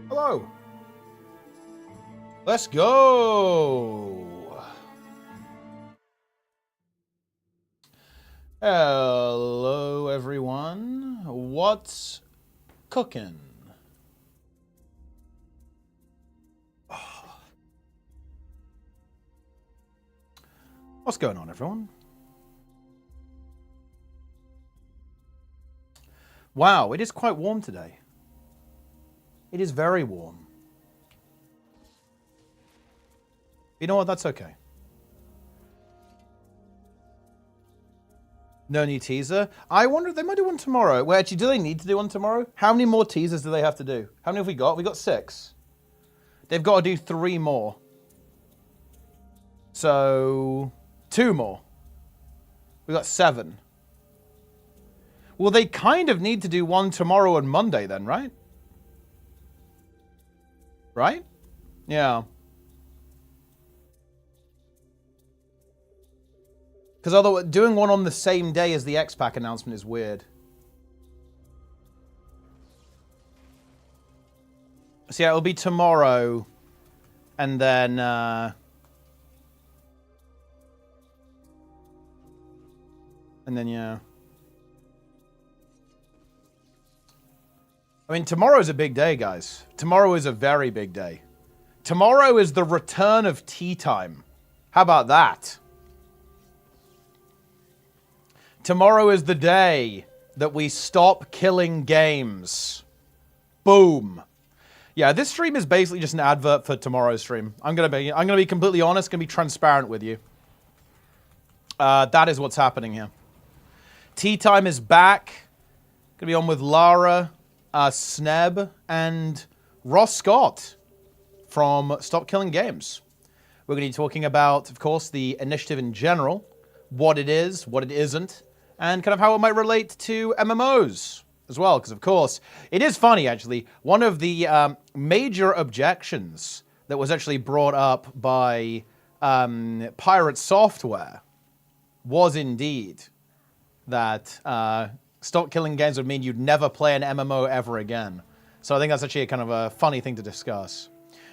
Hello. Let's go. Hello, everyone. What's cooking? What's going on, everyone? Wow, it is quite warm today. It is very warm. You know what? That's okay. No new teaser. I wonder if they might do one tomorrow. Well, actually, do they need to do one tomorrow? How many more teasers do they have to do? How many have we got? We got 6. They've got to do 3 more. So 2 more. We got 7. Well, they kind of need to do one tomorrow and Monday then, right? Right? Yeah. Because although doing one on the same day as the X-Pack announcement is weird. So yeah, it'll be tomorrow. And then... and then, yeah. I mean, tomorrow's a big day, guys. Tomorrow is a very big day. Tomorrow is the return of tea time. How about that? Tomorrow is the day that we stop killing games. Boom. Yeah, this stream is basically just an advert for tomorrow's stream. I'm gonna be completely honest, gonna be transparent with you. That is what's happening here. Tea time is back. Gonna be on with Lara, Sneb, and Ross Scott from Stop Killing Games. We're going to be talking about, of course, the initiative in general, what it is, what it isn't, and kind of how it might relate to MMOs as well. Because, of course, it is funny, actually. One of the major objections that was actually brought up by Pirate Software was indeed that Stop Killing Games would mean you'd never play an MMO ever again. So I think that's actually a kind of a funny thing to discuss.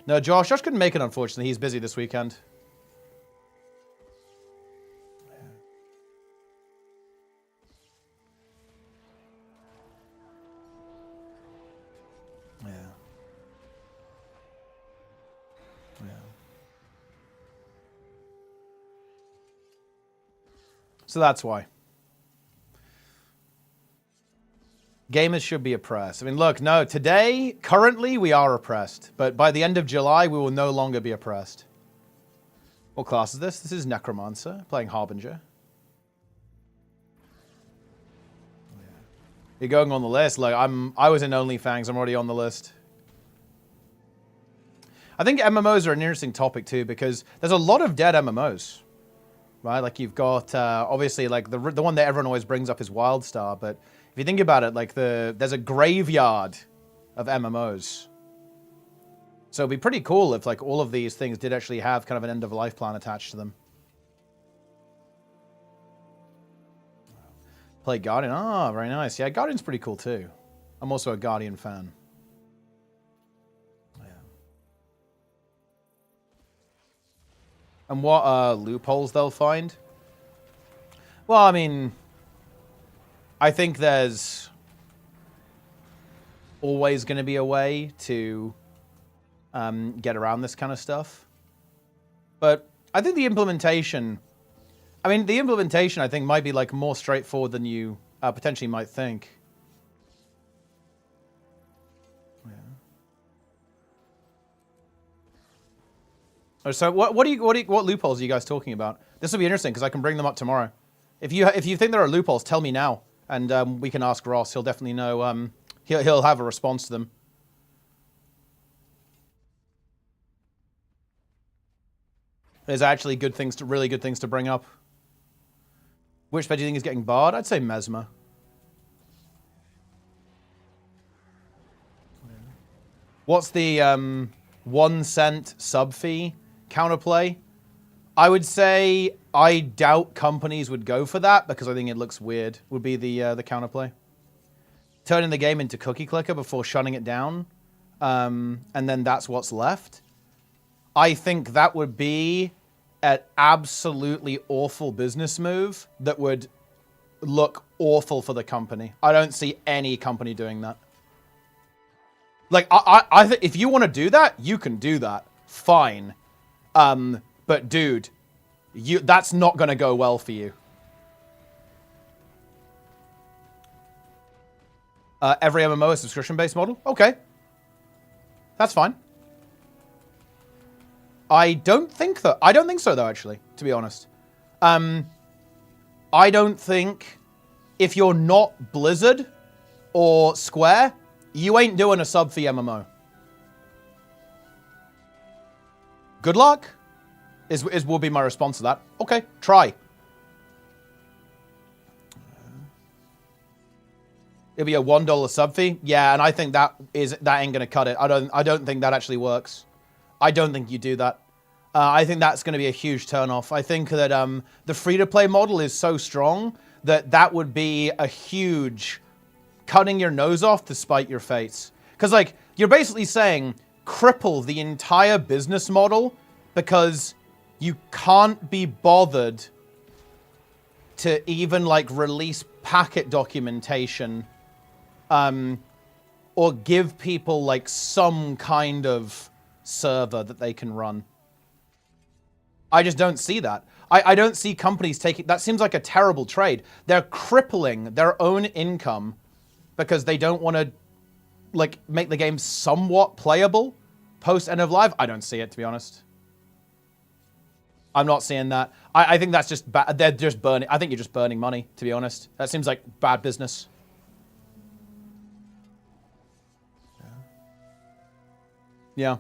No, Josh couldn't make it, unfortunately. He's busy this weekend. Yeah. Yeah. So that's why. Gamers should be oppressed. I mean, look, no, today, currently, we are oppressed. But by the end of July, we will no longer be oppressed. What class is this? This is Necromancer, playing Harbinger. Yeah. You're going on the list. Like, I was in OnlyFans. I'm already on the list. I think MMOs are an interesting topic, too, because there's a lot of dead MMOs. Right? Like, you've got, obviously, like, the one that everyone always brings up is WildStar, but... if you think about it, like there's a graveyard of MMOs. So it'd be pretty cool if like all of these things did actually have kind of an end-of-life plan attached to them. Play Guardian. Ah, very nice. Yeah, Guardian's pretty cool too. I'm also a Guardian fan. Yeah. And what loopholes they'll find? Well, I mean... I think there's always going to be a way to get around this kind of stuff. But I think the implementation... I mean, the implementation, I think, might be like more straightforward than you potentially might think. Yeah. So what loopholes are you guys talking about? This will be interesting because I can bring them up tomorrow. If you think there are loopholes, tell me now. And we can ask Ross. He'll definitely know. He'll have a response to them. There's actually really good things to bring up. Which pet do you think is getting barred? I'd say Mesmer. What's the 1 cent sub fee counterplay? I would say I doubt companies would go for that because I think it looks weird, would be the counterplay. Turning the game into cookie clicker before shutting it down. and then that's what's left. I think that would be an absolutely awful business move that would look awful for the company. I don't see any company doing that. Like, I think if you want to do that, you can do that. Fine. But dude, that's not going to go well for you. Every MMO is subscription-based model? Okay. That's fine. I don't think so, though, actually, to be honest. I don't think if you're not Blizzard or Square, you ain't doing a sub-fee MMO. Good luck, will be my response to that. Okay, try. It'll be a $1 sub fee. Yeah, and I think that ain't gonna cut it. I don't think that actually works. I don't think you do that. I think that's gonna be a huge turnoff. I think that the free-to-play model is so strong that would be a huge cutting your nose off to spite your face. Because like you're basically saying cripple the entire business model because you can't be bothered to even like release packet documentation or give people like some kind of server that they can run. I just don't see that. I don't see companies taking... That seems like a terrible trade. They're crippling their own income because they don't want to like make the game somewhat playable post end of life. I don't see it, to be honest. I'm not seeing that. I think that's just bad. They're just burning... I think you're just burning money, to be honest. That seems like bad business. Yeah.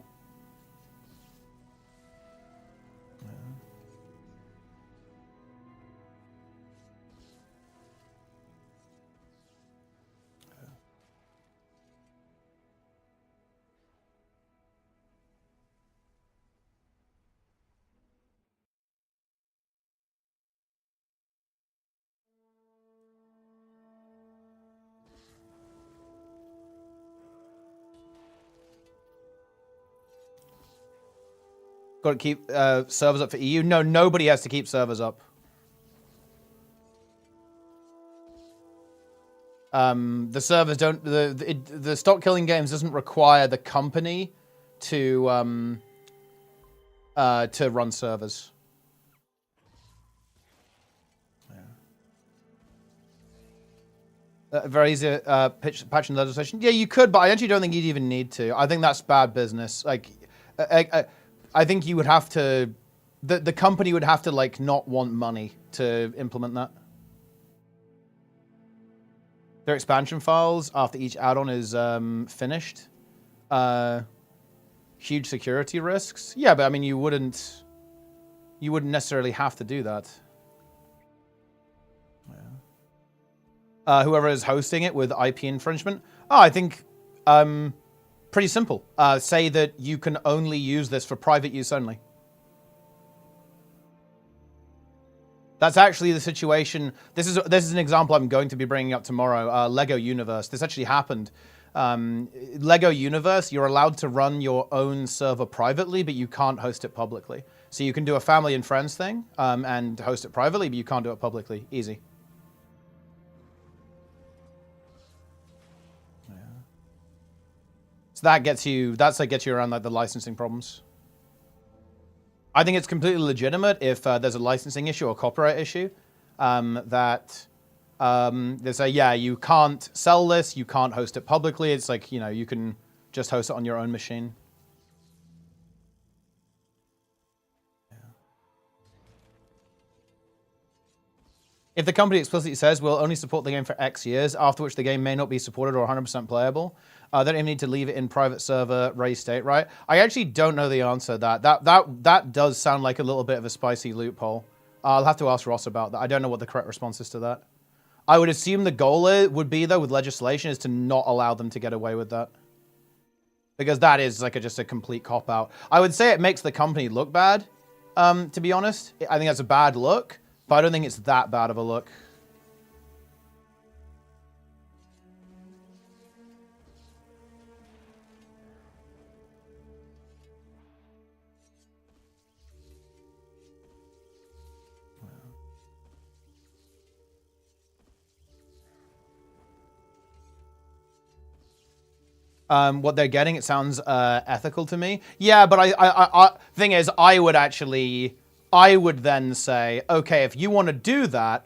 Got to keep servers up for EU? No, nobody has to keep servers up. The servers don't... The stock killing games doesn't require the company to run servers. Very easy patch and legislation. Yeah, you could, but I actually don't think you'd even need to. I think that's bad business. Like, I think you would have to... The company would have to, like, not want money to implement that. Their expansion files after each add-on is finished. Huge security risks. Yeah, but I mean, you wouldn't necessarily have to do that. Whoever is hosting it with IP infringement. Oh, I think pretty simple. Say that you can only use this for private use only. That's actually the situation. This is an example I'm going to be bringing up tomorrow. Lego Universe. This actually happened. Lego Universe, you're allowed to run your own server privately, but you can't host it publicly. So you can do a family and friends thing and host it privately, but you can't do it publicly. Easy. Yeah. So that gets you around like the licensing problems. I think it's completely legitimate if there's a licensing issue or copyright issue that they say, yeah, you can't sell this, you can't host it publicly. It's like, you know, you can just host it on your own machine. Yeah. If the company explicitly says we'll only support the game for X years, after which the game may not be supported or 100% playable, they don't even need to leave it in private server raised state, right? I actually don't know the answer to that. That does sound like a little bit of a spicy loophole. I'll have to ask Ross about that. I don't know what the correct response is to that. I would assume the goal would be, though, with legislation, is to not allow them to get away with that. Because that is like just a complete cop-out. I would say it makes the company look bad, to be honest. I think that's a bad look, but I don't think it's that bad of a look. What they're getting, it sounds ethical to me. Yeah, but I thing is, I would then say, okay, if you want to do that,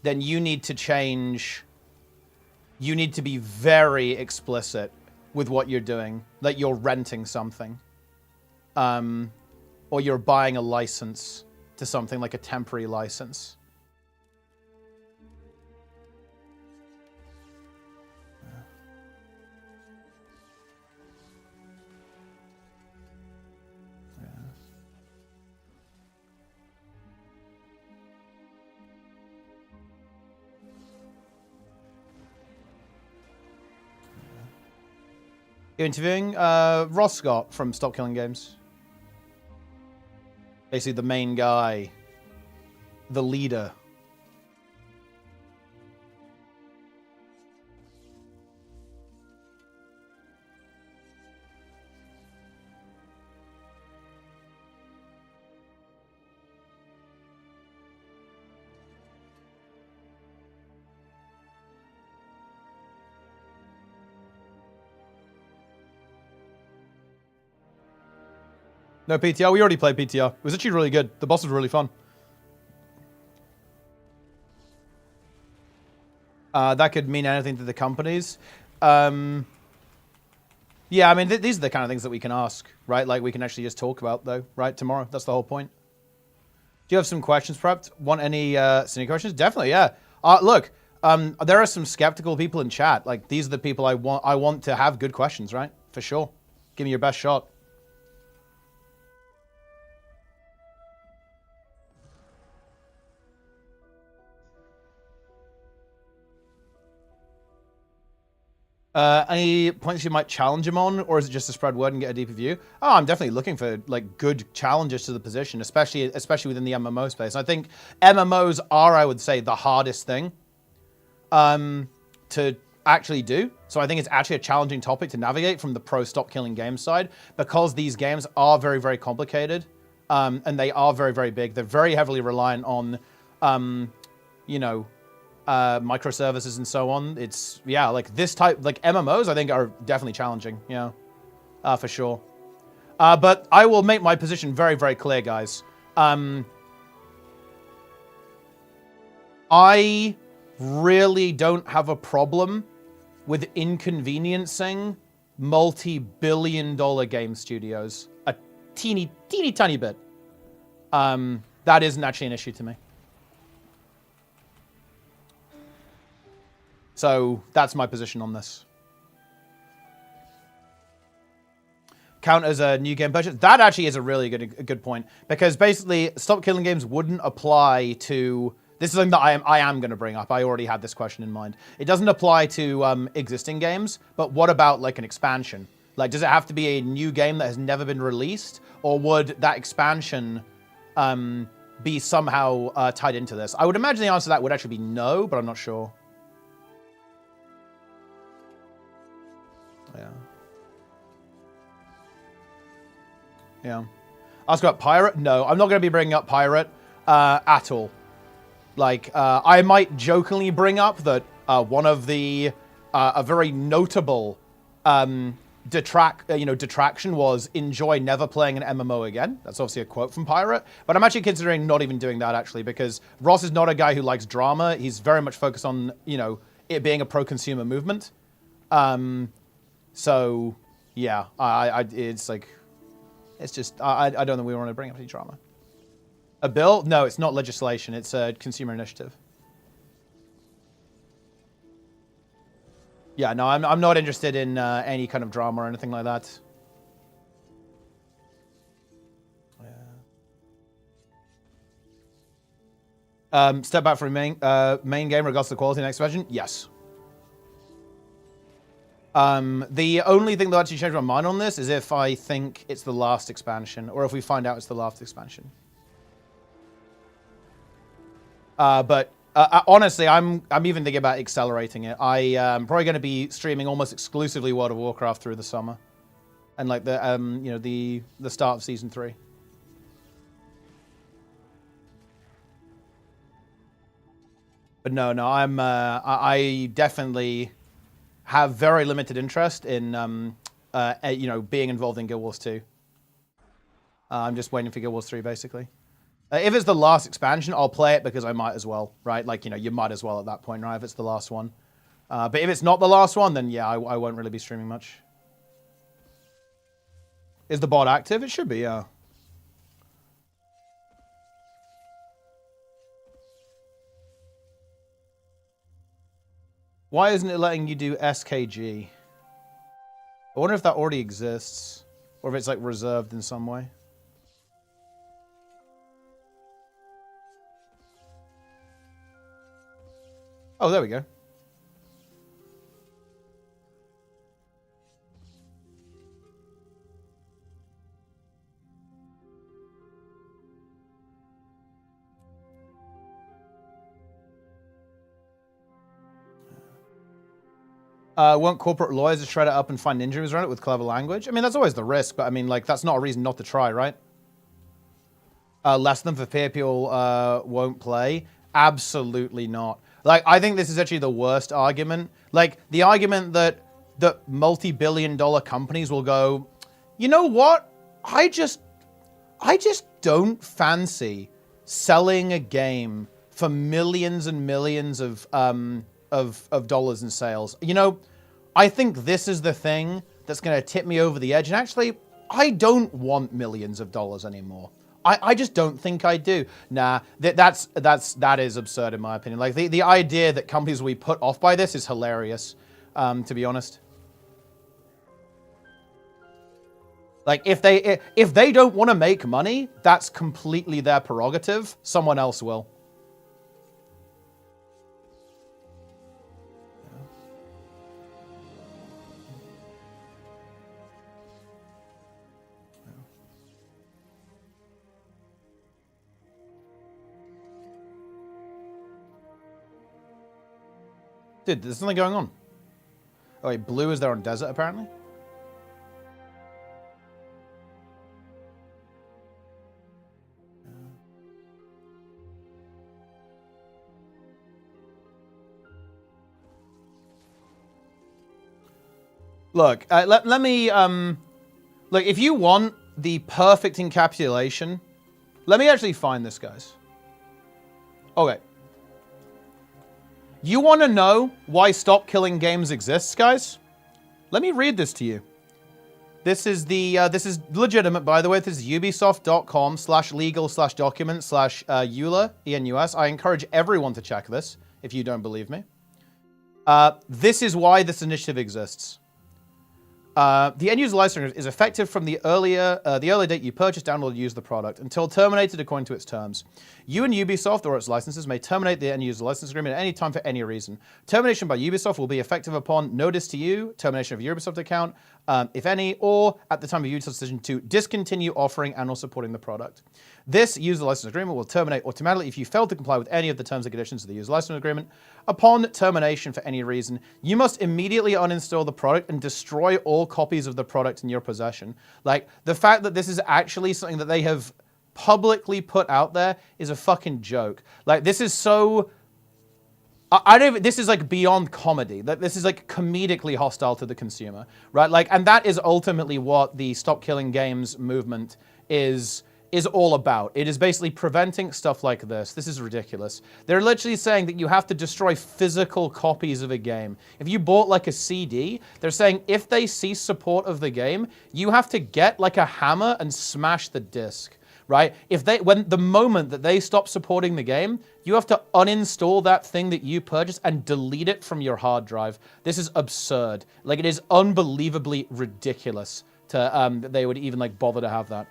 then you need to change. You need to be very explicit with what you're doing, that you're renting something, or you're buying a license to something like a temporary license. You're interviewing Ross Scott from Stop Killing Games. Basically the main guy. The leader. No PTR? We already played PTR. It was actually really good. The boss was really fun. That could mean anything to the companies. Yeah, I mean, these are the kind of things that we can ask, right? Like, we can actually just talk about, though, right? Tomorrow. That's the whole point. Do you have some questions prepped? Want any senior questions? Definitely, yeah. Look, there are some skeptical people in chat. Like, these are the people I want to have good questions, right? For sure. Give me your best shot. Any points you might challenge him on, or is it just to spread word and get a deeper view? Oh, I'm definitely looking for like good challenges to the position, especially within the MMO space. I think MMOs are, I would say, the hardest thing to actually do. So I think it's actually a challenging topic to navigate from the pro stop killing games side, because these games are very, very complicated, and they are very, very big. They're very heavily reliant on, you know, microservices and so on. It's, yeah, like this type, like MMOs, I think are definitely challenging, you know, for sure. But I will make my position very, very clear, guys. I really don't have a problem with inconveniencing multi-billion-dollar game studios a teeny tiny bit. That isn't actually an issue to me. So that's my position on this. Count as a new game purchase. That actually is a really good point, because basically Stop Killing Games wouldn't apply to. This is something that I am going to bring up. I already had this question in mind. It doesn't apply to existing games, but what about like an expansion? Like, does it have to be a new game that has never been released, or would that expansion be somehow tied into this? I would imagine the answer to that would actually be no, but I'm not sure. Yeah. Yeah. Ask about Pirate? No, I'm not going to be bringing up Pirate at all. Like, I might jokingly bring up that one of the a very notable detraction was enjoy never playing an MMO again. That's obviously a quote from Pirate, but I'm actually considering not even doing that, actually, because Ross is not a guy who likes drama. He's very much focused on, you know, it being a pro-consumer movement. So, yeah, it's like, it's just, I don't think we want to bring up any drama. A bill? No, it's not legislation. It's a consumer initiative. Yeah, no, I'm not interested in any kind of drama or anything like that. Yeah. Step back from main game regards to the quality next version? Yes. The only thing that actually changed my mind on this is if I think it's the last expansion, or if we find out it's the last expansion. But honestly, I'm even thinking about accelerating it. I'm probably going to be streaming almost exclusively World of Warcraft through the summer, and like the you know, the start of season 3. But no, I definitely have very limited interest in, you know, being involved in Guild Wars 2. I'm just waiting for Guild Wars 3, basically. If it's the last expansion, I'll play it because I might as well, right? Like, you know, you might as well at that point, right? If it's the last one. But if it's not the last one, then yeah, I won't really be streaming much. Is the bot active? It should be, yeah. Why isn't it letting you do SKG? I wonder if that already exists. Or if it's like reserved in some way. Oh, there we go. Want corporate lawyers to shred it up and find injuries around it with clever language? I mean, that's always the risk, but I mean, like, that's not a reason not to try, right? Less than for fear people won't play? Absolutely not. Like, I think this is actually the worst argument. Like, the argument that multi-billion-dollar companies will go, you know what? I just don't fancy selling a game for millions and millions of dollars in sales. You know, I think this is the thing that's going to tip me over the edge. And actually, I don't want millions of dollars anymore. I just don't think I do. Nah, that is absurd in my opinion. Like the idea that companies will be put off by this is hilarious, to be honest. Like if they don't want to make money, that's completely their prerogative. Someone else will. Dude, there's something going on. Oh wait, blue is there on desert apparently? Look, let me, look, if you want the perfect encapsulation, let me actually find this, guys. Okay. You want to know why Stop Killing Games exists, guys? Let me read this to you. This is this is legitimate, by the way. This is ubisoft.com/legal/document/EULA, ENUS. I encourage everyone to check this if you don't believe me. This is why this initiative exists. The end-user license is effective from the early date you purchased, download, or use the product until terminated according to its terms. You and Ubisoft or its licenses may terminate the end-user license agreement at any time for any reason. Termination by Ubisoft will be effective upon notice to you, termination of your Ubisoft account, if any, or at the time of Ubisoft's decision to discontinue offering and or supporting the product. This user license agreement will terminate automatically if you fail to comply with any of the terms and conditions of the user license agreement. Upon termination for any reason, you must immediately uninstall the product and destroy all copies of the product in your possession. Like, the fact that this is actually something that they have publicly put out there is a fucking joke. Like, this is so... I don't even, this is like beyond comedy. This is like comedically hostile to the consumer, right? Like, and that is ultimately what the Stop Killing Games movement is all about. It is basically preventing stuff like this. This is ridiculous. They're literally saying that you have to destroy physical copies of a game. If you bought like a CD, they're saying if they cease support of the game, you have to get like a hammer and smash the disc, right? When the moment that they stop supporting the game, you have to uninstall that thing that you purchased and delete it from your hard drive. This is absurd. Like, it is unbelievably ridiculous to that they would even like bother to have that.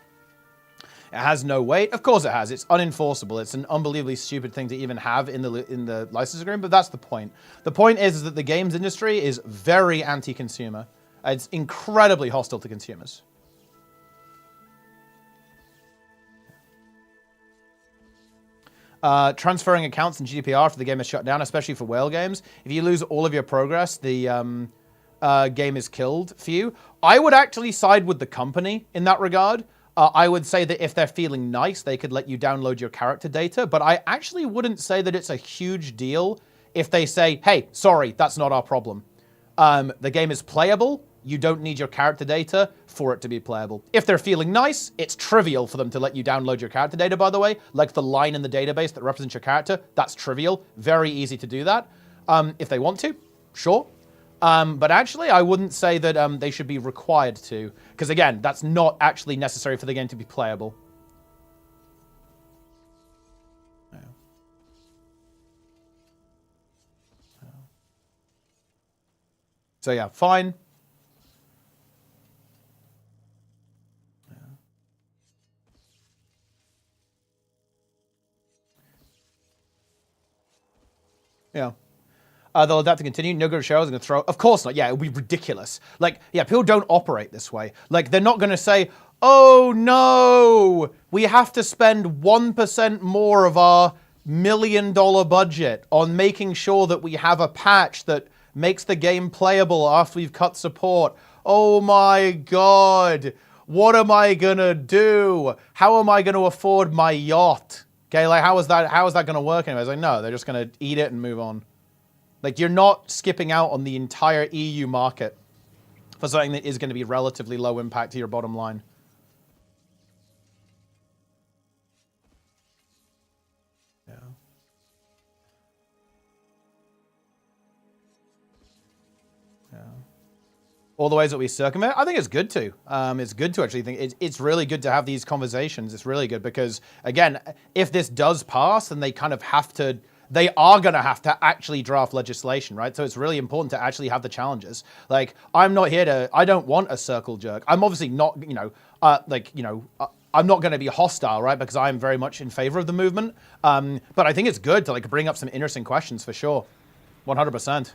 It has no weight. Of course it has. It's unenforceable. It's an unbelievably stupid thing to even have in the license agreement, but that's the point. The point is that the games industry is very anti-consumer. It's incredibly hostile to consumers. Transferring accounts in GDPR after the game is shut down, especially for whale games. If you lose all of your progress, the game is killed for you. I would actually side with the company in that regard. I would say that if they're feeling nice, they could let you download your character data, but I actually wouldn't say that it's a huge deal if they say, hey, sorry, that's not our problem. The game is playable. You don't need your character data for it to be playable. If they're feeling nice, it's trivial for them to let you download your character data, by the way. Like the line in the database that represents your character, that's trivial. Very easy to do that. If they want to, sure. But actually, I wouldn't say that they should be required to. Because again, that's not actually necessary for the game to be playable. So yeah, fine. Yeah. They'll adapt to continue. No good show. I was going to throw. Of course not. Yeah, it would be ridiculous. Like, yeah, people don't operate this way. Like, they're not going to say, oh no, we have to spend 1% more of our $1 million budget on making sure that we have a patch that makes the game playable after we've cut support. Oh my God. What am I going to do? How am I going to afford my yacht? Okay, like, how is that going to work anyways? Like, no, they're just going to eat it and move on. Like, you're not skipping out on the entire EU market for something that is going to be relatively low impact to your bottom line. Yeah. Yeah. All the ways that we circumvent, I think it's good to. It's good to actually think, it's really good to have these conversations. It's really good because, again, if this does pass, then they kind of have to, they are going to have to actually draft legislation, right? So it's really important to actually have the challenges. Like, I'm not here to, I don't want a circle jerk. I'm obviously not, I'm not going to be hostile, right? Because I'm very much in favor of the movement. But I think it's good to, like, bring up some interesting questions for sure. 100%.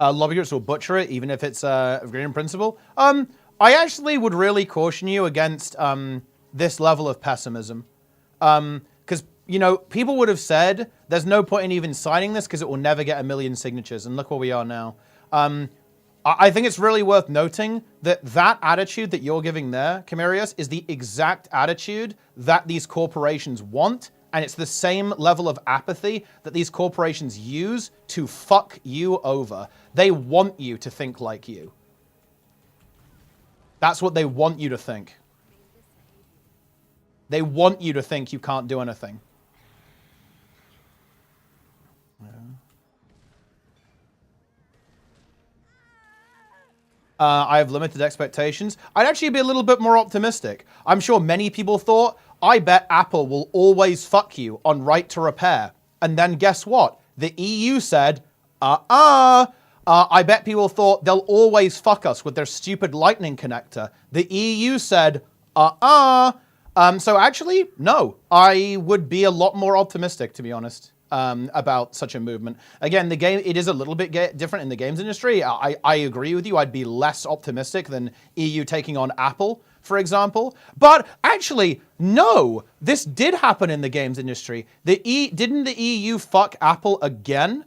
Lobby groups will butcher it, even if it's agreed in principle. I actually would really caution you against this level of pessimism. Because, people would have said, there's no point in even signing this because it will never get 1 million signatures. And look where we are now. I think it's really worth noting that that attitude that you're giving there, Camarius, is the exact attitude that these corporations want. And it's the same level of apathy that these corporations use to fuck you over. They want you to think like you. That's what they want you to think. They want you to think you can't do anything. Yeah. I have limited expectations. I'd actually be a little bit more optimistic. I'm sure many people thought, I bet Apple will always fuck you on right to repair. And then guess what? The EU said, I bet people thought they'll always fuck us with their stupid lightning connector. The EU said, So actually, no. I would be a lot more optimistic, to be honest, about such a movement. Again, the game, it is a little bit different in the games industry. I agree with you. I'd be less optimistic than EU taking on Apple, for example. But actually, no, this did happen in the games industry. Didn't the EU fuck Apple again?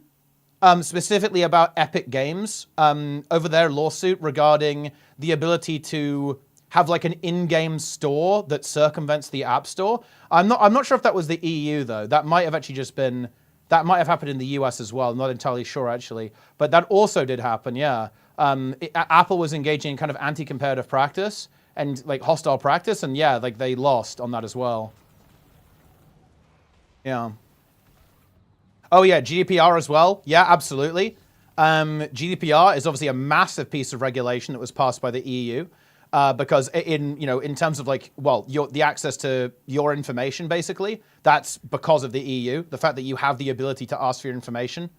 Specifically about Epic Games over their lawsuit regarding the ability to have like an in-game store that circumvents the App Store. I'm not sure if that was the EU though. That might have actually just been, that might have happened in the US as well. I'm not entirely sure actually, but that also did happen. Yeah, Apple was engaging in kind of anti-competitive practice and like hostile practice, and yeah, like they lost on that as well. Yeah. Oh yeah, GDPR as well. Yeah, absolutely. GDPR is obviously a massive piece of regulation that was passed by the EU because in terms of like, well, the access to your information basically, that's because of the EU. The fact that you have the ability to ask for your information.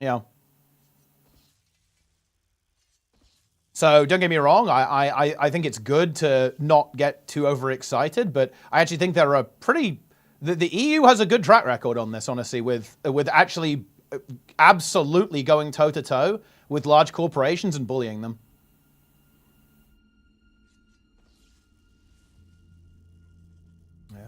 Yeah. So don't get me wrong, I think it's good to not get too overexcited, but I actually think there are pretty... The EU has a good track record on this, honestly, with actually absolutely going toe-to-toe with large corporations and bullying them. Yeah.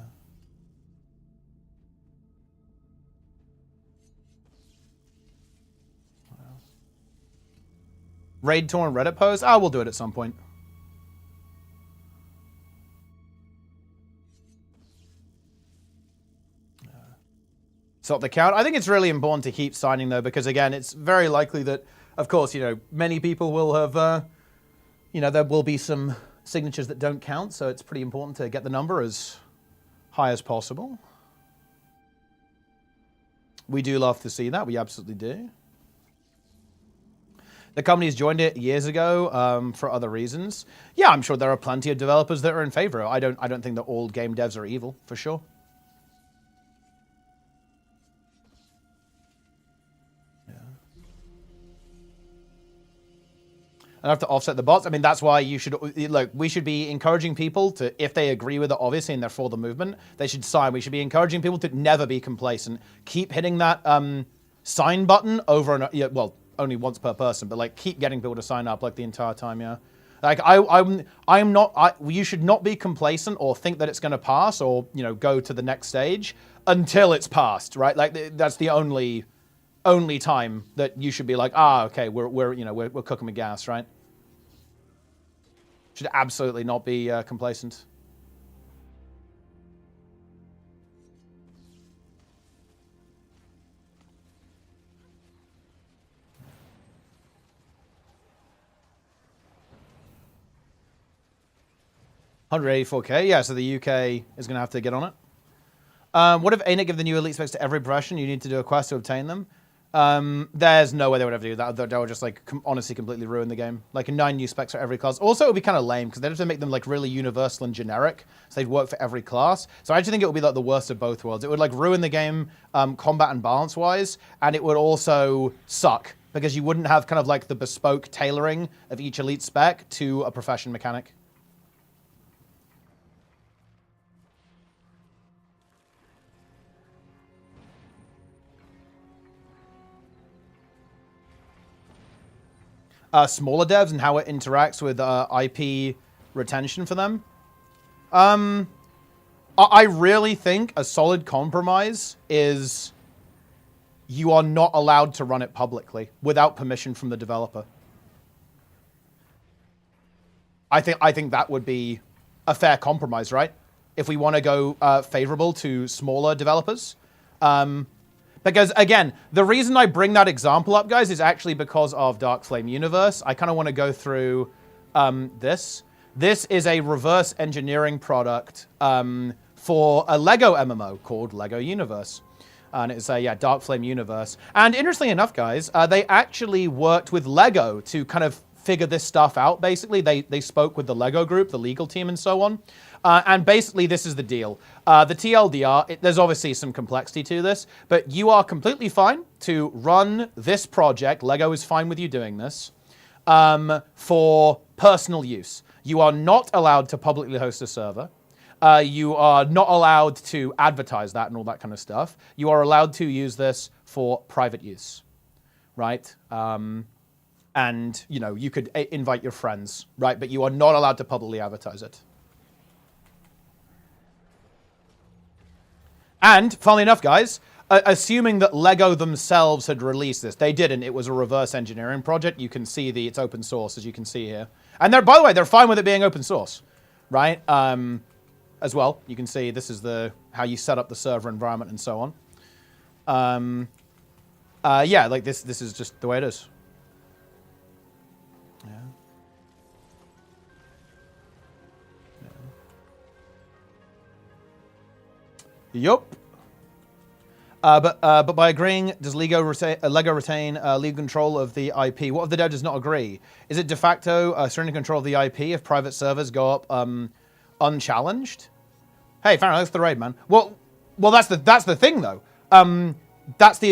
Raid torn Reddit post? Oh, we'll do it at some point. Stop the count. I think it's really important to keep signing, though, because, again, it's very likely that, of course, many people will have, there will be some signatures that don't count, so it's pretty important to get the number as high as possible. We do love to see that. We absolutely do. The company's joined it years ago for other reasons. Yeah, I'm sure there are plenty of developers that are in favor. I don't think that all game devs are evil, for sure. I have to offset the bots. I mean, that's why you should, look, we should be encouraging people to, if they agree with it, obviously, and they're for the movement, they should sign. We should be encouraging people to never be complacent. Keep hitting that sign button over and, well, only once per person, but like keep getting people to sign up like the entire time, yeah. Like I'm not, you should not be complacent or think that it's going to pass or, go to the next stage until it's passed, right? Like that's the only time that you should be like, okay, we're cooking with gas, right? Should absolutely not be complacent. $184K, yeah. So the UK is going to have to get on it. What if ArenaNet give the new elite specs to every profession? You need to do a quest to obtain them. There's no way they would ever do that. They would just like honestly completely ruin the game. Like 9 new specs for every class. Also, it would be kind of lame because they'd have to make them like really universal and generic, so they'd work for every class. So I actually think it would be like the worst of both worlds. It would like ruin the game combat and balance wise, and it would also suck because you wouldn't have kind of like the bespoke tailoring of each elite spec to a profession mechanic. Smaller devs and how it interacts with IP retention for them. I really think a solid compromise is you are not allowed to run it publicly without permission from the developer. I think that would be a fair compromise, right? If we want to go favorable to smaller developers. Because, again, the reason I bring that example up, guys, is actually because of Dark Flame Universe. I kind of want to go through this. This is a reverse engineering product for a LEGO MMO called LEGO Universe. And it's a, Dark Flame Universe. And interestingly enough, guys, they actually worked with LEGO to kind of figure this stuff out, basically. They spoke with the LEGO group, the legal team, and so on. And basically, this is the deal. The TLDR, there's obviously some complexity to this, but you are completely fine to run this project. LEGO is fine with you doing this for personal use. You are not allowed to publicly host a server. You are not allowed to advertise that and all that kind of stuff. You are allowed to use this for private use, right? And, you could invite your friends, right? But you are not allowed to publicly advertise it. And, funnily enough, guys, assuming that LEGO themselves had released this, they didn't. It was a reverse engineering project. You can see it's open source, as you can see here. And by the way, they're fine with it being open source, right? As well, you can see this is how you set up the server environment and so on. Like this is just the way it is. Yeah. Yup. But by agreeing, does LEGO retain legal control of the IP? What if the dev does not agree? Is it de facto surrendering control of the IP if private servers go up unchallenged? Hey, fair enough, that's the raid, man. Well, that's the thing though. This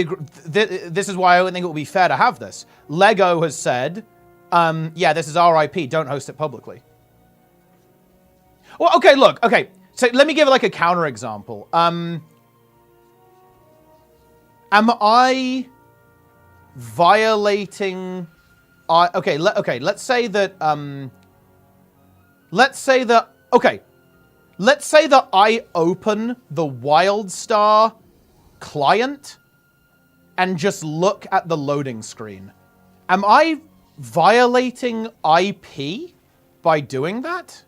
is why I don't think it will be fair to have this. LEGO has said, this is our IP. Don't host it publicly. Well, okay, look, okay. So let me give like a counter example. Am I violating? Let's say that. Let's say that I open the WildStar client and just look at the loading screen. Am I violating IP by doing that?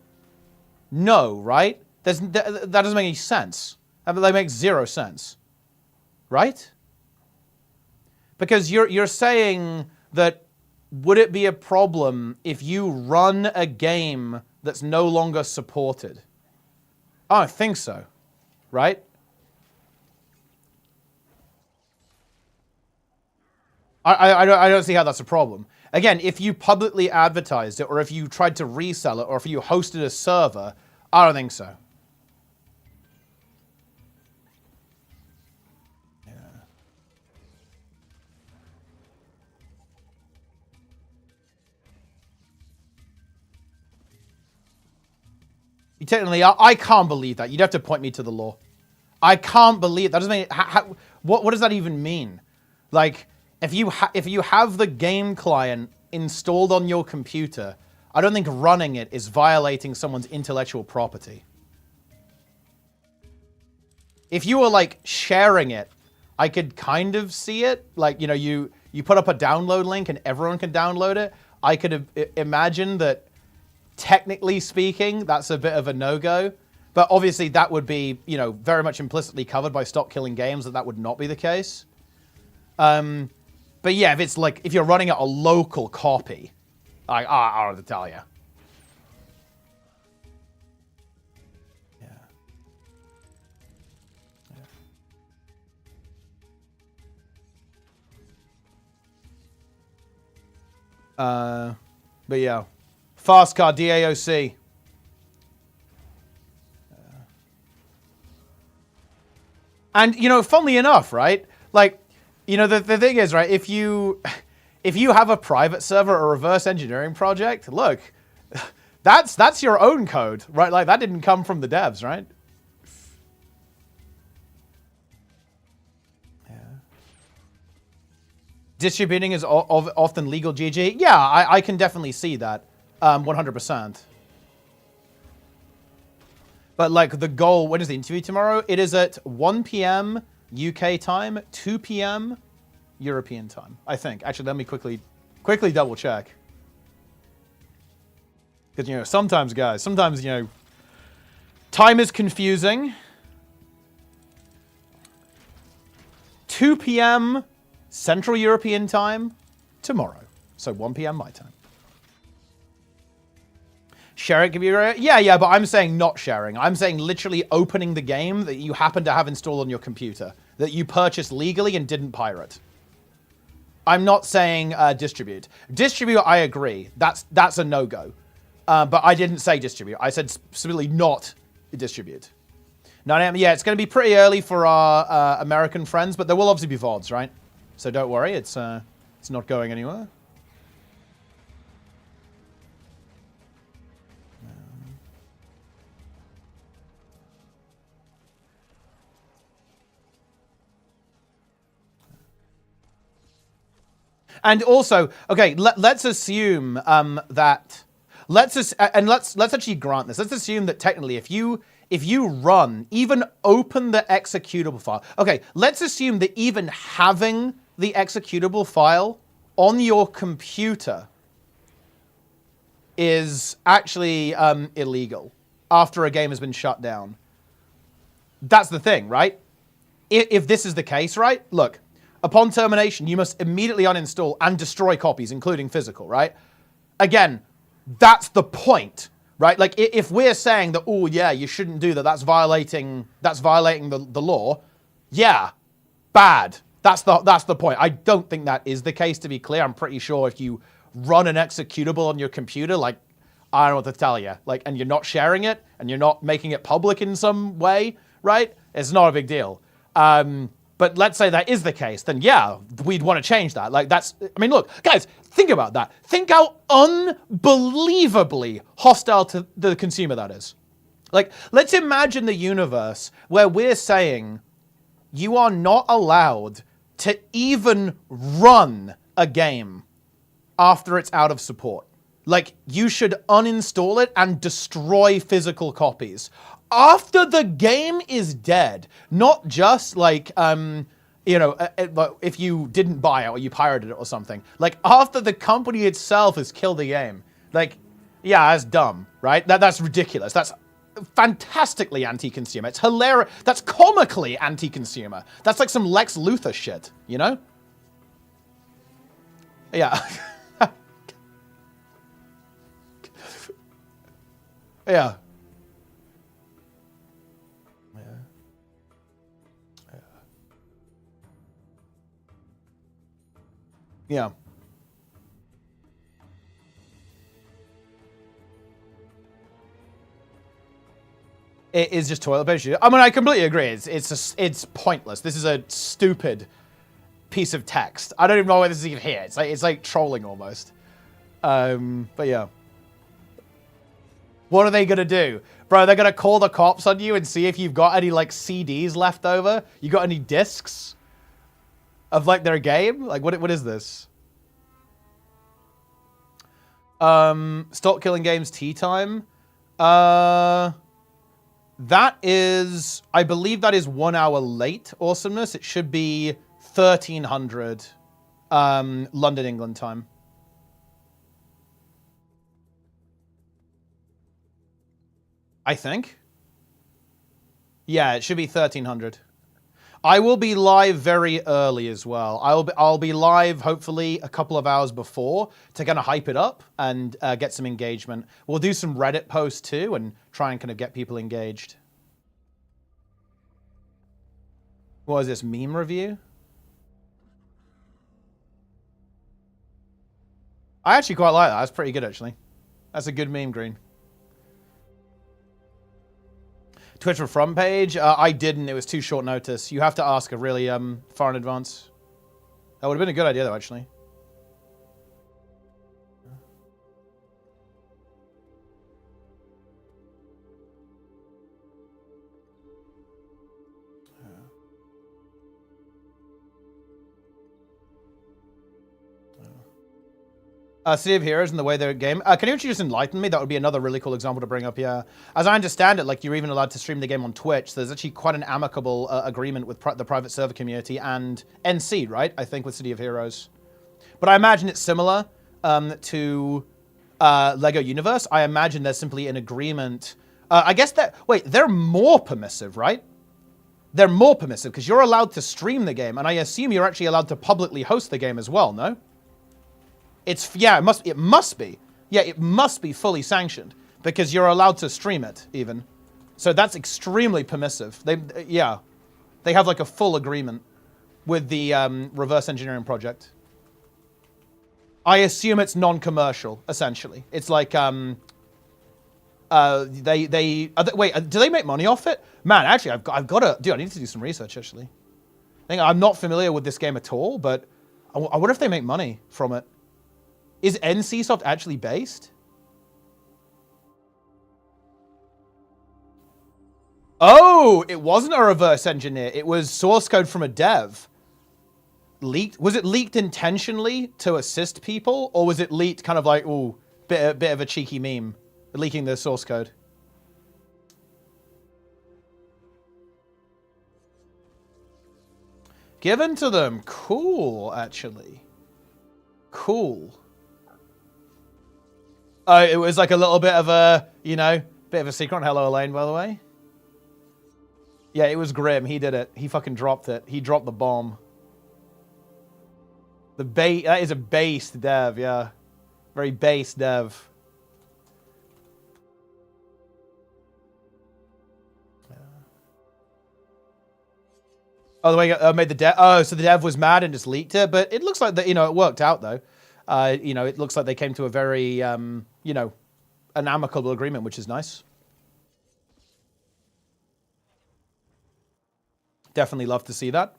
No, right? That doesn't make any sense. That makes zero sense. right? Because you're saying that would it be a problem if you run a game that's no longer supported? I don't think so, right? I don't see how that's a problem. Again, if you publicly advertised it, or if you tried to resell it, or if you hosted a server, I don't think so. Yeah. Technically, I can't believe that. You'd have to point me to the law. I can't believe that. Doesn't mean what does that even mean? Like, if you have the game client installed on your computer, I don't think running it is violating someone's intellectual property. If you were like sharing it, I could kind of see it. Like, you know, you put up a download link and everyone can download it. I could imagine that, technically speaking, that's a bit of a no-go. But obviously that would be, you know, very much implicitly covered by Stop Killing Games, that would not be the case. But yeah, if it's like, if you're running a local copy, I don't have to tell you. But yeah, fast car DAOC. And, you know, funnily enough, right? Like, you know, the thing is, right, if you have a private server or reverse engineering project, look, that's your own code, right? Like, that didn't come from the devs, right? Yeah. Distributing is often legal, GG. Yeah, I can definitely see that, 100%. But like the goal, when is the interview tomorrow? It is at 1 p.m. UK time, 2 p.m. European time, I think. Actually, let me quickly double check. Because, you know, sometimes, guys, you know, time is confusing. 2 p.m. Central European time tomorrow. So 1 p.m. my time. Share it, yeah, but I'm saying not sharing. I'm saying literally opening the game that you happen to have installed on your computer, that you purchased legally and didn't pirate. I'm not saying distribute. Distribute, I agree. That's a no-go. But I didn't say distribute. I said specifically not distribute. 9 a.m. Yeah, it's going to be pretty early for our American friends, but there will obviously be VODs, right? So don't worry, it's not going anywhere. And also, okay, let's assume that let's actually grant this. Let's assume that technically, if you run, even open the executable file. Okay, let's assume that even having the executable file on your computer is actually illegal after a game has been shut down. That's the thing, right? If this is the case, right? Look. Upon termination, you must immediately uninstall and destroy copies, including physical, right? Again, that's the point, right? Like, if we're saying that, oh, yeah, you shouldn't do that, that's violating the law, yeah, bad. That's the point. I don't think that is the case, to be clear. I'm pretty sure if you run an executable on your computer, like, I don't know what to tell you, like, and you're not sharing it, and you're not making it public in some way, right? It's not a big deal. But let's say that is the case, then yeah, we'd want to change that. Like that's, I mean, look, guys, think about that. Think how unbelievably hostile to the consumer that is. Like, let's imagine the universe where we're saying you are not allowed to even run a game after it's out of support. Like, you should uninstall it and destroy physical copies. After the game is dead, not just like, you know, if you didn't buy it or you pirated it or something. Like, after the company itself has killed the game. Like, yeah, that's dumb, right? That's ridiculous. That's fantastically anti-consumer. It's hilarious. That's comically anti-consumer. That's like some Lex Luthor shit, you know? Yeah. Yeah. Yeah. It is just toilet paper. I mean, I completely agree. It's pointless. This is a stupid piece of text. I don't even know why this is even here. It's like trolling almost. But yeah. What are they gonna do? Bro, they're gonna call the cops on you and see if you've got any like CDs left over? You got any discs of like their game? Like what is this? Stop killing games tea time. That is, I believe that is 1 hour late, awesomeness. It should be 1300 London, England time. I think. Yeah, it should be 1300. I will be live very early as well. I'll be live hopefully a couple of hours before to kind of hype it up and get some engagement. We'll do some Reddit posts too and try and kind of get people engaged. What is this, meme review? I actually quite like that. That's pretty good actually. That's a good meme, Green. Twitch for front page? I didn't. It was too short notice. You have to ask a really far in advance. That would have been a good idea, though, actually. City of Heroes and the way they're game. Can you actually just enlighten me? That would be another really cool example to bring up, yeah. As I understand it, like, you're even allowed to stream the game on Twitch. So there's actually quite an amicable agreement with the private server community and NC, right? I think with City of Heroes. But I imagine it's similar to LEGO Universe. I imagine there's simply an agreement. I guess that, wait, they're more permissive, right? They're more permissive because you're allowed to stream the game. And I assume you're actually allowed to publicly host the game as well, no? Yeah, it must be. Yeah, it must be fully sanctioned because you're allowed to stream it even. So that's extremely permissive. They have like a full agreement with the reverse engineering project. I assume it's non-commercial, essentially. It's like wait, do they make money off it? Man, actually, I've got to, dude, I need to do some research actually. I'm not familiar with this game at all, but I wonder if they make money from it. Is NCSoft actually based? Oh, it wasn't a reverse engineer. It was source code from a dev. Leaked? Was it leaked intentionally to assist people? Or was it leaked kind of like, ooh, bit of a cheeky meme? Leaking the source code. Given to them. Cool, actually. Cool. It was like a little bit of a, bit of a secret on Hello Elaine, by the way. Yeah, it was grim. He did it. He fucking dropped it. He dropped the bomb. That is a based dev, yeah. Very based dev. Oh, the way I made the dev. Oh, so the dev was mad and just leaked it, but it looks like that. It worked out though. It looks like they came to a very, an amicable agreement, which is nice. Definitely love to see that.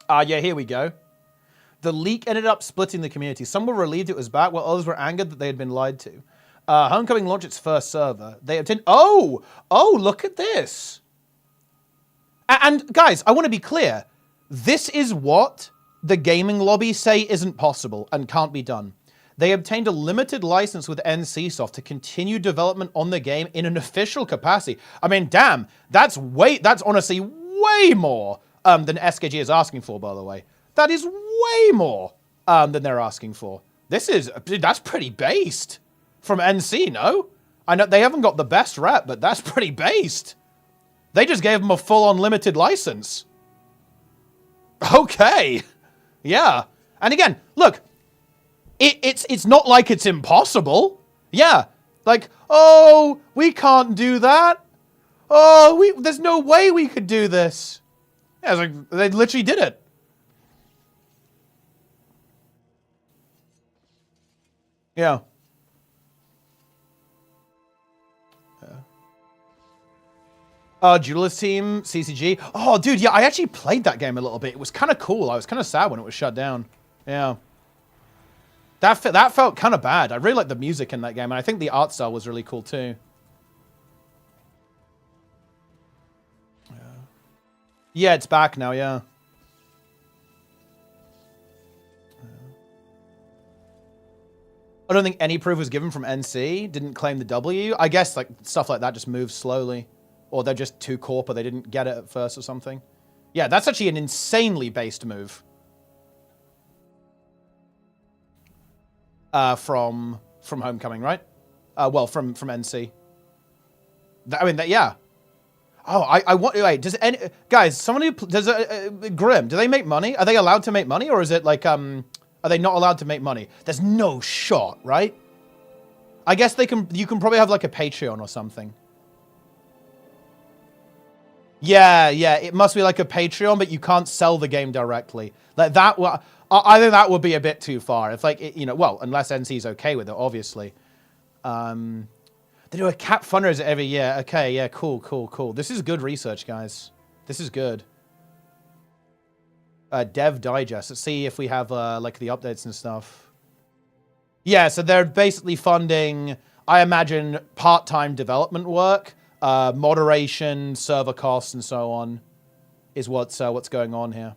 Yeah, here we go. The leak ended up splitting the community. Some were relieved it was back, while others were angered that they had been lied to. Homecoming launched its first server. They obtained... Oh, look at this. And guys, I want to be clear. This is what the gaming lobby say isn't possible and can't be done. They obtained a limited license with NCSoft to continue development on the game in an official capacity. I mean, damn, that's honestly way more than SKG is asking for, by the way. That is way more than they're asking for. That's pretty based. From NC, no? I know they haven't got the best rep, but that's pretty based. They just gave them a full unlimited license. Okay. Yeah. And again, look, it's not like it's impossible. Yeah. Like, oh, we can't do that. Oh, there's no way we could do this. Yeah, it's like they literally did it. Yeah. Duelist Team, CCG. Oh, dude, yeah, I actually played that game a little bit. It was kind of cool. I was kind of sad when it was shut down. Yeah. That felt kind of bad. I really liked the music in that game, and I think the art style was really cool, too. Yeah, it's back now, yeah. I don't think any proof was given from NC. Didn't claim the W. I guess like stuff like that just moves slowly. Or they're just too corp or they didn't get it at first or something. Yeah, that's actually an insanely based move. From Homecoming, right? Well, from NC. I mean, yeah. Oh, I want. Wait, does any guys? Someone who does Grim? Do they make money? Are they allowed to make money, or is it like Are they not allowed to make money? There's no shot, right? I guess they can. You can probably have like a Patreon or something. Yeah, yeah. It must be like a Patreon, but you can't sell the game directly. Like that. I think that would be a bit too far. If like you know, well, unless NC's okay with it, obviously. They do a cap fundraiser every year. Okay, yeah, cool, cool, cool. This is good research, guys. This is good. Dev Digest. Let's see if we have like the updates and stuff. Yeah, so they're basically funding, I imagine, part-time development work, moderation, server costs, and so on, is what's going on here.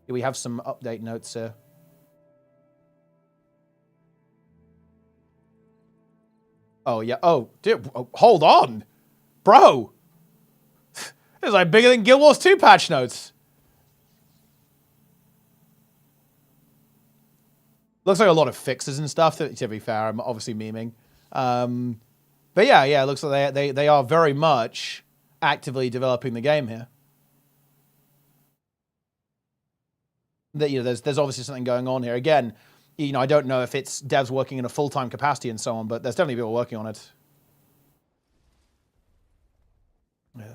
We have some update notes here. Oh, yeah. Oh, dude, hold on. Bro. This is like bigger than Guild Wars 2 patch notes. Looks like a lot of fixes and stuff, to be fair. I'm obviously memeing. But yeah, it looks like they are very much actively developing the game here. That, you know, there's obviously something going on here. Again, you know, I don't know if it's devs working in a full-time capacity and so on, but there's definitely people working on it. Yeah.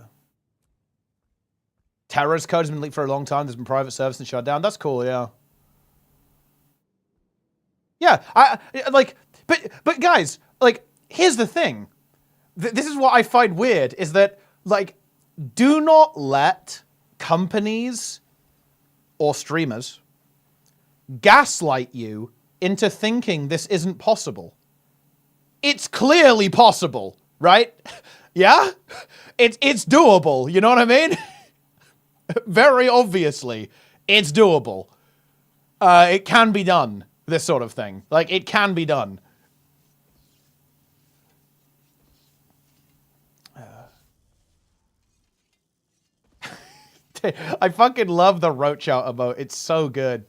Terrorist code has been leaked for a long time. There's been private service and shut down. That's cool, yeah. Yeah, but guys, like, here's the thing. This is what I find weird, is that, like, do not let companies or streamers gaslight you into thinking this isn't possible. It's clearly possible, right? Yeah? It's doable, you know what I mean? Very obviously, it's doable. It can be done, this sort of thing. Like, it can be done. I fucking love the roach out emote. It's so good.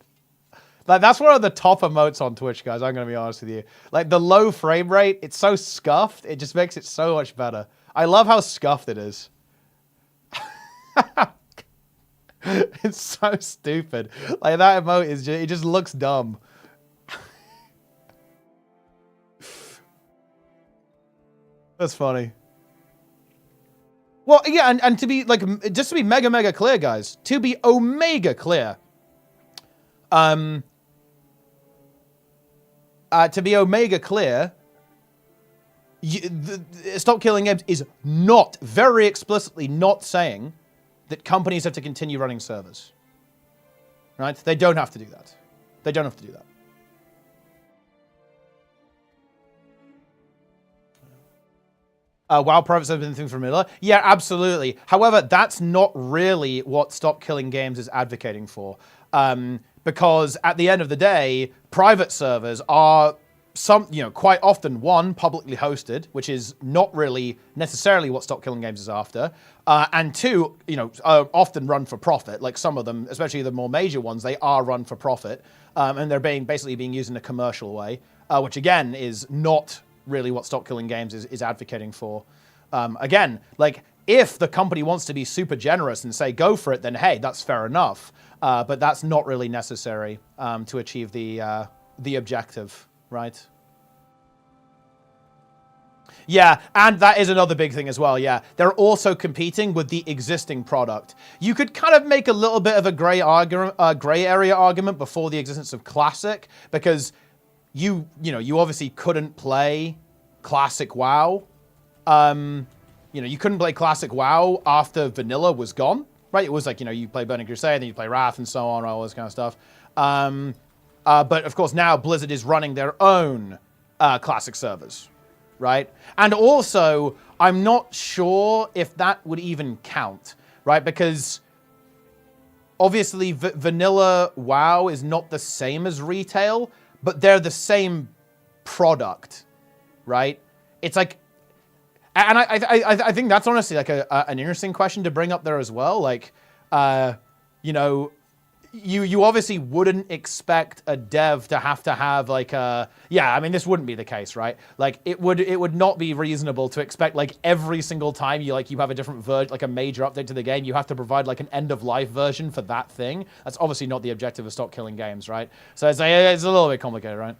Like, that's one of the top emotes on Twitch, guys. I'm going to be honest with you. Like, the low frame rate, it's so scuffed. It just makes it so much better. I love how scuffed it is. It's so stupid. Like, that emote is just, it just looks dumb. That's funny. Well, yeah, and to be, like, just to be mega clear, guys. To be omega clear. To be omega clear, Stop Killing Games is not, very explicitly not saying that companies have to continue running servers. Right? They don't have to do that. They don't have to do that. WoW private servers have been thing from Miller. Yeah, absolutely. However, that's not really what Stop Killing Games is advocating for. Because at the end of the day, private servers are quite often, one, publicly hosted, which is not really necessarily what Stop Killing Games is after, and two, often run for profit. Like some of them, especially the more major ones, they are run for profit, and they're basically being used in a commercial way, which again is not really what Stop Killing Games is advocating for. Again, like, if the company wants to be super generous and say, go for it, then hey, that's fair enough. But that's not really necessary to achieve the objective, right? Yeah, and that is another big thing as well, yeah. They're also competing with the existing product. You could kind of make a little bit of a gray area argument before the existence of Classic, because you obviously couldn't play Classic WoW. You couldn't play Classic WoW after Vanilla was gone, right? It was like, you play Burning Crusade, then you play Wrath and so on, all this kind of stuff. But of course now Blizzard is running their own Classic servers, right? And also, I'm not sure if that would even count, right? Because obviously Vanilla WoW is not the same as retail, but they're the same product, right? It's like, and I think that's honestly like an interesting question to bring up there as well. Like, you obviously wouldn't expect a dev to have like a, I mean, this wouldn't be the case, right? Like, it would not be reasonable to expect like every single time you have a different version, like a major update to the game, you have to provide like an end of life version for that thing. That's obviously not the objective of Stop Killing Games, right? So it's a little bit complicated, right?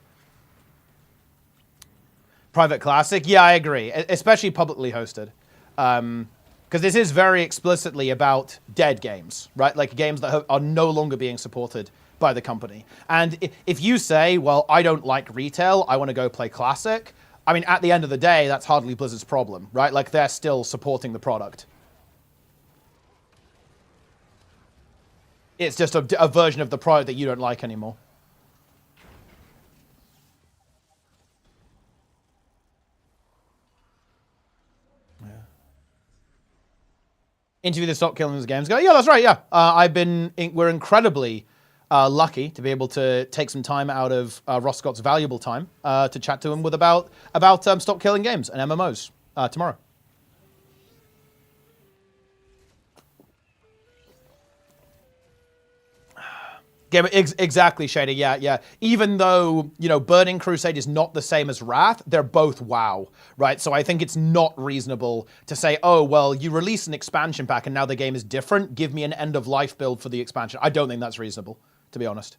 Private Classic, yeah, I agree, especially publicly hosted. Because this is very explicitly about dead games, right? Like games that are no longer being supported by the company. And if you say, well, I don't like retail, I want to go play Classic, I mean, at the end of the day, that's hardly Blizzard's problem, right? Like, they're still supporting the product. It's just a version of the product that you don't like anymore. Interview the Stop Killing Games guy. Yeah, that's right. Yeah, we're incredibly lucky to be able to take some time out of Ross Scott's valuable time to chat to him about Stop Killing Games and MMOs tomorrow. Exactly, Shader. Yeah. Even though, Burning Crusade is not the same as Wrath, they're both WoW, right? So I think it's not reasonable to say, oh, well, you release an expansion pack and now the game is different. Give me an end-of-life build for the expansion. I don't think that's reasonable, to be honest.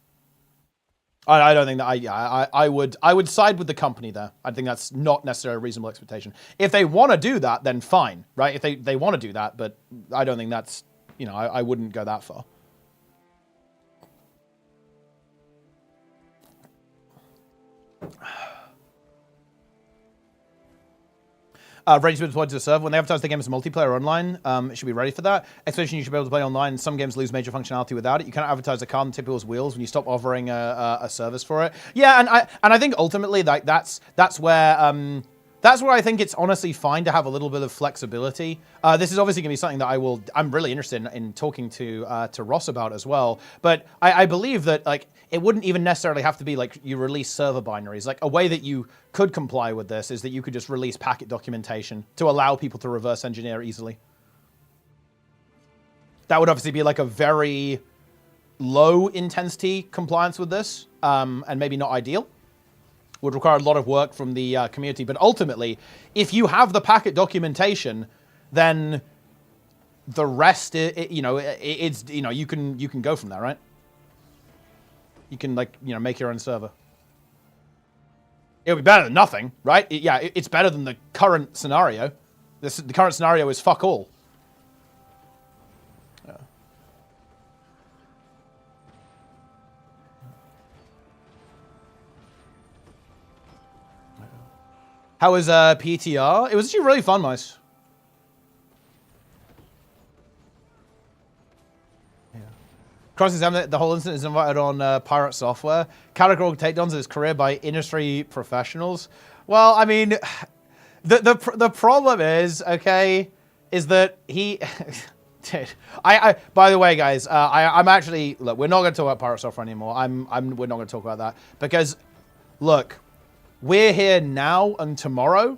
I don't think that I would side with the company there. I think that's not necessarily a reasonable expectation. If they want to do that, then fine, right? If they want to do that, but I don't think that's, I wouldn't go that far. Ready to be deployed to the server. When they advertise the game as multiplayer online, it should be ready for that. Especially you should be able to play online. Some games lose major functionality without it. You can't advertise a car on people's wheels when you stop offering a service for it. Yeah, and I think ultimately that's where I think it's honestly fine to have a little bit of flexibility. This is obviously going to be something that I'm really interested in talking to Ross about as well. But I believe that like it wouldn't even necessarily have to be like you release server binaries. Like a way that you could comply with this is that you could just release packet documentation to allow people to reverse engineer easily. That would obviously be like a very low intensity compliance with this, and maybe not ideal. Would require a lot of work from the community, but ultimately, if you have the packet documentation, then the rest, you can go from there, right? You can make your own server. It would be better than nothing, right? It's better than the current scenario. The current scenario is fuck all. Yeah. How was PTR? It was actually really fun, Mice. Yeah. Cross-examine the whole incident is invited on Pirate Software. Categorical takedowns of his career by industry professionals. Well, I mean, the problem is, okay, is that he... Dude, by the way, guys, I'm actually... Look, we're not going to talk about Pirate Software anymore. We're not going to talk about that. Because, look... We're here now and tomorrow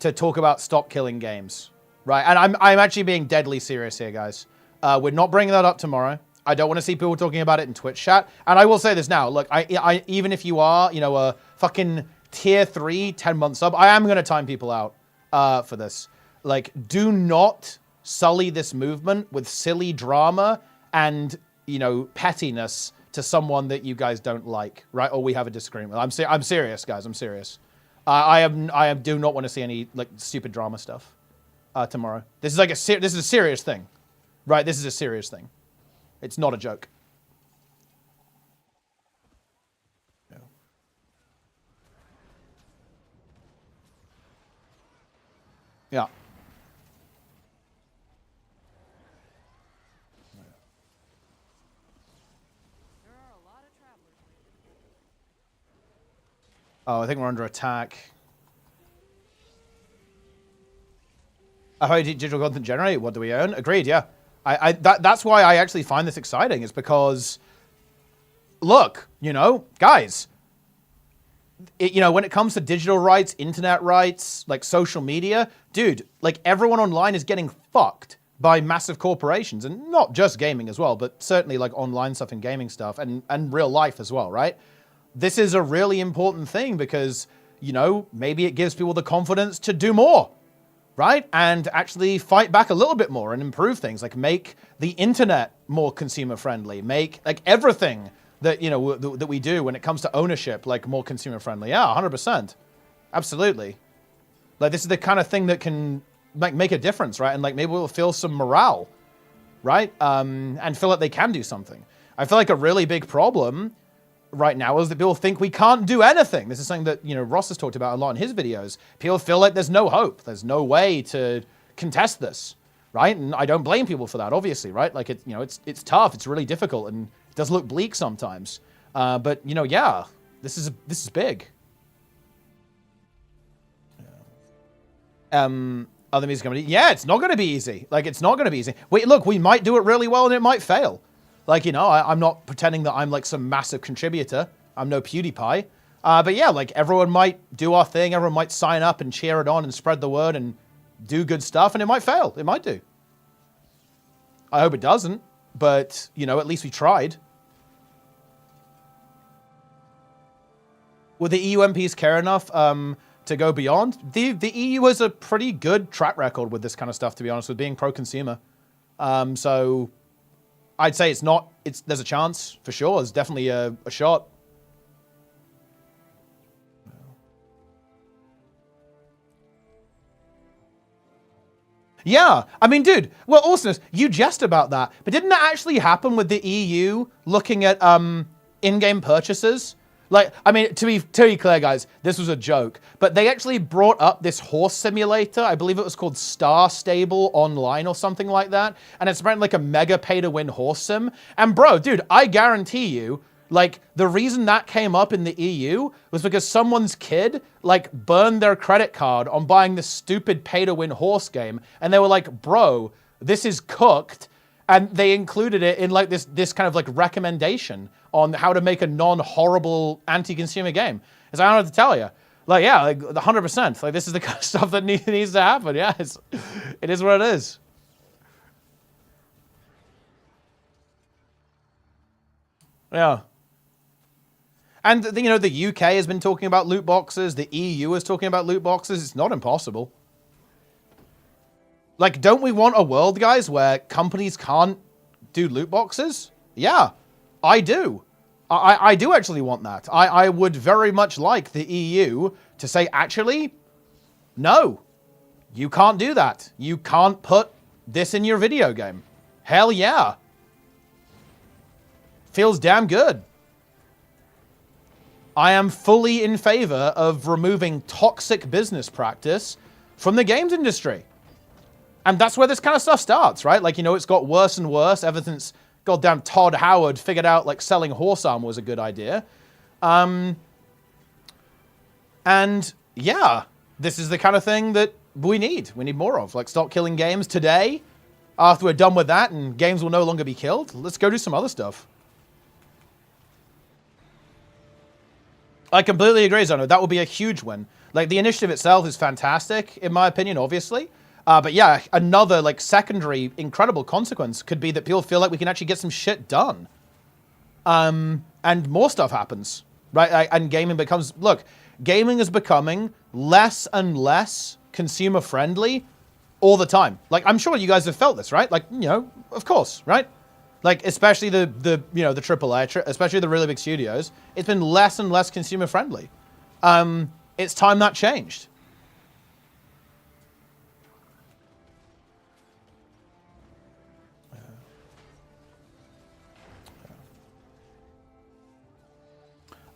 to talk about Stop Killing Games, right? And I'm actually being deadly serious here, guys. We're not bringing that up tomorrow. I don't want to see people talking about it in Twitch chat. And I will say this now. Look, I even if you are, a fucking tier 3, 10-month sub. I am going to time people out for this. Like, do not sully this movement with silly drama and, you know, pettiness to someone that you guys don't like, right? Or we have a disagreement with. I'm serious, guys. I'm serious. I do not want to see any like stupid drama stuff tomorrow. This is like this is a serious thing, right? This is a serious thing. It's not a joke. No. Yeah. Oh, I think we're under attack. How do digital content generate? What do we own? Agreed, yeah. That's why I actually find this exciting, is because, look, you know, guys, you know, when it comes to digital rights, internet rights, like social media, dude, like everyone online is getting fucked by massive corporations, and not just gaming as well, but certainly like online stuff and gaming stuff and real life as well, right? This is a really important thing because, you know, maybe it gives people the confidence to do more, right? And actually fight back a little bit more and improve things, like make the internet more consumer friendly, make like everything that, you know, that we do when it comes to ownership, like more consumer friendly. Yeah, 100%. Absolutely. Like this is the kind of thing that can like make a difference, right? And like maybe we'll feel some morale, right? And feel like they can do something. I feel like a really big problem right now is that people think we can't do anything. This is something that, you know, Ross has talked about a lot in his videos. People feel like there's no hope. There's no way to contest this, right? And I don't blame people for that, obviously, right? Like, you know, it's tough. It's really difficult and it does look bleak sometimes. But, you know, yeah, this is big. Other music company. Yeah, it's not going to be easy. Like, it's not going to be easy. Wait, look, we might do it really well and it might fail. Like, you know, I'm not pretending that I'm like some massive contributor. I'm no PewDiePie. But yeah, like everyone might do our thing. Everyone might sign up and cheer it on and spread the word and do good stuff. And it might fail. It might do. I hope it doesn't. But, you know, at least we tried. Will the EU MPs care enough to go beyond? The EU has a pretty good track record with this kind of stuff, to be honest, with being pro-consumer. So I'd say there's a chance for sure. There's definitely a shot. Yeah, I mean, dude, well, awesomeness, you jest about that, but didn't that actually happen with the EU looking at in-game purchases? Like, I mean, to be clear, guys, this was a joke, but they actually brought up this horse simulator. I believe it was called Star Stable Online or something like that. And it's apparently like a mega pay-to-win horse sim. And bro, dude, I guarantee you, like, the reason that came up in the EU was because someone's kid, like, burned their credit card on buying this stupid pay-to-win horse game. And they were like, bro, this is cooked. And they included it in like this kind of like recommendation on how to make a non-horrible anti-consumer game. As I don't know what to tell you. Like, yeah, like 100%. Like, this is the kind of stuff that needs to happen. Yeah, it is what it is. Yeah. And, you know, the UK has been talking about loot boxes. The EU is talking about loot boxes. It's not impossible. Like, don't we want a world, guys, where companies can't do loot boxes? Yeah, I do. I do actually want that. I would very much like the EU to say, actually, no, you can't do that. You can't put this in your video game. Hell yeah. Feels damn good. I am fully in favor of removing toxic business practice from the games industry. And that's where this kind of stuff starts, right? Like, you know, it's got worse and worse ever since goddamn Todd Howard figured out, like, selling horse armor was a good idea. And, yeah, this is the kind of thing that we need. We need more of. Like, stop killing games today. After we're done with that and games will no longer be killed, let's go do some other stuff. I completely agree, Zono. That would be a huge win. Like, the initiative itself is fantastic, in my opinion, obviously. But yeah, another like secondary incredible consequence could be that people feel like we can actually get some shit done. And more stuff happens, right? And gaming becomes, look, gaming is becoming less and less consumer friendly all the time. Like, I'm sure you guys have felt this, right? Like, you know, of course, right? Like, especially the you know, the AAA, especially the really big studios. It's been less and less consumer friendly. It's time that changed.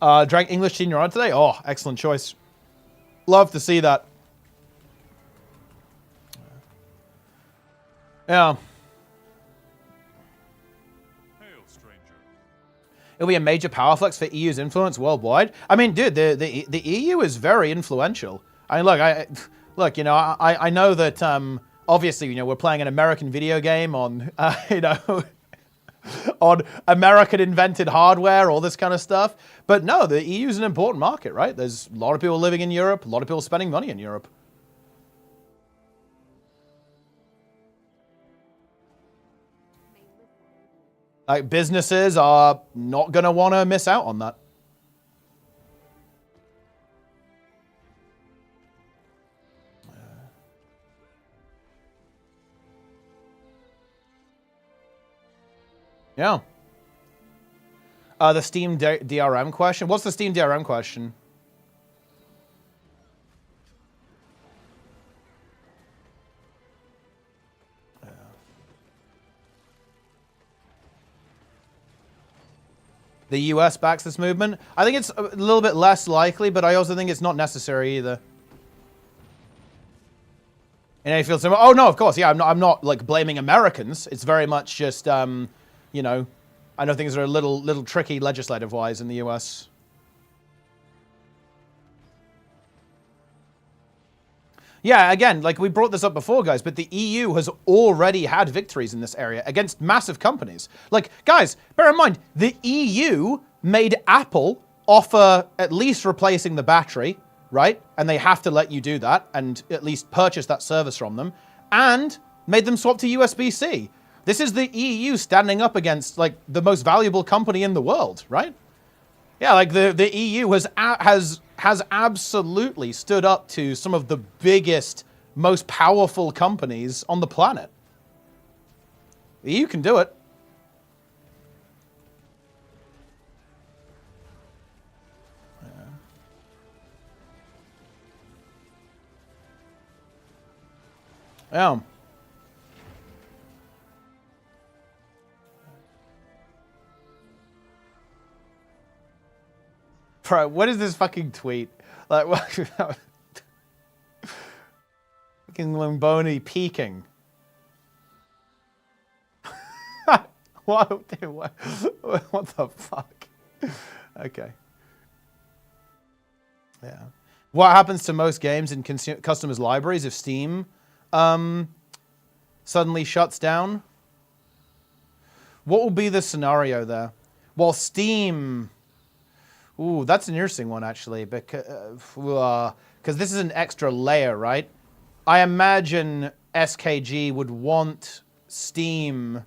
Drank English Senior on today? Oh, excellent choice. Love to see that. Yeah. Hail, stranger. It'll be a major power flex for EU's influence worldwide. I mean, dude, the EU is very influential. I mean, look, you know, I know that obviously, you know, we're playing an American video game on, you know, on American invented hardware, all this kind of stuff. But no, the EU is an important market, right? There's a lot of people living in Europe, a lot of people spending money in Europe. Like, businesses are not going to want to miss out on that. Yeah. The Steam DRM question. What's the Steam DRM question? The US backs this movement. I think it's a little bit less likely, but I also think it's not necessary either. And I feel similar. Oh no, of course, yeah. I'm not like blaming Americans. It's very much just, you know, I know things are a little tricky legislative-wise in the US. Yeah, again, like we brought this up before, guys, but the EU has already had victories in this area against massive companies. Like, guys, bear in mind, the EU made Apple offer at least replacing the battery, right? And they have to let you do that and at least purchase that service from them, and made them swap to USB-C. This is the EU standing up against, like, the most valuable company in the world, right? Yeah, like the EU has absolutely stood up to some of the biggest, most powerful companies on the planet. The EU can do it. Yeah. Bro, what is this fucking tweet? Like, what? Fucking Lomboni peeking. What? Dude, what the fuck? Okay. Yeah. What happens to most games in customers' libraries if Steam suddenly shuts down? What will be the scenario there? Well, Steam... Ooh, that's an interesting one, actually, because this is an extra layer, right? I imagine SKG would want Steam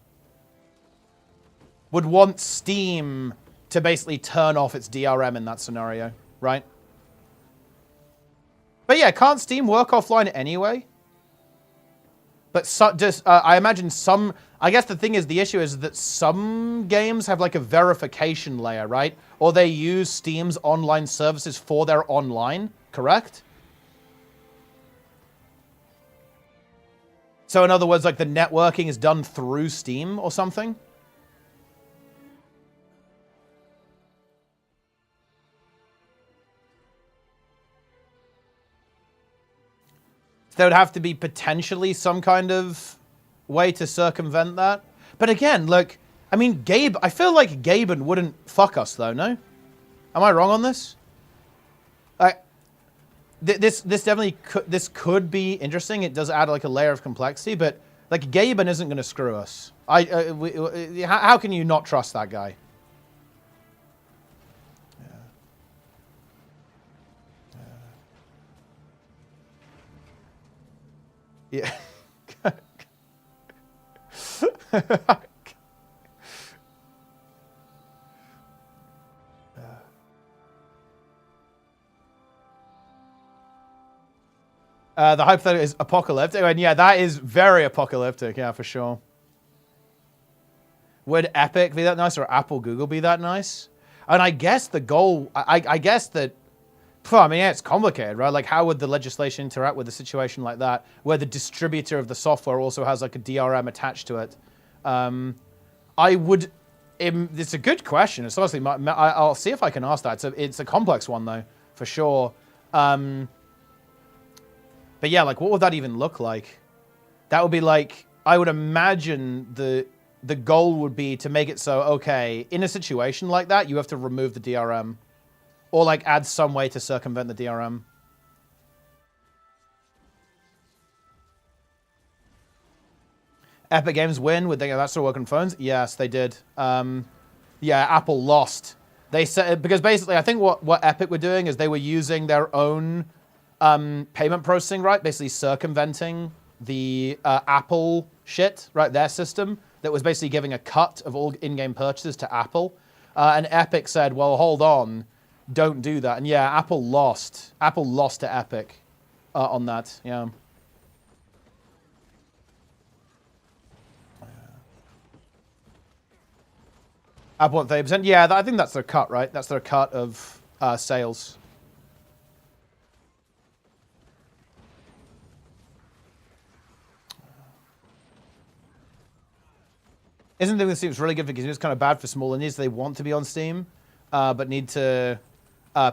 to basically turn off its DRM in that scenario, right? But yeah, can't Steam work offline anyway? But I imagine some... I guess the thing is, the issue is that some games have like a verification layer, right? Or they use Steam's online services for their online, correct? So in other words, like the networking is done through Steam or something? So there would have to be potentially some kind of way to circumvent that. But again, look, I mean, I feel like Gaben wouldn't fuck us though, no? Am I wrong on this? This definitely could be interesting. It does add like a layer of complexity, but like Gaben isn't going to screw us. How can you not trust that guy? Yeah. The hypothetical is apocalyptic, and yeah, that is very apocalyptic, yeah, for sure. Would Epic be that nice, or Apple, Google be that nice? And I guess the goal, I guess that, I mean, yeah, it's complicated, right? Like, how would the legislation interact with a situation like that, where the distributor of the software also has like a DRM attached to it? I would, it's a good question. It's honestly, I'll see if I can ask that. It's a complex one though, for sure. But yeah, like, what would that even look like? That would be like, I would imagine the goal would be to make it so, okay, in a situation like that, you have to remove the DRM. Or like add some way to circumvent the DRM. Epic Games win? Would they that still work on phones? Yes, they did. Yeah, Apple lost. They said, because basically I think what Epic were doing is they were using their own payment processing, right? Basically circumventing the Apple shit, right? Their system that was basically giving a cut of all in-game purchases to Apple. And Epic said, well, hold on, don't do that. And yeah, Apple lost. Apple lost to Epic on that, yeah. Apple at 30%. Yeah, I think that's their cut, right? That's their cut of sales. Isn't the Steam really good for games? It's kind of bad for small indies. They want to be on Steam, but need to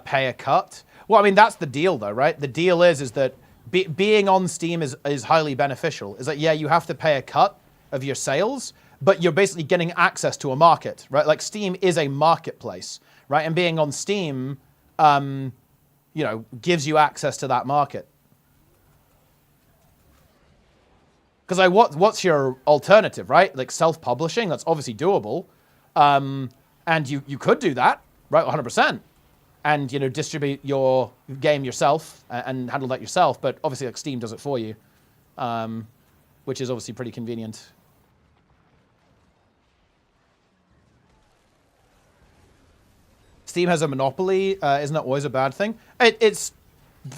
pay a cut. Well, I mean, that's the deal, though, right? The deal is that being on Steam is highly beneficial. Is that, yeah, you have to pay a cut of your sales, but you're basically getting access to a market, right? Like, Steam is a marketplace, right? And being on Steam, you know, gives you access to that market. Because like, what's your alternative, right? Like self-publishing, that's obviously doable. And you could do that, right? 100%. And, you know, distribute your game yourself and handle that yourself. But obviously, like, Steam does it for you, which is obviously pretty convenient. Steam has a monopoly. Isn't that always a bad thing?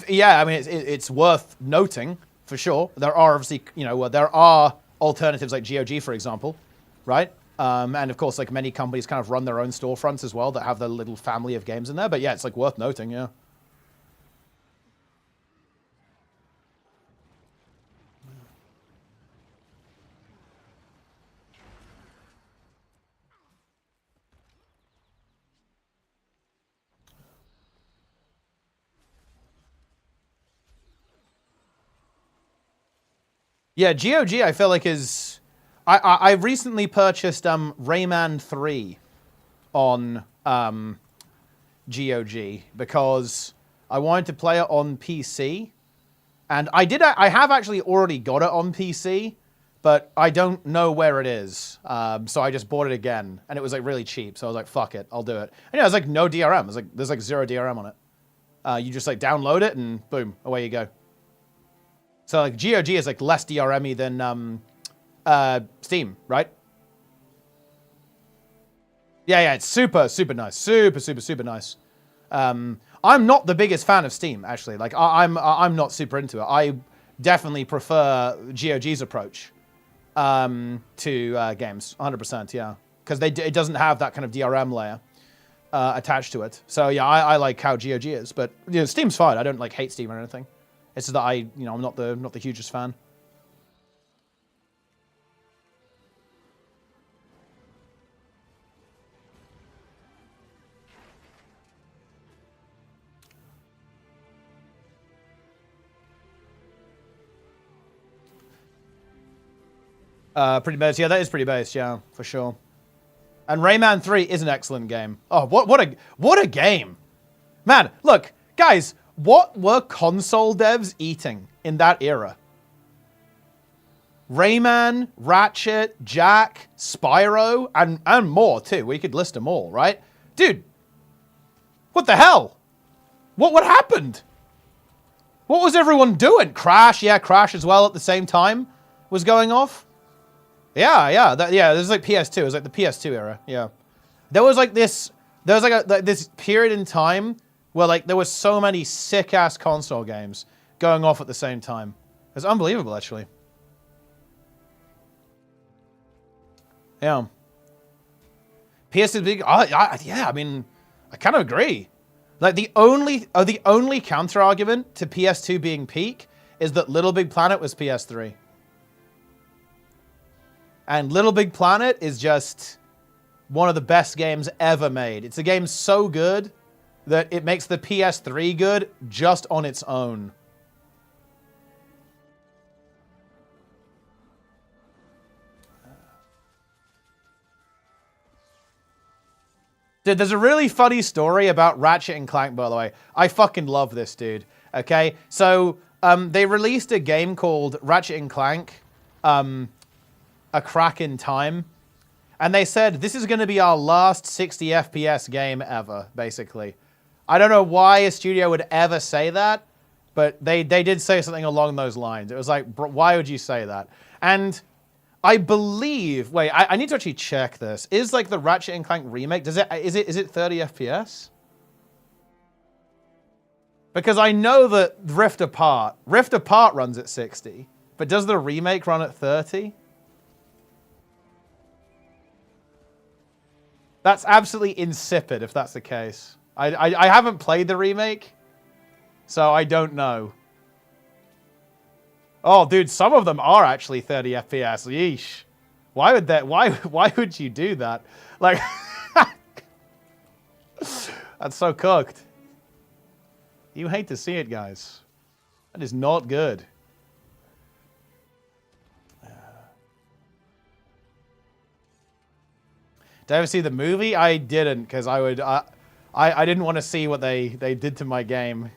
Yeah, I mean, it's worth noting. For sure. There are obviously, you know, there are alternatives like GOG, for example, right? And of course, like, many companies kind of run their own storefronts as well that have their little family of games in there. But yeah, it's like worth noting, yeah. Yeah, GOG I feel like is... I recently purchased Rayman 3 on GOG because I wanted to play it on PC. And I have actually already got it on PC, but I don't know where it is. So I just bought it again, and it was like really cheap. So I was like, fuck it, I'll do it. And yeah, there's like no DRM. There's like 0 DRM on it. You just like download it and boom, away you go. So like GOG is like less DRM-y than Steam, right? Yeah, it's super, super nice. Super, super, super nice. I'm not the biggest fan of Steam, actually. Like, I'm not super into it. I definitely prefer GOG's approach to games, 100%, yeah. Because it doesn't have that kind of DRM layer attached to it. So yeah, I like how GOG is. But, you know, Steam's fine. I don't like hate Steam or anything. It's just that I'm not the hugest fan. Pretty base. Yeah, that is pretty base. Yeah, for sure. And Rayman 3 is an excellent game. Oh, what a game, man! Look, guys. What were console devs eating in that era? Rayman, Ratchet, Jack, Spyro, and more too. We could list them all, right? Dude, what the hell? What happened? What was everyone doing? Crash, yeah, Crash as well at the same time was going off. Yeah, there's like PS2. It was like the PS2 era, yeah. There was like this period in time where, like, there were so many sick-ass console games. going off at the same time. It's unbelievable, actually. Yeah. PS is big. Yeah, I mean, I kind of agree. Like the only counter argument to PS2 being peak is that Little Big Planet was PS3. And Little Big Planet is just one of the best games ever made. It's a game so good that it makes the PS3 good just on its own. Dude, there's a really funny story about Ratchet and Clank, by the way. I fucking love this, dude. Okay? So, they released a game called Ratchet and Clank, A Crack in Time. And they said, this is going to be our last 60 FPS game ever, basically. I don't know why a studio would ever say that, but they did say something along those lines. It was like, why would you say that? And I believe, wait, I need to actually check this. Is like the Ratchet and Clank remake, is it 30 FPS? Because I know that Rift Apart runs at 60, but does the remake run at 30? That's absolutely insipid if that's the case. I haven't played the remake, so I don't know. Oh, dude, some of them are actually 30 FPS. Yeesh. Why would that? Why would you do that? Like, that's so cooked. You hate to see it, guys. That is not good. Did I ever see the movie? I didn't, because I didn't want to see what they did to my game.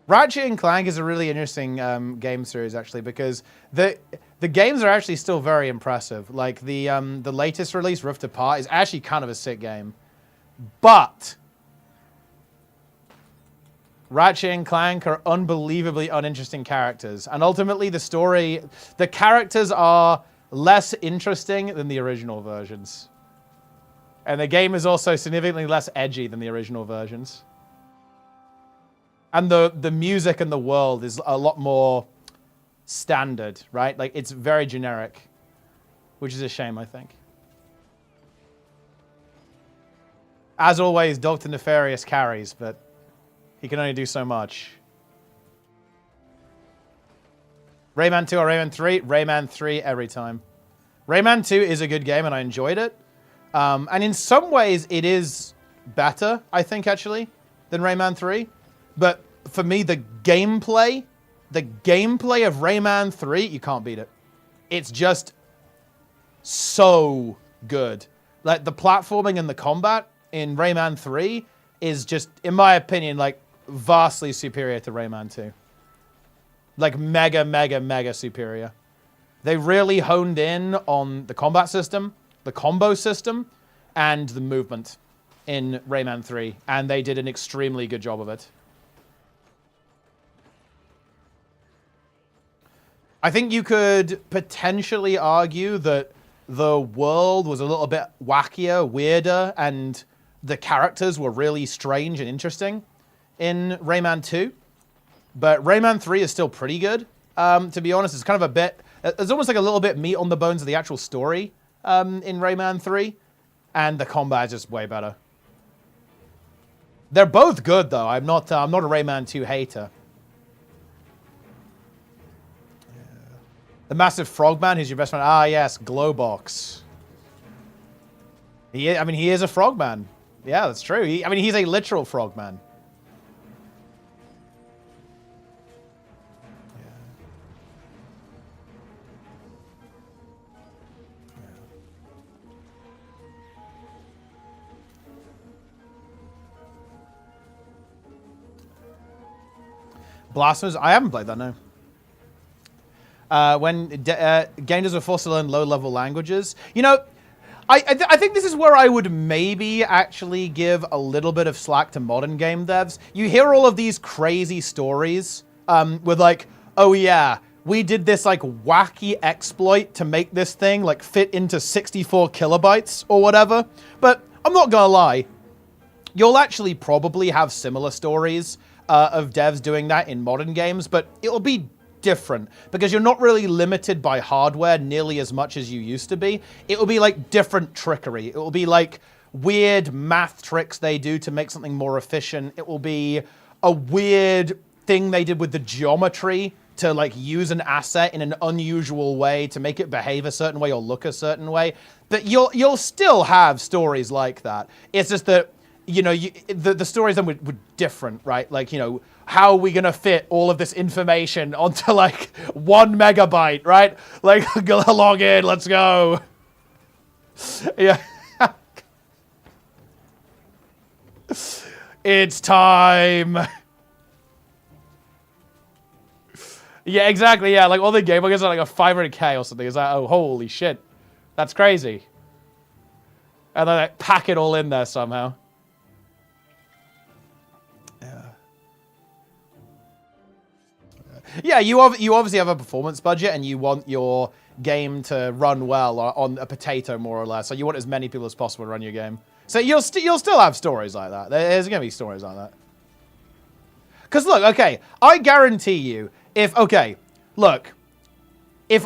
Ratchet and Clank is a really interesting game series, actually, because the games are actually still very impressive. Like the latest release, Rift Apart, is actually kind of a sick game, but Ratchet and Clank are unbelievably uninteresting characters, and ultimately the characters are less interesting than the original versions, and the game is also significantly less edgy than the original versions. And the music and the world is a lot more standard, right? Like, it's very generic, which is a shame, I think. As always, Dr. Nefarious carries, but he can only do so much. Rayman 2 or Rayman 3? Rayman 3 every time. Rayman 2 is a good game, and I enjoyed it. And in some ways, it is better, I think, actually, than Rayman 3. But for me, the gameplay of Rayman 3, you can't beat it. It's just so good. Like, the platforming and the combat in Rayman 3 is just, in my opinion, like, vastly superior to Rayman 2. Like, mega, mega, mega superior. They really honed in on the combat system, the combo system, and the movement in Rayman 3. And they did an extremely good job of it. I think you could potentially argue that the world was a little bit wackier, weirder, and the characters were really strange and interesting in Rayman 2. But Rayman 3 is still pretty good, to be honest. It's kind of a bit... There's almost like a little bit meat on the bones of the actual story in Rayman 3. And the combat is just way better. They're both good, though. I'm not a Rayman 2 hater. The massive frogman, who's your best friend? Ah, yes, Glowbox. He is a frogman. Yeah, that's true. He's a literal frogman. Blasphemous? I haven't played that, no. When gamers are forced to learn low-level languages. You know, I think this is where I would maybe actually give a little bit of slack to modern game devs. You hear all of these crazy stories with like, oh yeah, we did this like wacky exploit to make this thing like fit into 64 kilobytes or whatever. But I'm not gonna lie. You'll actually probably have similar stories of devs doing that in modern games, but it'll be different because you're not really limited by hardware nearly as much as you used to be. It will be like different trickery. It will be like weird math tricks they do to make something more efficient. It will be a weird thing they did with the geometry to like use an asset in an unusual way to make it behave a certain way or look a certain way. But you'll still have stories like that. It's just that, you know, the stories then were different, right? Like, you know, how are we going to fit all of this information onto like 1 megabyte, right? Like, log in, let's go. Yeah. It's time. Yeah, exactly. Yeah, like all the game buggers are like a 500k or something. It's like, oh, holy shit. That's crazy. And then like, pack it all in there somehow. Yeah, you obviously have a performance budget and you want your game to run well on a potato, more or less. So you want as many people as possible to run your game. So you'll still have stories like that. There's going to be stories like that. Because look, okay, I guarantee you, if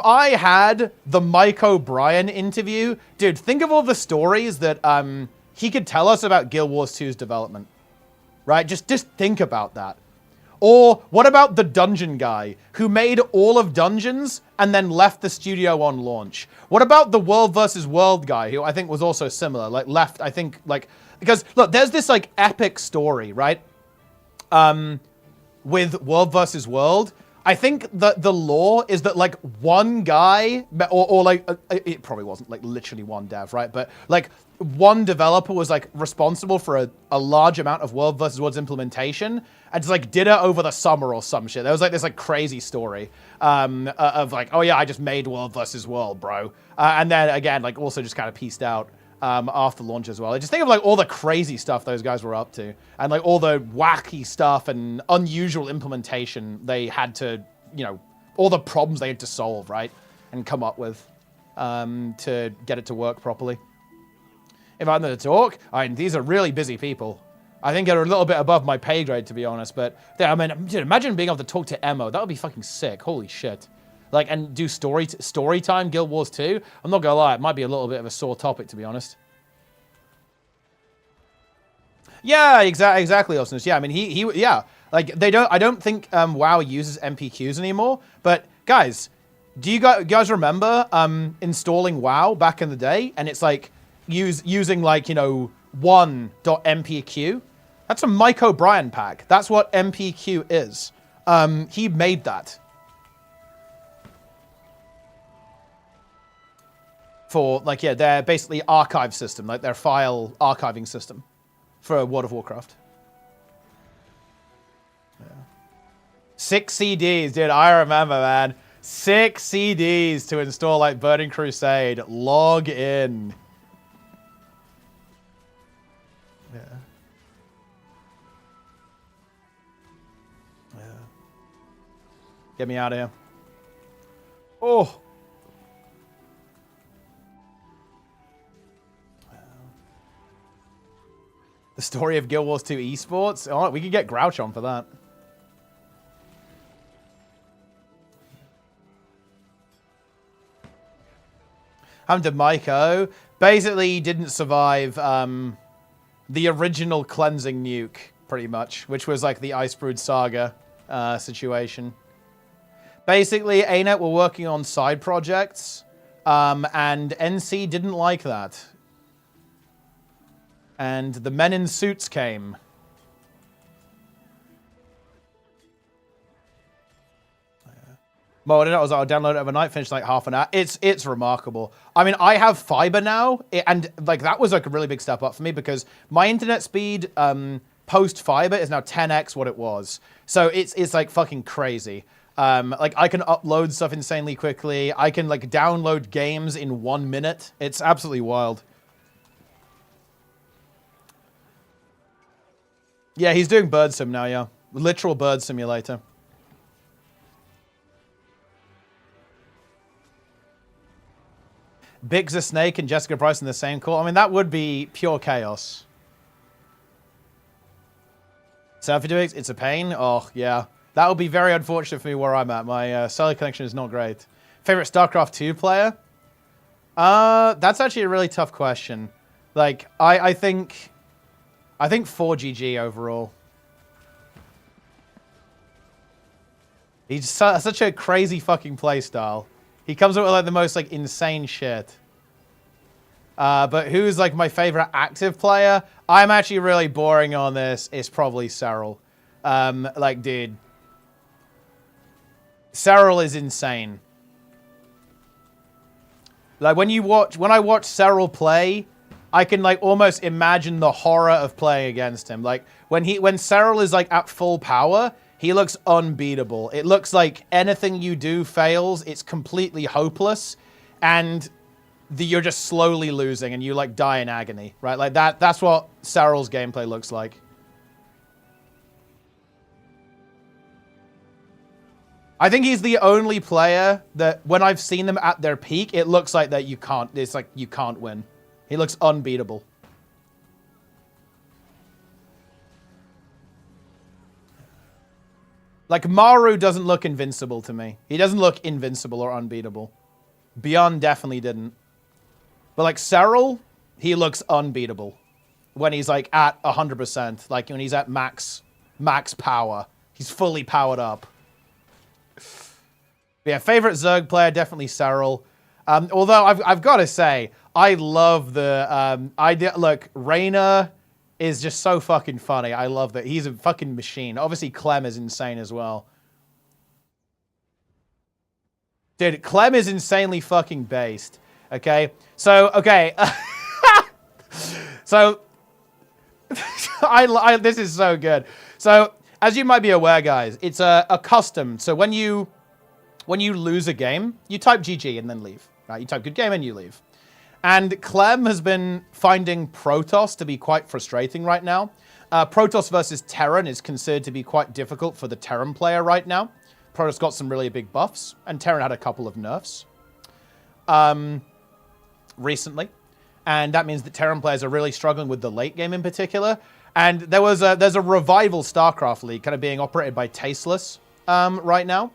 I had the Mike O'Brien interview, dude, think of all the stories that he could tell us about Guild Wars 2's development, right? Just think about that. Or what about the dungeon guy who made all of Dungeons and then left the studio on launch? What about the World versus World guy who I think was also similar, like left, I think, like, because look, there's this like epic story, right? With World versus World. I think that the lore is that like one guy, or like, it probably wasn't like literally one dev, right? But like one developer was like responsible for a large amount of World versus World's implementation and just like did it over the summer or some shit. There was like this like crazy story of like, oh yeah, I just made World versus World, bro. And then again, like also just kind of pieced out after launch as well. I just think of like all the crazy stuff those guys were up to and like all the wacky stuff and unusual implementation they had to, you know, all the problems they had to solve, right? And come up with to get it to work properly. If I'm going to talk, I mean, these are really busy people. I think they're a little bit above my pay grade, to be honest. But I mean, dude, imagine being able to talk to Emo. That would be fucking sick. Holy shit. Like, and do story time Guild Wars 2. I'm not gonna lie, it might be a little bit of a sore topic, to be honest. Yeah, exactly, Austin. Yeah, I mean, yeah. Like, I don't think WoW uses MPQs anymore. But guys, do you guys remember installing WoW back in the day? And it's like using like, you know, 1.mpq. That's a Mike O'Brien pack. That's what MPQ is. He made that. For, like, yeah, their basically archive system, like their file archiving system for World of Warcraft. Yeah. 6 CDs, dude, I remember, man. 6 CDs to install, like, Burning Crusade. Log in. Yeah. Yeah. Get me out of here. Oh. The story of Guild Wars 2 esports? Oh, we could get Grouch on for that. Happened to Maiko. Basically, didn't survive the original cleansing nuke, pretty much, which was like the Icebrood Saga situation. Basically, ArenaNet were working on side projects, and NC didn't like that. And the men in suits came. Well, I download it overnight, finished like half an hour. It's remarkable. I mean, I have fiber now, and like that was like a really big step up for me because my internet speed post fiber is now 10x what it was. So it's like fucking crazy. Like I can upload stuff insanely quickly. I can like download games in 1 minute. It's absolutely wild. Yeah, he's doing bird sim now, yeah. Literal bird simulator. Bix the Snake and Jessica Price in the same call. I mean, that would be pure chaos. Selfie doing it's a pain. Oh, yeah. That would be very unfortunate for me where I'm at. My cellular connection is not great. Favorite StarCraft 2 player? That's actually a really tough question. Like, I think 4GG overall. He's such a crazy fucking playstyle. He comes up with like the most like insane shit. But who's like my favorite active player? I'm actually really boring on this. It's probably Cyril. Like, dude, Cyril is insane. Like when I watch Cyril play, I can like almost imagine the horror of playing against him. Like when Cyril is like at full power, he looks unbeatable. It looks like anything you do fails. It's completely hopeless, and you're just slowly losing, and you like die in agony, right? Like that's what Cyril's gameplay looks like. I think he's the only player that when I've seen them at their peak, it looks like that you can't win. He looks unbeatable. Like, Maru doesn't look invincible to me. He doesn't look invincible or unbeatable. Beyond definitely didn't. But, like, Cyril, he looks unbeatable. When he's, like, at 100%. Like, when he's at max power. He's fully powered up. But yeah, favorite Zerg player, definitely Cyril. Although, I've got to say, I love the idea. Look, Reyna is just so fucking funny. I love that. He's a fucking machine. Obviously, Clem is insane as well. Dude, Clem is insanely fucking based. Okay? So, okay. So, this is so good. So, as you might be aware, guys, it's a custom. So, when you lose a game, you type GG and then leave. Right? You type good game and you leave. And Clem has been finding Protoss to be quite frustrating right now. Protoss versus Terran is considered to be quite difficult for the Terran player right now. Protoss got some really big buffs, and Terran had a couple of nerfs recently. And that means that Terran players are really struggling with the late game in particular. And there's a revival StarCraft league kind of being operated by Tasteless right now.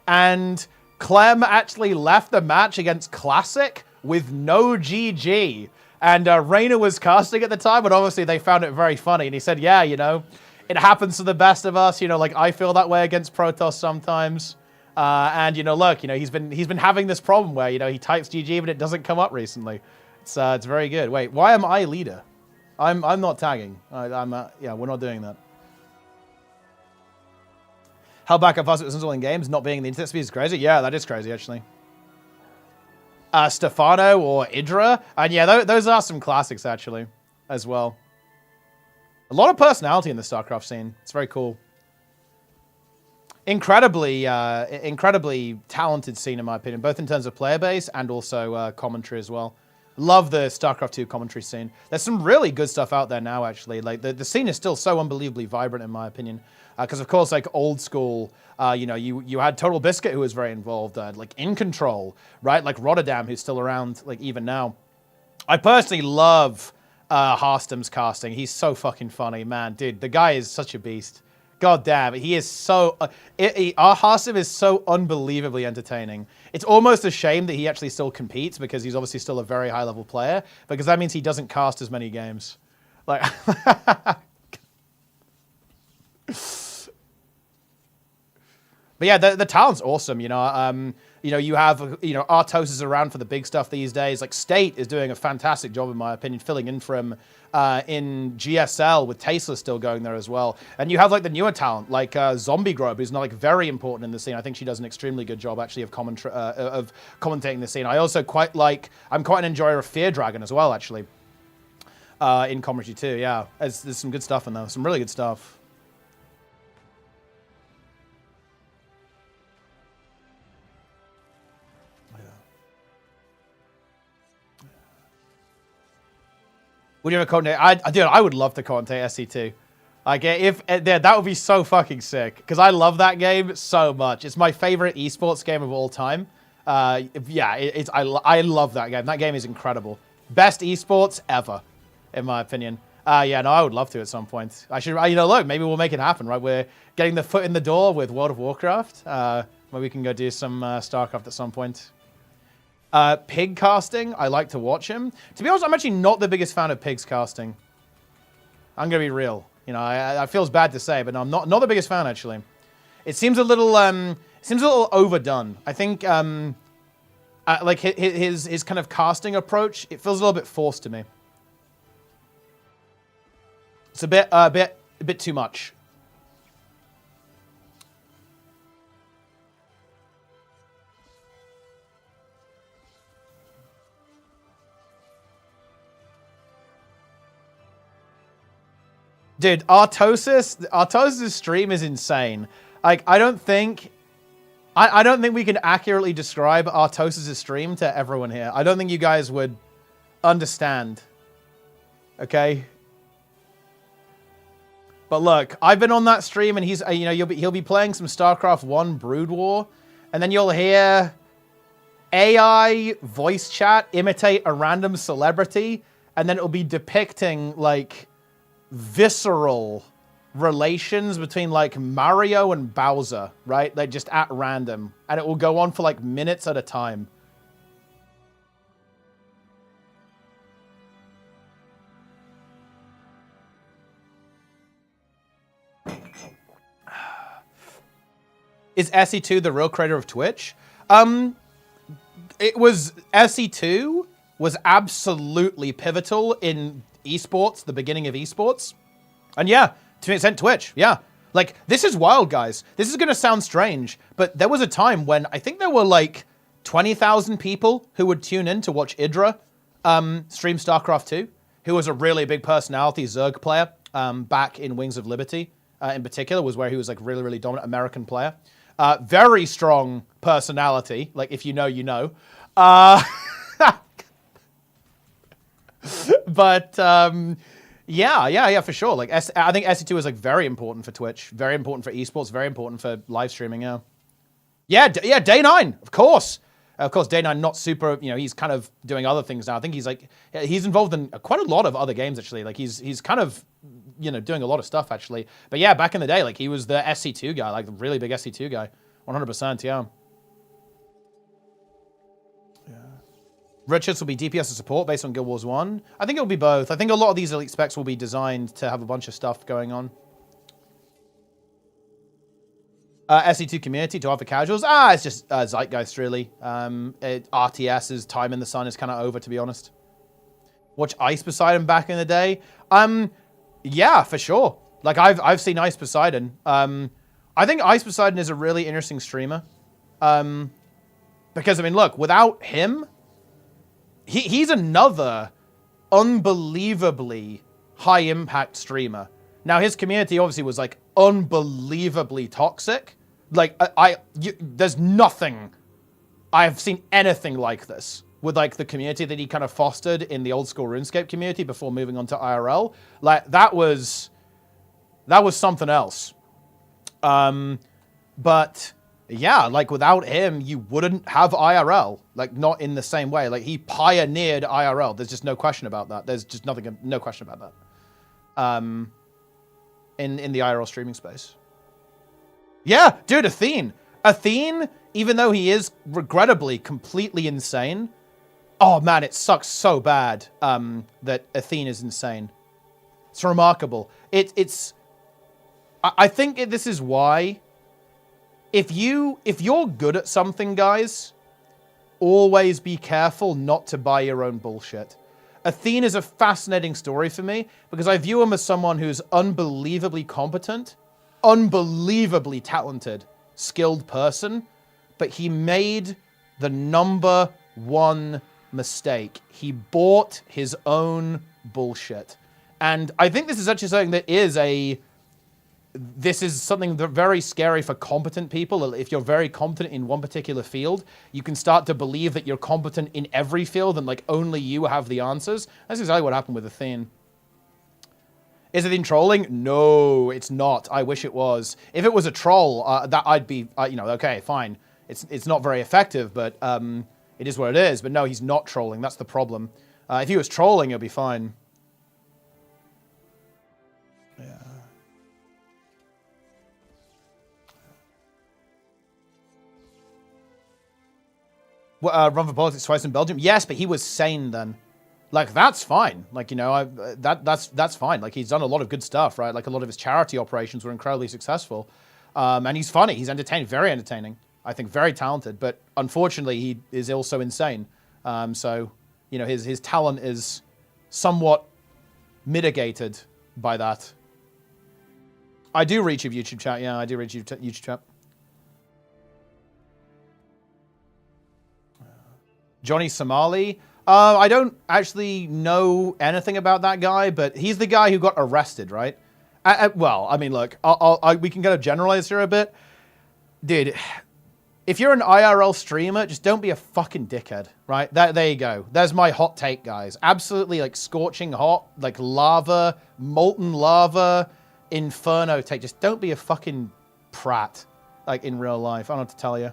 And Clem actually left the match against Classic with no GG. And Reyna was casting at the time, but obviously they found it very funny. And he said, yeah, you know, it happens to the best of us. You know, like I feel that way against Protoss sometimes. And, you know, look, you know, he's been having this problem where, you know, he types GG, but it doesn't come up recently. It's very good. Wait, why am I leader? I'm not tagging. Yeah, we're not doing that. How backup fast it was in games, not being in the internet speed is crazy. Yeah, that is crazy, actually. Stefano or Idra. And yeah, those are some classics, actually, as well. A lot of personality in the StarCraft scene. It's very cool. Incredibly talented scene, in my opinion, both in terms of player base and also commentary as well. Love the StarCraft 2 commentary scene. There's some really good stuff out there now, actually. Like, the scene is still so unbelievably vibrant, in my opinion. Because, of course, like, old school, you know, you had Total Biscuit, who was very involved, like, In Control, right? Like, Rotterdam, who's still around, like, even now. I personally love Hardstuck's casting. He's so fucking funny, man. Dude, the guy is such a beast. God damn, he is so... Hardstuck is so unbelievably entertaining. It's almost a shame that he actually still competes, because he's obviously still a very high-level player, because that means he doesn't cast as many games. Like... But yeah, the talent's awesome, you know. You have, you know, Artos is around for the big stuff these days. Like, State is doing a fantastic job, in my opinion, filling in for him in GSL, with Tasteless still going there as well. And you have, like, the newer talent, like Zombie Grub, who's, like, very important in the scene. I think she does an extremely good job, actually, of commentating the scene. I also I'm quite an enjoyer of Fear Dragon as well, actually, in commentary too, yeah. There's some good stuff in there, some really good stuff. Would you ever commentate? Dude, I would love to commentate SC2. Like, that would be so fucking sick. Because I love that game so much. It's my favorite esports game of all time. Yeah, I love that game. That game is incredible. Best esports ever, in my opinion. Yeah, no, I would love to at some point. I should, look, maybe we'll make it happen, right? We're getting the foot in the door with World of Warcraft. Maybe we can go do some Starcraft at some point. Pig casting, I like to watch him. To be honest, I'm actually not the biggest fan of pigs casting. I'm gonna be real. I feels bad to say, but I'm not the biggest fan actually. It seems a little overdone. I think like his kind of casting approach, it feels a little bit forced to me. It's a bit too much. Dude, Artosis' stream is insane. Like, I don't think we can accurately describe Artosis' stream to everyone here. I don't think you guys would understand. Okay? But look, I've been on that stream and he's, he'll be playing some StarCraft 1 Brood War, and then you'll hear AI voice chat imitate a random celebrity, and then it'll be depicting, like, visceral relations between like Mario and Bowser, right? Like just at random. And it will go on for like minutes at a time. Is SE2 the real creator of Twitch? It was SE2 was absolutely pivotal in esports, the beginning of esports. And yeah, to an extent Twitch, yeah. Like, this is wild, guys. This is going to sound strange, but there was a time when I think there were like 20,000 people who would tune in to watch Idra stream StarCraft 2, who was a really big personality, Zerg player, back in Wings of Liberty, in particular, was where he was like really, really dominant American player. Very strong personality, like if you know, you know. But yeah, for sure. Like I think SE2 is like very important for Twitch, very important for esports, very important for live streaming. Yeah, Day 9, of course. Of course, Day 9 not super. He's kind of doing other things now. I think he's involved in quite a lot of other games actually. Like he's kind of doing a lot of stuff actually. But yeah, back in the day, like he was the SC2 guy, like the really big SC2 guy, 100%. Yeah. Richards will be DPS and support based on Guild Wars 1. I think it'll be both. I think a lot of these elite specs will be designed to have a bunch of stuff going on. SE2 community to offer casuals. It's just zeitgeist, really. RTS's time in the sun is kind of over, to be honest. Watch Ice Poseidon back in the day. Yeah, for sure. Like, I've seen Ice Poseidon. I think Ice Poseidon is a really interesting streamer. Because, I mean, look, without him, he's another unbelievably high-impact streamer. Now, his community obviously was, like, unbelievably toxic. Like, there's nothing I've seen anything like this with, like, the community that he kind of fostered in the old-school RuneScape community before moving on to IRL. Like, that was something else. But... yeah, like without him, you wouldn't have IRL. Like not in the same way. Like he pioneered IRL. There's just no question about that. There's just no question about that. In the IRL streaming space. Yeah, dude, Athene. Athene, even though he is regrettably completely insane. Oh man, it sucks so bad that Athene is insane. It's remarkable. I think this is why. If you're good at something, guys, always be careful not to buy your own bullshit. Athene is a fascinating story for me because I view him as someone who's unbelievably competent, unbelievably talented, skilled person, but he made the #1 mistake. He bought his own bullshit. And I think this is actually something that this is something that's very scary for competent people. If you're very competent in one particular field, you can start to believe that you're competent in every field and like only you have the answers. That's exactly what happened with Athene. Is it in trolling? No, it's not. I wish it was. If it was a troll, that I'd be, okay, fine. it's not very effective, but it is what it is. But no, he's not trolling. That's the problem. If he was trolling, it'll be fine. Yeah. Run for politics twice in Belgium. Yes, but he was sane then. Like, that's fine. Like, you know, that's fine. Like, he's done a lot of good stuff, right? Like, a lot of his charity operations were incredibly successful. And he's funny. He's entertaining. Very entertaining. I think very talented. But unfortunately, he is also insane. So, you know, his talent is somewhat mitigated by that. I do reach your YouTube chat. Yeah, I do reach your YouTube chat. Johnny Somali. I don't actually know anything about that guy, but he's the guy who got arrested, right? Well, I mean, look, we can kind of generalize here a bit. Dude, if you're an IRL streamer, just don't be a fucking dickhead, right? There you go. There's my hot take, guys. Absolutely, like, scorching hot, like lava, molten lava, inferno take. Just don't be a fucking prat, like, in real life. I don't know what to tell you.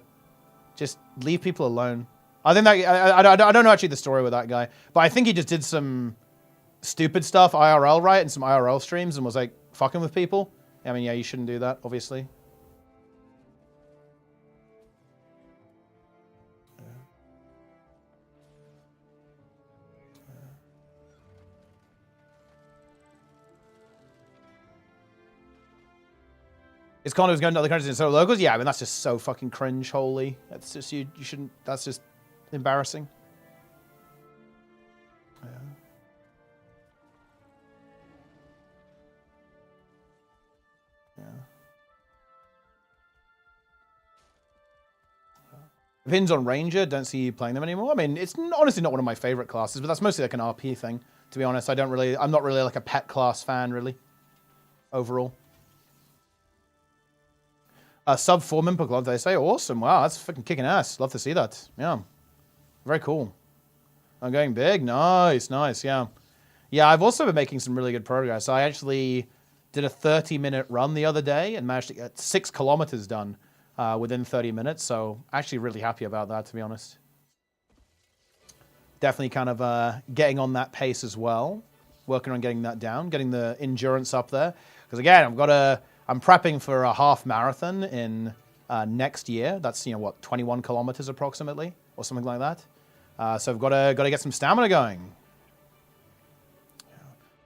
Just leave people alone. I think that, I don't know actually the story with that guy, but I think he just did some stupid stuff IRL, right? And some IRL streams and was like fucking with people. I mean, yeah, you shouldn't do that, obviously. Is Connor going to other countries and solo locals? Yeah, I mean, that's just so fucking cringe, holy. That's just, you shouldn't, that's just embarrassing. Yeah. Yeah. Opinions on Ranger, don't see you playing them anymore. I mean, it's honestly not one of my favorite classes, but that's mostly like an RP thing, to be honest. I'm not really like a pet class fan, really, overall. Sub 4 min per club, they say. Awesome. Wow, that's fucking kicking ass. Love to see that. Yeah. Very cool. I'm going big. Nice, nice. Yeah. Yeah, I've also been making some really good progress. I actually did a 30-minute run the other day and managed to get 6 kilometers done within 30 minutes. So actually really happy about that, to be honest. Definitely kind of getting on that pace as well. Working on getting that down, getting the endurance up there. Because again, I'm prepping for a half marathon in next year. That's, you know, what, 21 kilometers approximately, or something like that. So I've got to get some stamina going.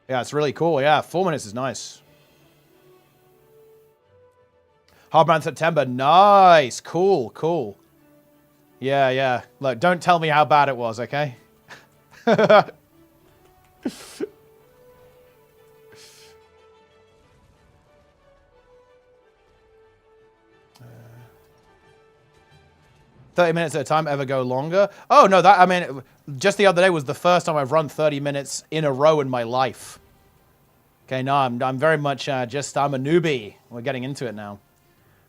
Yeah, it's really cool. Yeah, 4 minutes is nice. Half marathon September, nice, cool, cool. Yeah, yeah. Look, don't tell me how bad it was, okay? 30 minutes at a time ever go longer? Oh, no, I mean, just the other day was the first time I've run 30 minutes in a row in my life. Okay, no, I'm very much I'm a newbie. We're getting into it now.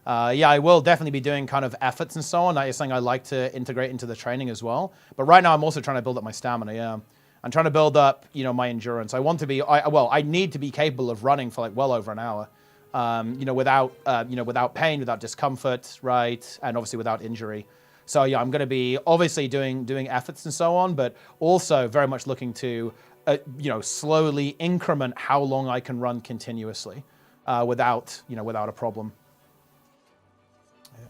Yeah, I will definitely be doing kind of efforts and so on. That is something I like to integrate into the training as well. But right now I'm also trying to build up my stamina, yeah. I'm trying to build up, you know, my endurance. I want to be, I need to be capable of running for like well over an hour. You know, without pain, without discomfort, right? And obviously without injury. So yeah, I'm going to be obviously doing efforts and so on, but also very much looking to, you know, slowly increment how long I can run continuously without a problem. Yeah.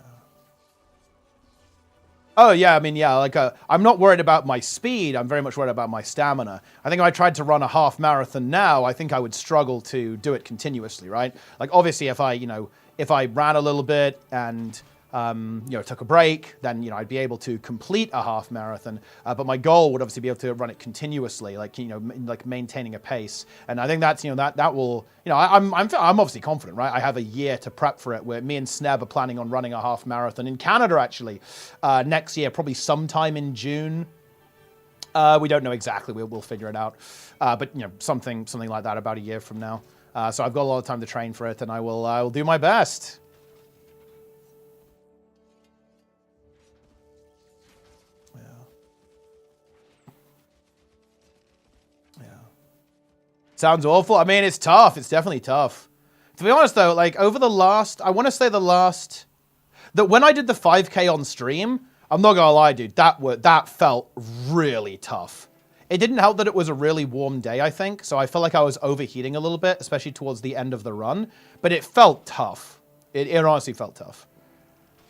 Oh yeah, I mean, yeah, like I'm not worried about my speed. I'm very much worried about my stamina. I think if I tried to run a half marathon now, I think I would struggle to do it continuously, right? Like obviously if I ran a little bit and you know, took a break, then, you know, I'd be able to complete a half marathon. But my goal would obviously be able to run it continuously, like, you know, like maintaining a pace. And I think that's, you know, that will, you know, I'm obviously confident, right? I have a year to prep for it, where me and Sneb are planning on running a half marathon in Canada, actually, next year, probably sometime in June. We don't know exactly. We'll figure it out. But, you know, something like that about a year from now. So I've got a lot of time to train for it, and I will do my best. Sounds awful. I mean, it's tough. It's definitely tough. To be honest, though, like over the last, I want to say the last That when I did the 5K on stream, I'm not gonna lie, dude, that felt really tough. It didn't help that it was a really warm day, I think, so I felt like I was overheating a little bit, especially towards the end of the run, but it felt tough. It honestly felt tough.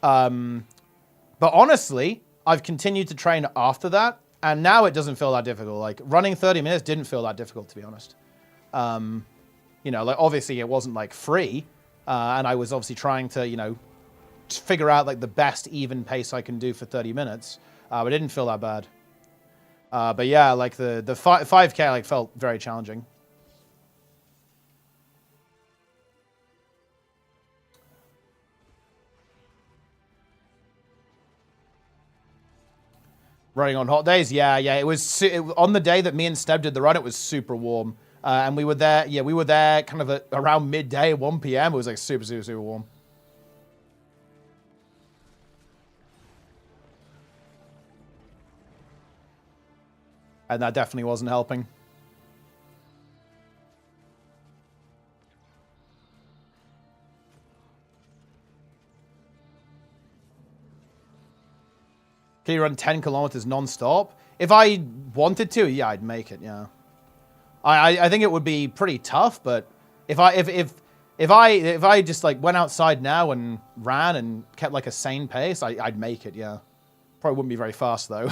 But honestly, I've continued to train after that, and now it doesn't feel that difficult. Like, running 30 minutes didn't feel that difficult, to be honest. You know, like, obviously it wasn't, like, free, and I was obviously trying to, you know, figure out, like, the best even pace I can do for 30 minutes, but it didn't feel that bad. But yeah, like, the 5K, like, felt very challenging. Running on hot days, yeah. It was on the day that me and Steb did the run. It was super warm, and we were there. Yeah, we were there kind of at around midday, 1 p.m. It was like super warm. And that definitely wasn't helping. Can you run 10 kilometers non-stop? If I wanted to, yeah, I'd make it, yeah. I think it would be pretty tough, but if I just like went outside now and ran and kept like a sane pace, I'd make it, yeah. Probably wouldn't be very fast though.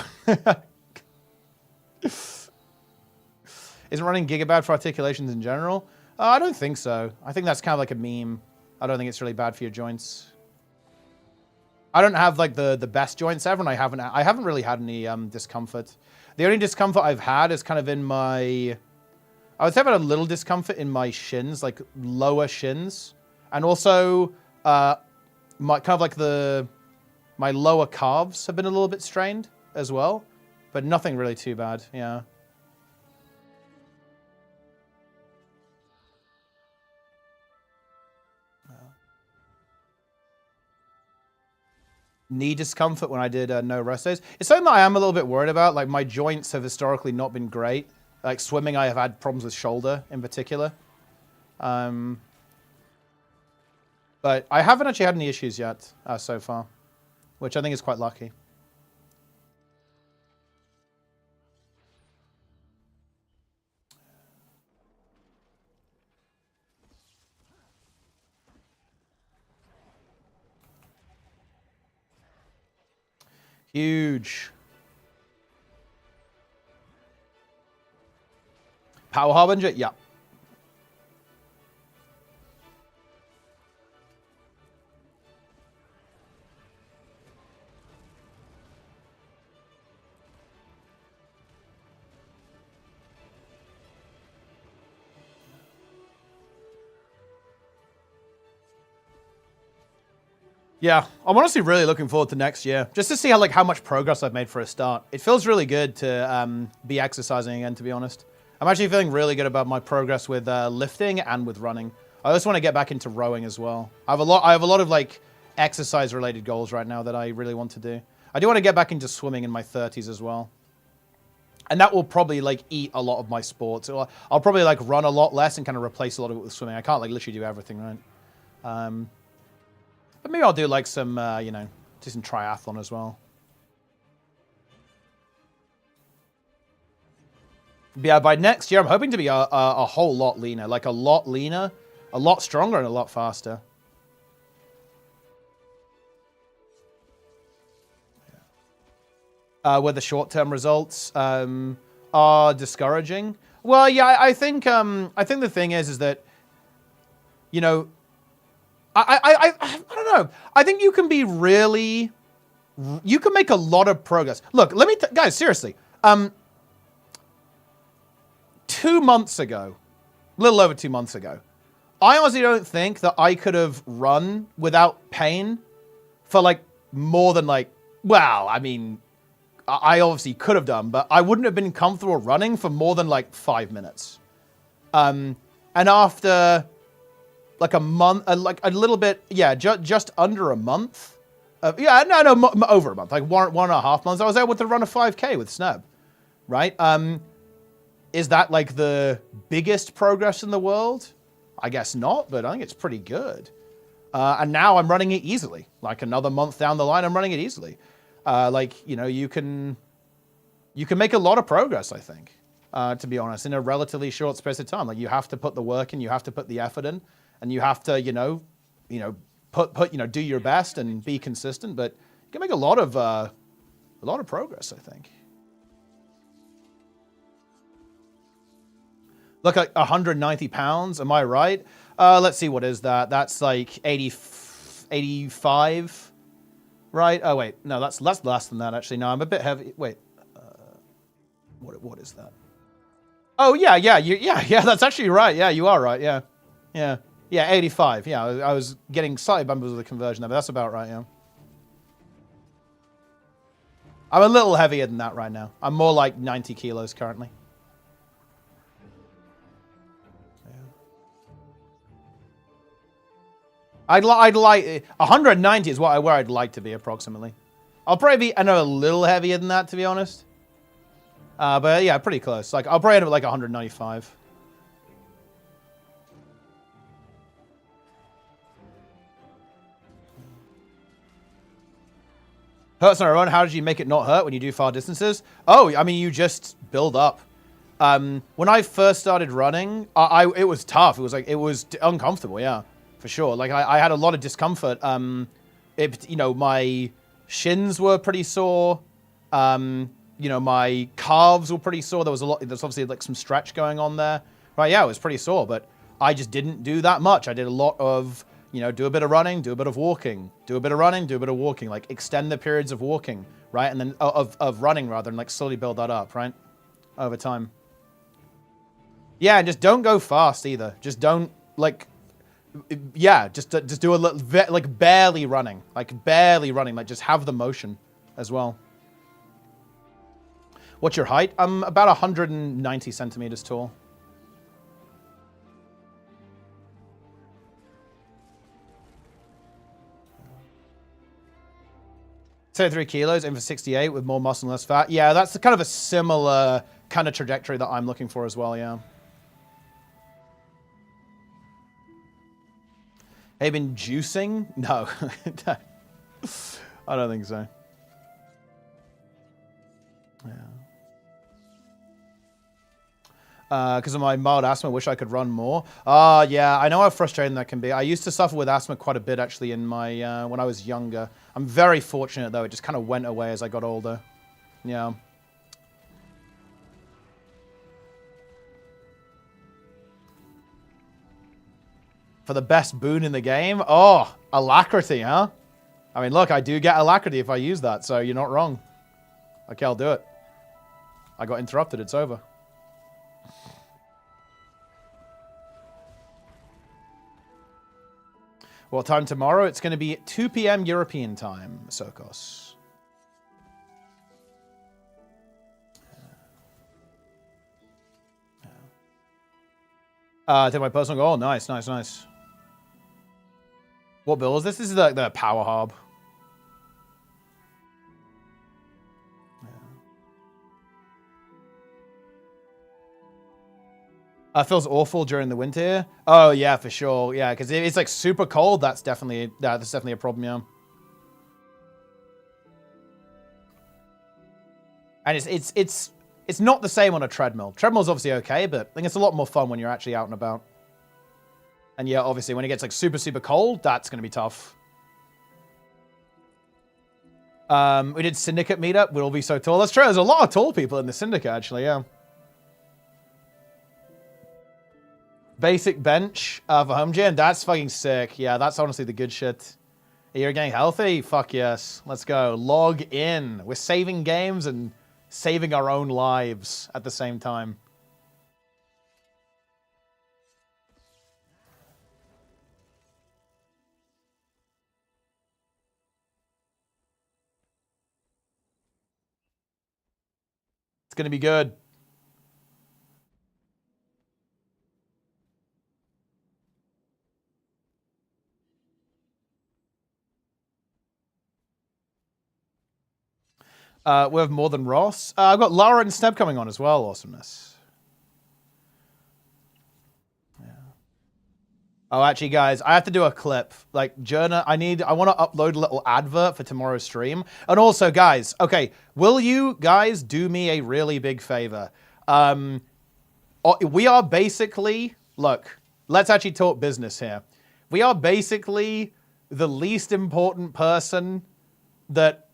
Isn't running Giga bad for articulations in general? I don't think so. I think that's kind of like a meme. I don't think it's really bad for your joints. I don't have like the best joints ever, and I haven't really had any discomfort. The only discomfort I've had is kind of in my, I would say I've had a little discomfort in my shins, like lower shins, and also my kind of like my lower calves have been a little bit strained as well, but nothing really too bad. Yeah. Knee discomfort when I did no rest days. It's something that I am a little bit worried about. Like, my joints have historically not been great. Like, swimming, I have had problems with shoulder in particular. But I haven't actually had any issues yet so far, which I think is quite lucky. Huge. Power Harbinger? Yeah. Yeah, I'm honestly really looking forward to next year, just to see how much progress I've made for a start. It feels really good to be exercising again, to be honest. I'm actually feeling really good about my progress with lifting and with running. I also want to get back into rowing as well. I have a lot of like exercise-related goals right now that I really want to do. I do want to get back into swimming in my 30s as well. And that will probably like eat a lot of my sports. I'll probably like run a lot less and kind of replace a lot of it with swimming. I can't like literally do everything, right? But maybe I'll do like some, you know, do some triathlon as well. But yeah, by next year, I'm hoping to be a whole lot leaner. Like a lot leaner, a lot stronger, and a lot faster. Where the short-term results are discouraging. Well, yeah, I think the thing is that, you know, I don't know. I think you can be really, you can make a lot of progress. Look, let me, guys, seriously. 2 months ago, a little over 2 months ago, I honestly don't think that I could have run without pain for like more than like, well, I mean, I obviously could have done, but I wouldn't have been comfortable running for more than like 5 minutes. And after like a month, like a little bit, yeah, just under a month. Yeah, no, over a month, like one and a half months. I was able to run a 5K with Sneb, right? Is that like the biggest progress in the world? I guess not, but I think it's pretty good. And now I'm running it easily. Like another month down the line, I'm running it easily. Like, you know, you can make a lot of progress, I think, to be honest, in a relatively short space of time. Like, you have to put the work in, you have to put the effort in, and you have to, do your best and be consistent. But you can make a lot of progress, I think. Look, like 190 pounds. Am I right? Let's see. What is that? That's like 85, right? Oh, wait. No, that's less than that, actually. No, I'm a bit heavy. Wait. What is that? Oh, yeah. That's actually right. Yeah, you are right. Yeah, 85. Yeah, I was getting slightly bumbled with the conversion there, but that's about right, yeah. I'm a little heavier than that right now. I'm more like 90 kilos currently. I'd like 190 is where I'd like to be approximately. I'll probably be, I know, a little heavier than that, to be honest. But yeah, pretty close. Like, I'll probably end up at like 195. Hurts on our own. How did you make it not hurt when you do far distances? Oh, I mean, you just build up. When I first started running, it was tough. It was uncomfortable. Yeah, for sure. Like I had a lot of discomfort. My shins were pretty sore. My calves were pretty sore. There's obviously like some stretch going on there. Right? Yeah, it was pretty sore, but I just didn't do that much. I did a lot of, do a bit of running, do a bit of walking, do a bit of running, do a bit of walking, like extend the periods of walking, right? And then of running rather, and like slowly build that up, right? Over time. Yeah, and just don't go fast either. Just don't just do a little, like barely running, like just have the motion as well. What's your height? I'm about 190 centimeters tall. So 3 kilos, in for 68 with more muscle and less fat. Yeah, that's kind of a similar kind of trajectory that I'm looking for as well, yeah. Have you been juicing? No. I don't think so. Yeah. Because of my mild asthma, I wish I could run more. Yeah, I know how frustrating that can be. I used to suffer with asthma quite a bit, actually, in my when I was younger. I'm very fortunate, though. It just kind of went away as I got older. Yeah. For the best boon in the game? Oh, alacrity, huh? I mean, look, I do get alacrity if I use that, so you're not wrong. Okay, I'll do it. I got interrupted. It's over. What time tomorrow? It's going to be 2 p.m. European time, Sokos. Take my personal goal. Nice. What build is this? This is the power hub. Feels awful during the winter. Oh yeah, for sure. Yeah, because if it's like super cold, that's definitely a problem. Yeah. And it's not the same on a treadmill. Treadmill's obviously okay, but I think it's a lot more fun when you're actually out and about. And yeah, obviously when it gets like super cold, that's gonna be tough. We did Syndicate meetup. We'll be so tall. That's true. There's a lot of tall people in the Syndicate, actually. Yeah. Basic bench for home gym. That's fucking sick. Yeah, that's honestly the good shit. You're getting healthy? Fuck yes. Let's go. Log in. We're saving games and saving our own lives at the same time. It's going to be good. We have more than Ross. I've got Lara and Sneb coming on as well. Awesomeness. Oh, actually, guys, I have to do a clip. Like, Journa, I want to upload a little advert for tomorrow's stream. And also, guys, okay, will you guys do me a really big favor? We are basically, look, let's actually talk business here. We are basically the least important person that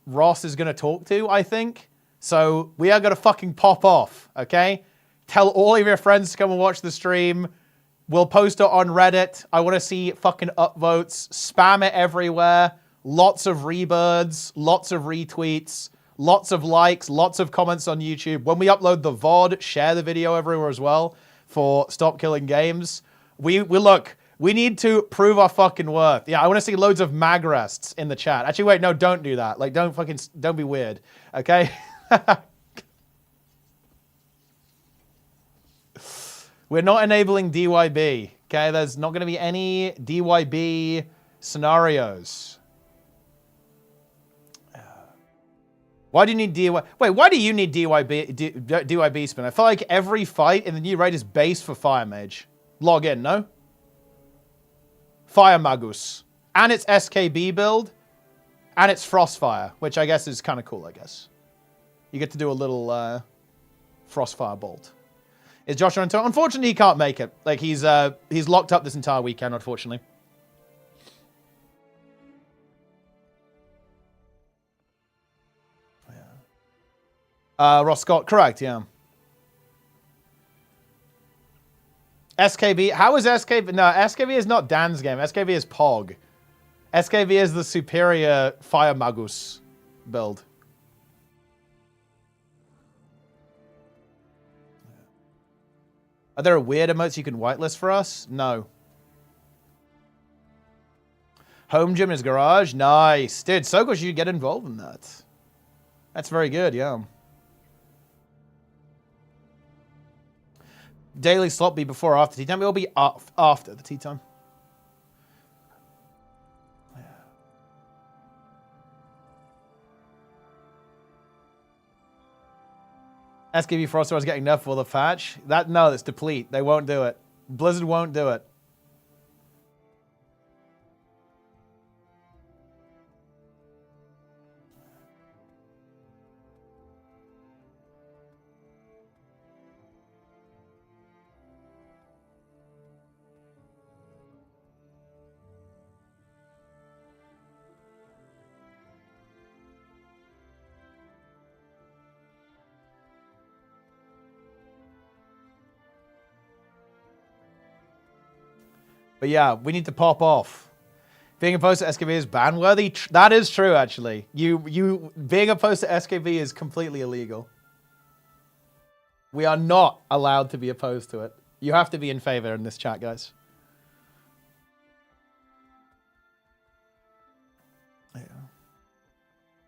Ross is going to talk to, I think. So we are going to fucking pop off, okay? Tell all of your friends to come and watch the stream. We'll post it on Reddit. I want to see fucking upvotes. Spam it everywhere. Lots of rebirds, lots of retweets, lots of likes, lots of comments on YouTube. When we upload the VOD, share the video everywhere as well for Stop Killing Games. We need to prove our fucking worth. Yeah, I want to see loads of magrests in the chat. Actually, wait, no, don't do that. Like, don't be weird, okay? We're not enabling DYB, okay? There's not going to be any DYB scenarios. Why do you need DYB? Wait, why do you need DYB spin? I feel like every fight in the new raid is base for Fire Mage. Log in, no? Fire Magus. And it's SKB build. And it's Frostfire, which I guess is kind of cool, I guess. You get to do a little Frostfire bolt. Is Josh on tour? Unfortunately, he can't make it. Like, he's locked up this entire weekend, unfortunately. Yeah. Ross Scott, correct, yeah. SKB, how is SKB? No, SKB is not Dan's game. SKB is Pog. SKB is the superior Fire Magus build. Are there weird emotes you can whitelist for us? No. Home gym in his garage? Nice. Dude, so good you get involved in that. That's very good, yeah. Daily slot be before or after tea time? It will be after the tea time. SKB Frost was getting nerfed for the patch. No, it's deplete. They won't do it. Blizzard won't do it. But yeah, we need to pop off. Being opposed to SKB is ban-worthy? That is true, actually. You being opposed to SKB is completely illegal. We are not allowed to be opposed to it. You have to be in favor in this chat, guys. Yeah.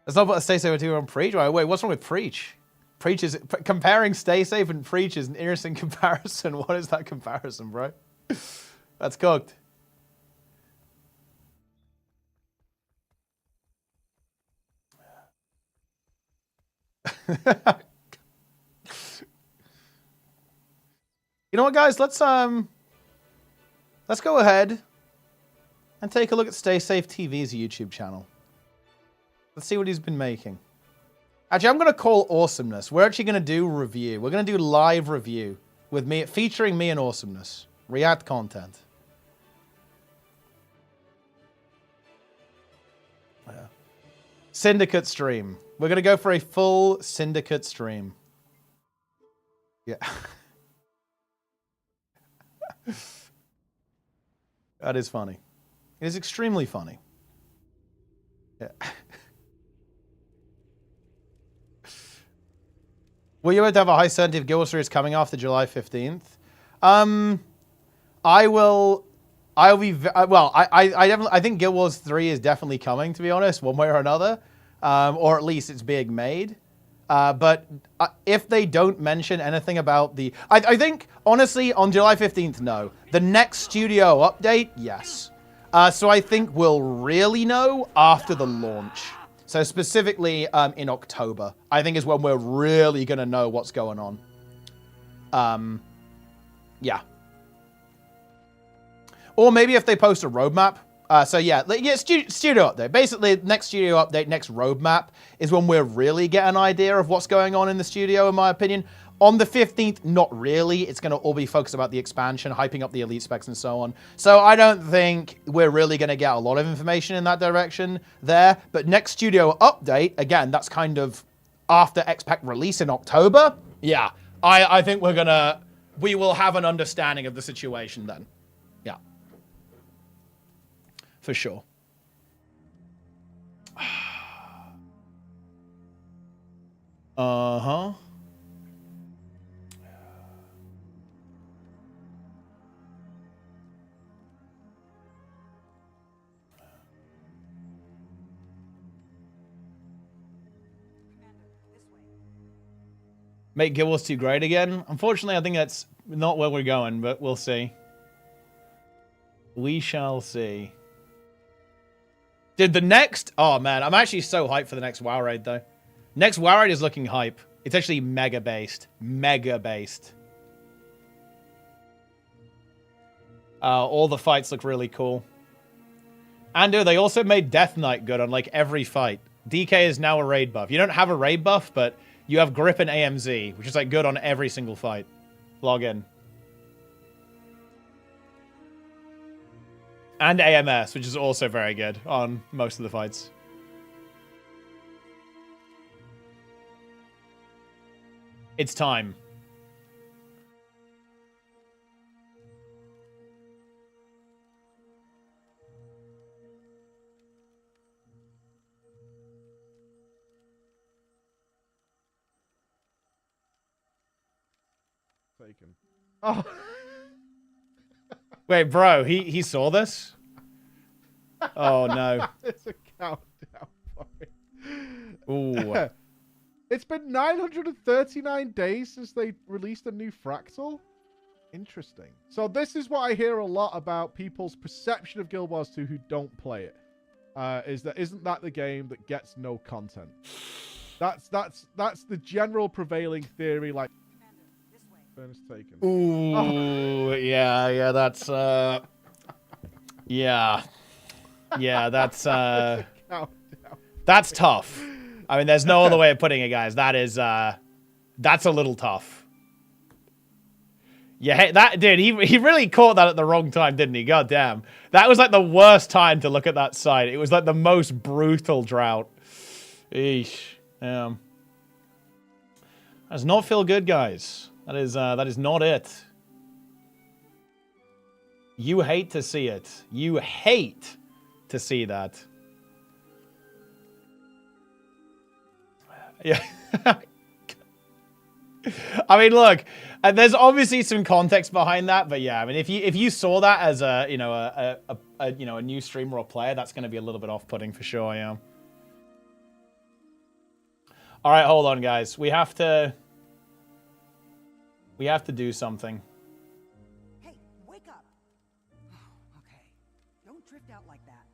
Let's not put a Stay Safe with 2 on Preach. Wait, what's wrong with Preach? Preach is... Comparing Stay Safe and Preach is an interesting comparison. What is that comparison, bro? That's cooked. You know what, guys? Let's go ahead and take a look at Stay Safe TV's YouTube channel. Let's see what he's been making. Actually, I'm going to call Awesomeness. We're actually going to do review. We're going to do live review with me, featuring me and Awesomeness. React content. Yeah. Syndicate stream. We're going to go for a full Syndicate stream. Yeah. That is funny. It is extremely funny. Yeah. Will you have a high certainty if Guild Wars 3 is coming after July 15th? I think Guild Wars 3 is definitely coming, to be honest, one way or another. Or at least it's being made. But if they don't mention anything about the... I think, honestly, on July 15th, no. The next studio update, yes. So I think we'll really know after the launch. So specifically in October, I think is when we're really going to know what's going on. Yeah. Or maybe if they post a roadmap. So yeah, studio update. Basically, next studio update, next roadmap is when we'll really get an idea of what's going on in the studio, in my opinion. On the 15th, not really. It's going to all be focused about the expansion, hyping up the elite specs and so on. So I don't think we're really going to get a lot of information in that direction there. But next studio update, again, that's kind of after X-Pack release in October. Yeah, I think we will have an understanding of the situation then. Yeah. For sure. Uh-huh. Make Guild Wars 2 great again? Unfortunately, I think that's not where we're going, but we'll see. We shall see. Dude, the next... Oh, man. I'm actually so hyped for the next WoW raid, though. Next WoW raid is looking hype. It's actually mega-based. Mega-based. All the fights look really cool. And, dude, they also made Death Knight good on, like, every fight. DK is now a raid buff. You don't have a raid buff, but you have grip and AMZ, which is, like, good on every single fight. Log in. And AMS, which is also very good on most of the fights. It's time. Taken. Oh. Wait, bro, he saw this? Oh, no. It's a countdown for it. Ooh. It's been 939 days since they released a new Fractal. Interesting. So this is what I hear a lot about people's perception of Guild Wars 2 who don't play it. Isn't that the game that gets no content? That's the general prevailing theory, like furnace taken. Ooh, oh. yeah, that's yeah. Yeah, that's tough. I mean, there's no other way of putting it, guys. That is that's a little tough. Yeah, hey, that dude, he really caught that at the wrong time, didn't he? God damn. That was like the worst time to look at that site. It was like the most brutal drought. Eesh. That does not feel good, guys. That is not it. You hate to see it. You hate to see that. Yeah. I mean, look, there's obviously some context behind that, but yeah, I mean, if you saw that as a new streamer or player, that's going to be a little bit off-putting for sure. Yeah. All right, hold on, guys. We have to do something. Hey, wake up. Okay. Don't drift out like that.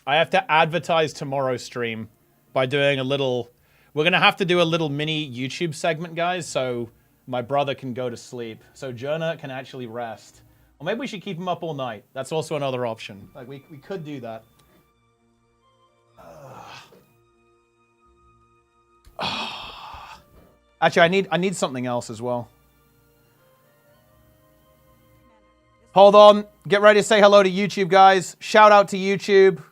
I have to advertise tomorrow's stream by doing a little... We're going to have to do a little mini YouTube segment, guys, so my brother can go to sleep. So Jonah can actually rest. Or maybe we should keep him up all night. That's also another option. Like, we could do that. Actually, I need something else as well. Hold on. Get ready to say hello to YouTube, guys. Shout out to YouTube.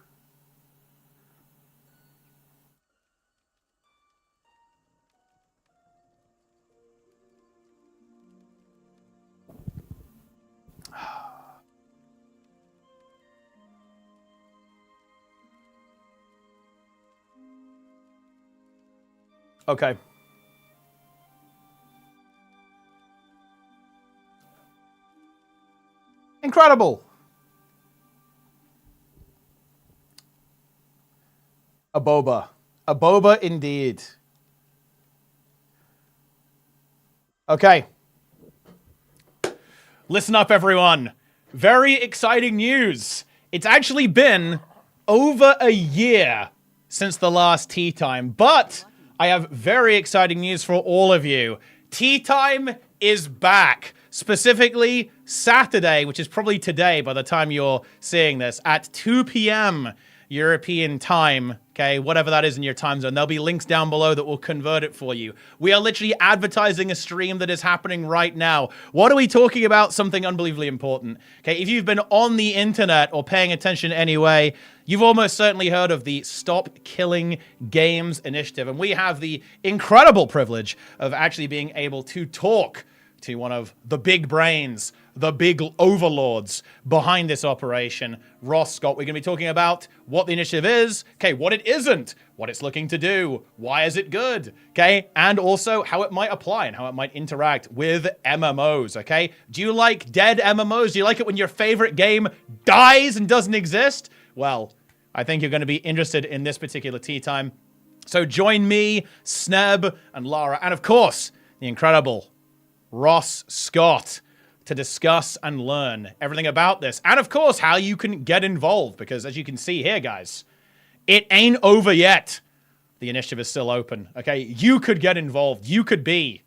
Okay. Incredible. A boba. A boba indeed. Okay. Listen up, everyone. Very exciting news. It's actually been over a year since the last tea time, but I have very exciting news for all of you. Tea time is back. specifically Saturday, which is probably today by the time you're seeing this, at 2 p.m. European time, okay, whatever that is in your time zone. There'll be links down below that will convert it for you. We are literally advertising a stream that is happening right now. What are we talking about? Something unbelievably important. Okay, if you've been on the internet or paying attention anyway, you've almost certainly heard of the Stop Killing Games initiative. And we have the incredible privilege of actually being able to talk to one of the big brains, the big overlords behind this operation, Ross Scott. We're going to be talking about what the initiative is, okay, what it isn't, what it's looking to do, why is it good, okay, and also how it might apply and how it might interact with MMOs, okay? Do you like dead MMOs? Do you like it when your favorite game dies and doesn't exist? Well, I think you're going to be interested in this particular tea time. So join me, Sneb, and Lara, and of course, the incredible Ross Scott to discuss and learn everything about this. And of course, how you can get involved. Because as you can see here, guys, it ain't over yet. The initiative is still open, okay? You could get involved. You could be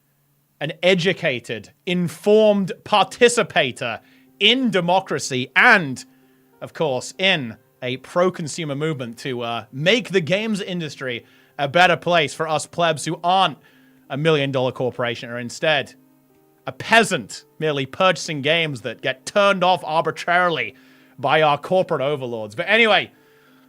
an educated, informed participator in democracy and, of course, in a pro-consumer movement to make the games industry a better place for us plebs who aren't $1 million corporation or instead a peasant merely purchasing games that get turned off arbitrarily by our corporate overlords. But anyway,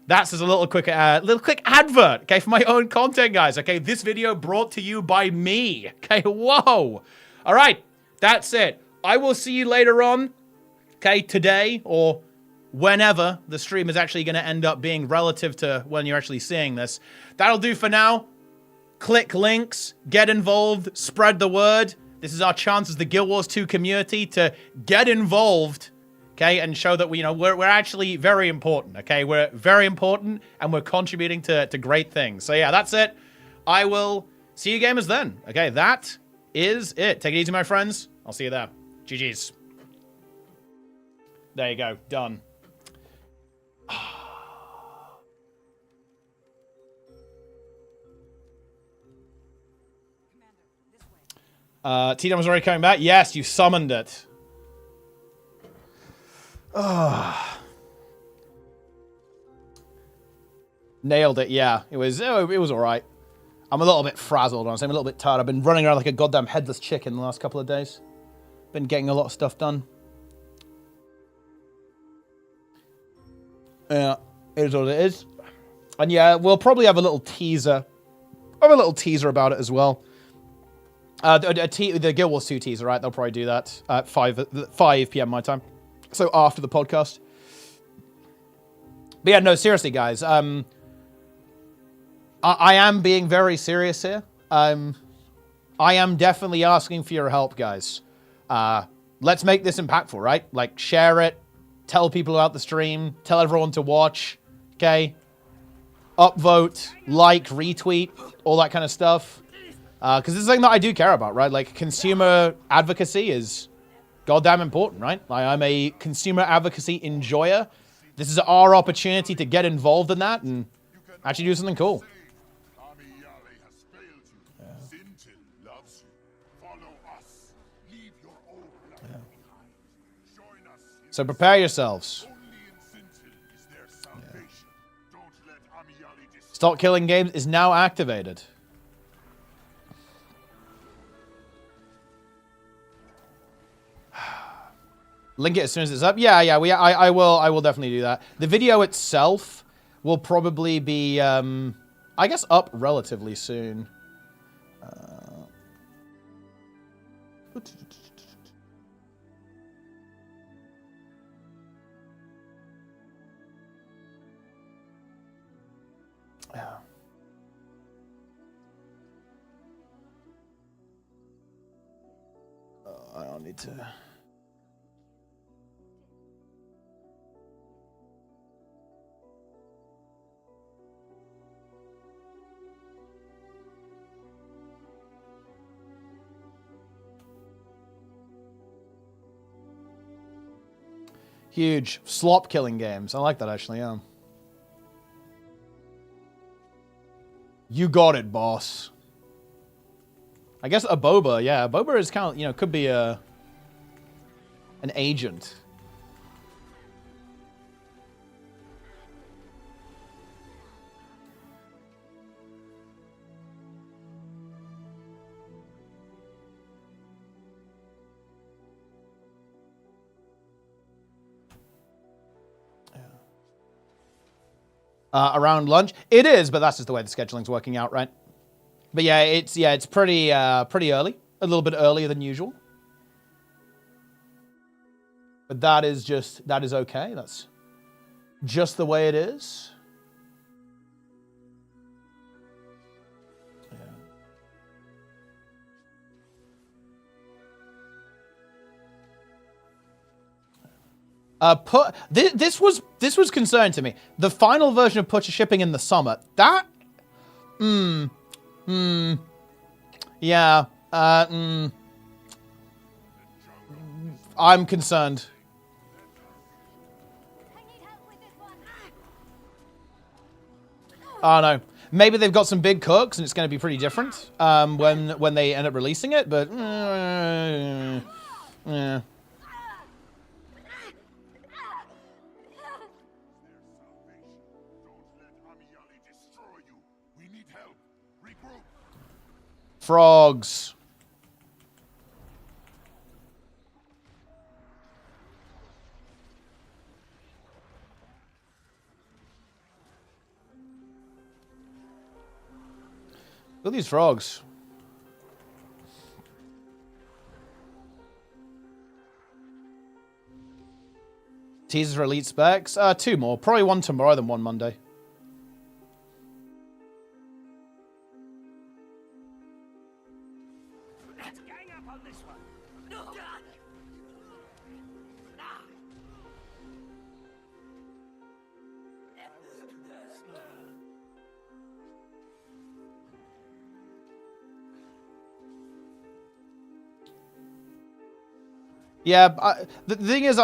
that's just a little quick advert, okay, for my own content, guys. Okay, this video brought to you by me. Okay, whoa. All right, that's it. I will see you later on, okay, today or whenever the stream is actually going to end up being relative to when you're actually seeing this. That'll do for now. Click links, get involved, spread the word. This is our chance as the Guild Wars 2 community to get involved, okay, and show that we're actually very important, okay? We're very important, and we're contributing to great things. So yeah, that's it. I will see you gamers then. Okay, that is it. Take it easy, my friends. I'll see you there. GG's. There you go. Done. T-Dom was already coming back. Yes, you summoned it. Nailed it, yeah. It was all right. I'm a little bit frazzled, honestly. I'm a little bit tired. I've been running around like a goddamn headless chicken the last couple of days. Been getting a lot of stuff done. Yeah, it is what it is. And yeah, we'll probably have a little teaser. About it as well. The Guild Wars 2 teaser, right? They'll probably do that at 5 p.m. my time. So after the podcast. But yeah, no, seriously, guys. I am being very serious here. I am definitely asking for your help, guys. Let's make this impactful, right? Like, share it. Tell people about the stream. Tell everyone to watch. Okay? Upvote, like, retweet, all that kind of stuff. Because this is something that I do care about, right? Like, consumer advocacy is goddamn important, right? Like, I'm a consumer advocacy enjoyer. This is our opportunity to get involved in that and actually do something cool. Yeah. So prepare yourselves. Yeah. Stop Killing Games is now activated. Link it as soon as it's up. Yeah. I will definitely do that. The video itself will probably be, I guess, up relatively soon. Yeah. I don't need to. Huge. Slop killing games. I like that, actually, yeah. You got it, boss. I guess a boba, yeah. A boba is kind of, could be a An agent. Around lunch, it is, but that's just the way the scheduling's working out, right? But yeah, it's pretty early, a little bit earlier than usual. But that is okay. That's just the way it is. This was concerning to me. The final version of Push shipping in the summer. That, yeah, I'm concerned. Oh no. Maybe they've got some big cooks and it's going to be pretty different when they end up releasing it. But yeah. Frogs. Look at these frogs. Teasers for elite specs. 2 more. Probably one tomorrow than one Monday. Yeah, the thing is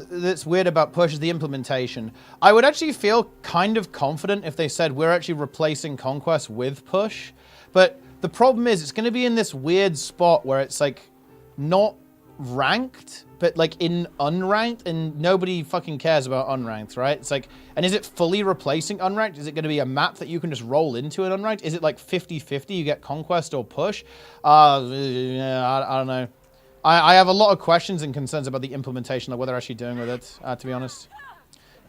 that's weird about Push is the implementation. I would actually feel kind of confident if they said we're actually replacing Conquest with Push, but the problem is it's going to be in this weird spot where it's like not ranked, but like in unranked, and nobody fucking cares about unranked, right? It's like, and is it fully replacing unranked? Is it going to be a map that you can just roll into an unranked? Is it like 50-50? You get Conquest or Push? Yeah, I don't know. I have a lot of questions and concerns about the implementation of what they're actually doing with it, to be honest.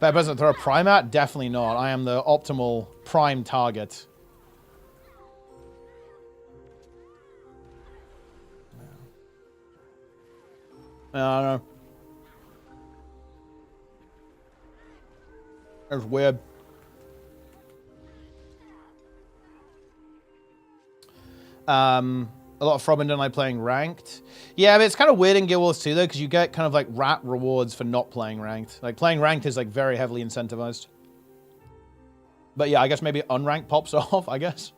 But does it throw a prime at? Definitely not. I am the optimal prime target. I don't know. It's weird. A lot of Frobin don't like playing ranked. Yeah, but it's kind of weird in Guild Wars 2 though, because you get kind of like rat rewards for not playing ranked. Like playing ranked is like very heavily incentivized. But yeah, I guess maybe unranked pops off, I guess.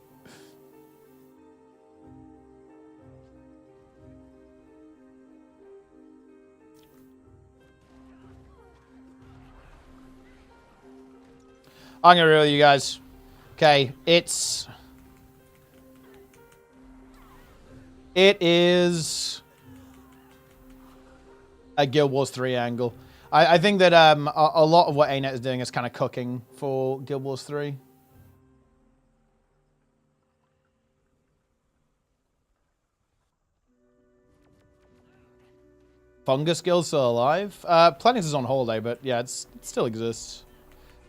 I'm gonna reveal you guys. Okay, it is a Guild Wars 3 angle. I think that a lot of what ArenaNet is doing is kind of cooking for Guild Wars 3. Fungus Guild still alive? Planix is on holiday, but yeah, it still exists.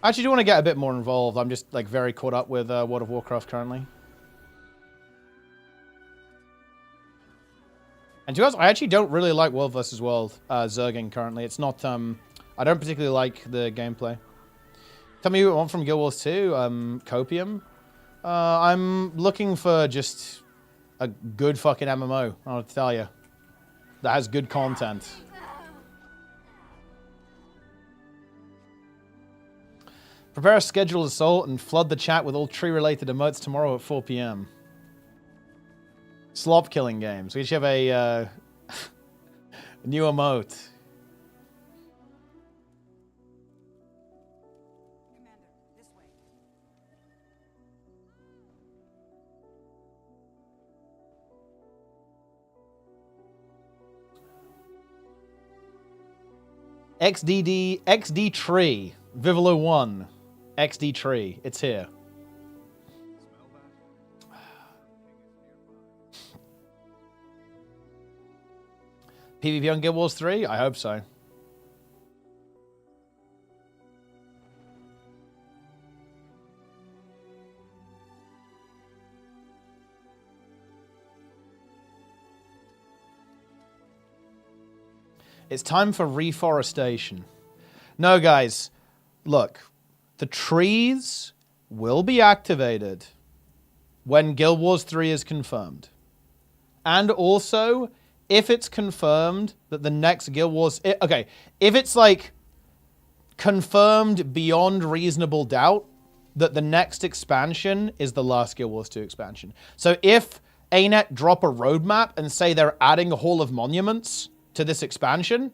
I actually do want to get a bit more involved. I'm just like very caught up with World of Warcraft currently. And to be honest, I actually don't really like World vs. World Zerging currently. It's not, I don't particularly like the gameplay. Tell me what you want from Guild Wars 2. Copium. I'm looking for just a good fucking MMO, I'll tell you. That has good content. Prepare a scheduled assault and flood the chat with all tree-related emotes tomorrow at 4 p.m. Slop killing games. We should have a new emote. Commander, this way. XD tree. Vivolo 1. XD tree. It's here. PvP on Guild Wars 3? I hope so. It's time for reforestation. No, guys. Look. The trees will be activated when Guild Wars 3 is confirmed. And also, if it's confirmed that the next Guild Wars... Okay, if it's, like, confirmed beyond reasonable doubt that the next expansion is the last Guild Wars 2 expansion. So if ArenaNet drop a roadmap and say they're adding a Hall of Monuments to this expansion,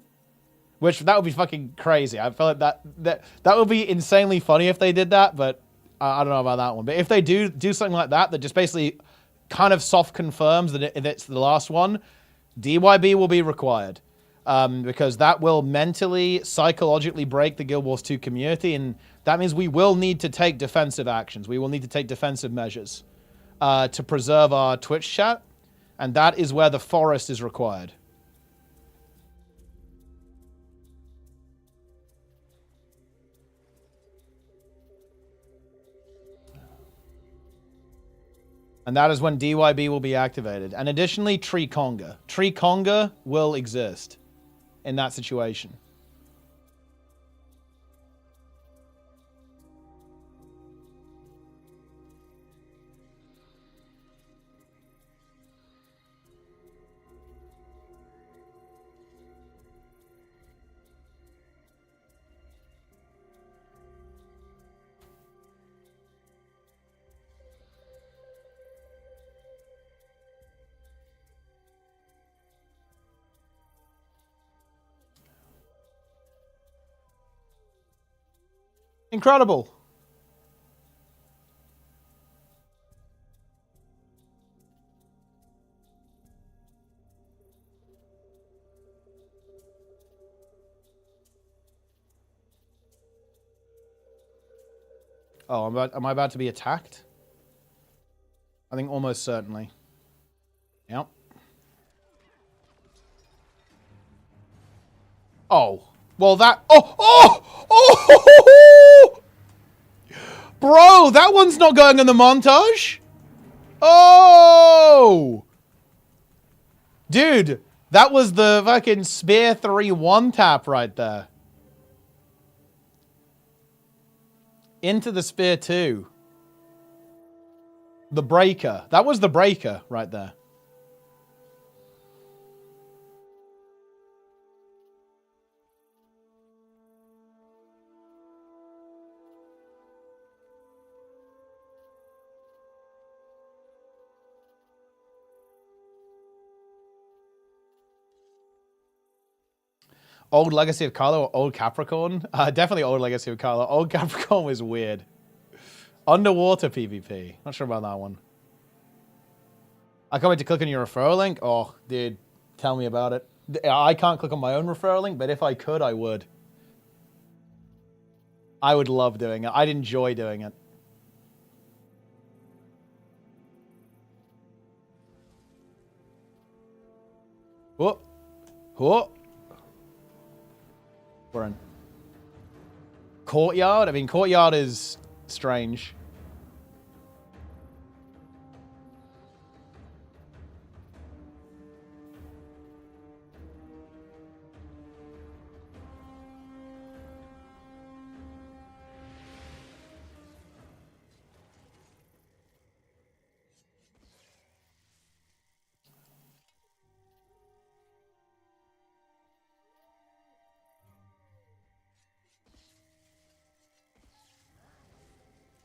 which that would be fucking crazy. I feel like that would be insanely funny if they did that, but I don't know about that one. But if they do something like that just basically kind of soft confirms that it's the last one, DYB will be required. Because that will mentally, psychologically break the Guild Wars 2 community, and that means we will need to take defensive actions. We will need to take defensive measures to preserve our Twitch chat, and that is where the forest is required. And that is when DYB will be activated. And additionally, Tree Conga. Tree Conga will exist in that situation. Incredible. Oh, am I about to be attacked? I think almost certainly. Yep. Oh. Well, that... Oh! Bro, that one's not going in the montage. Oh! Dude, that was the fucking Spear 3 one-tap right there. Into the Spear 2. The breaker. That was the breaker right there. Old Legacy of Carlo or Old Capricorn? Definitely Old Legacy of Carlo. Old Capricorn was weird. Underwater PvP. Not sure about that one. I can't wait to click on your referral link. Oh, dude. Tell me about it. I can't click on my own referral link, but if I could, I would. I would love doing it. I'd enjoy doing it. Whoop. Whoop. We're in. Courtyard? I mean, Courtyard is strange.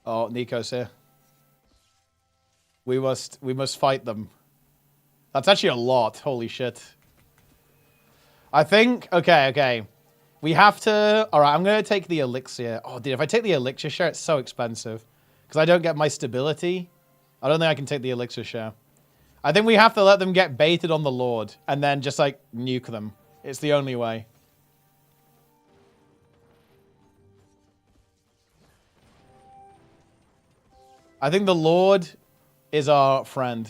Oh, Nico's here. We must fight them. That's actually a lot. Holy shit. I think, okay. We have to, all right, I'm going to take the elixir. Oh, dude, if I take the elixir share, it's so expensive. Because I don't get my stability. I don't think I can take the elixir share. I think we have to let them get baited on the Lord. And then just, like, nuke them. It's the only way. I think the Lord is our friend.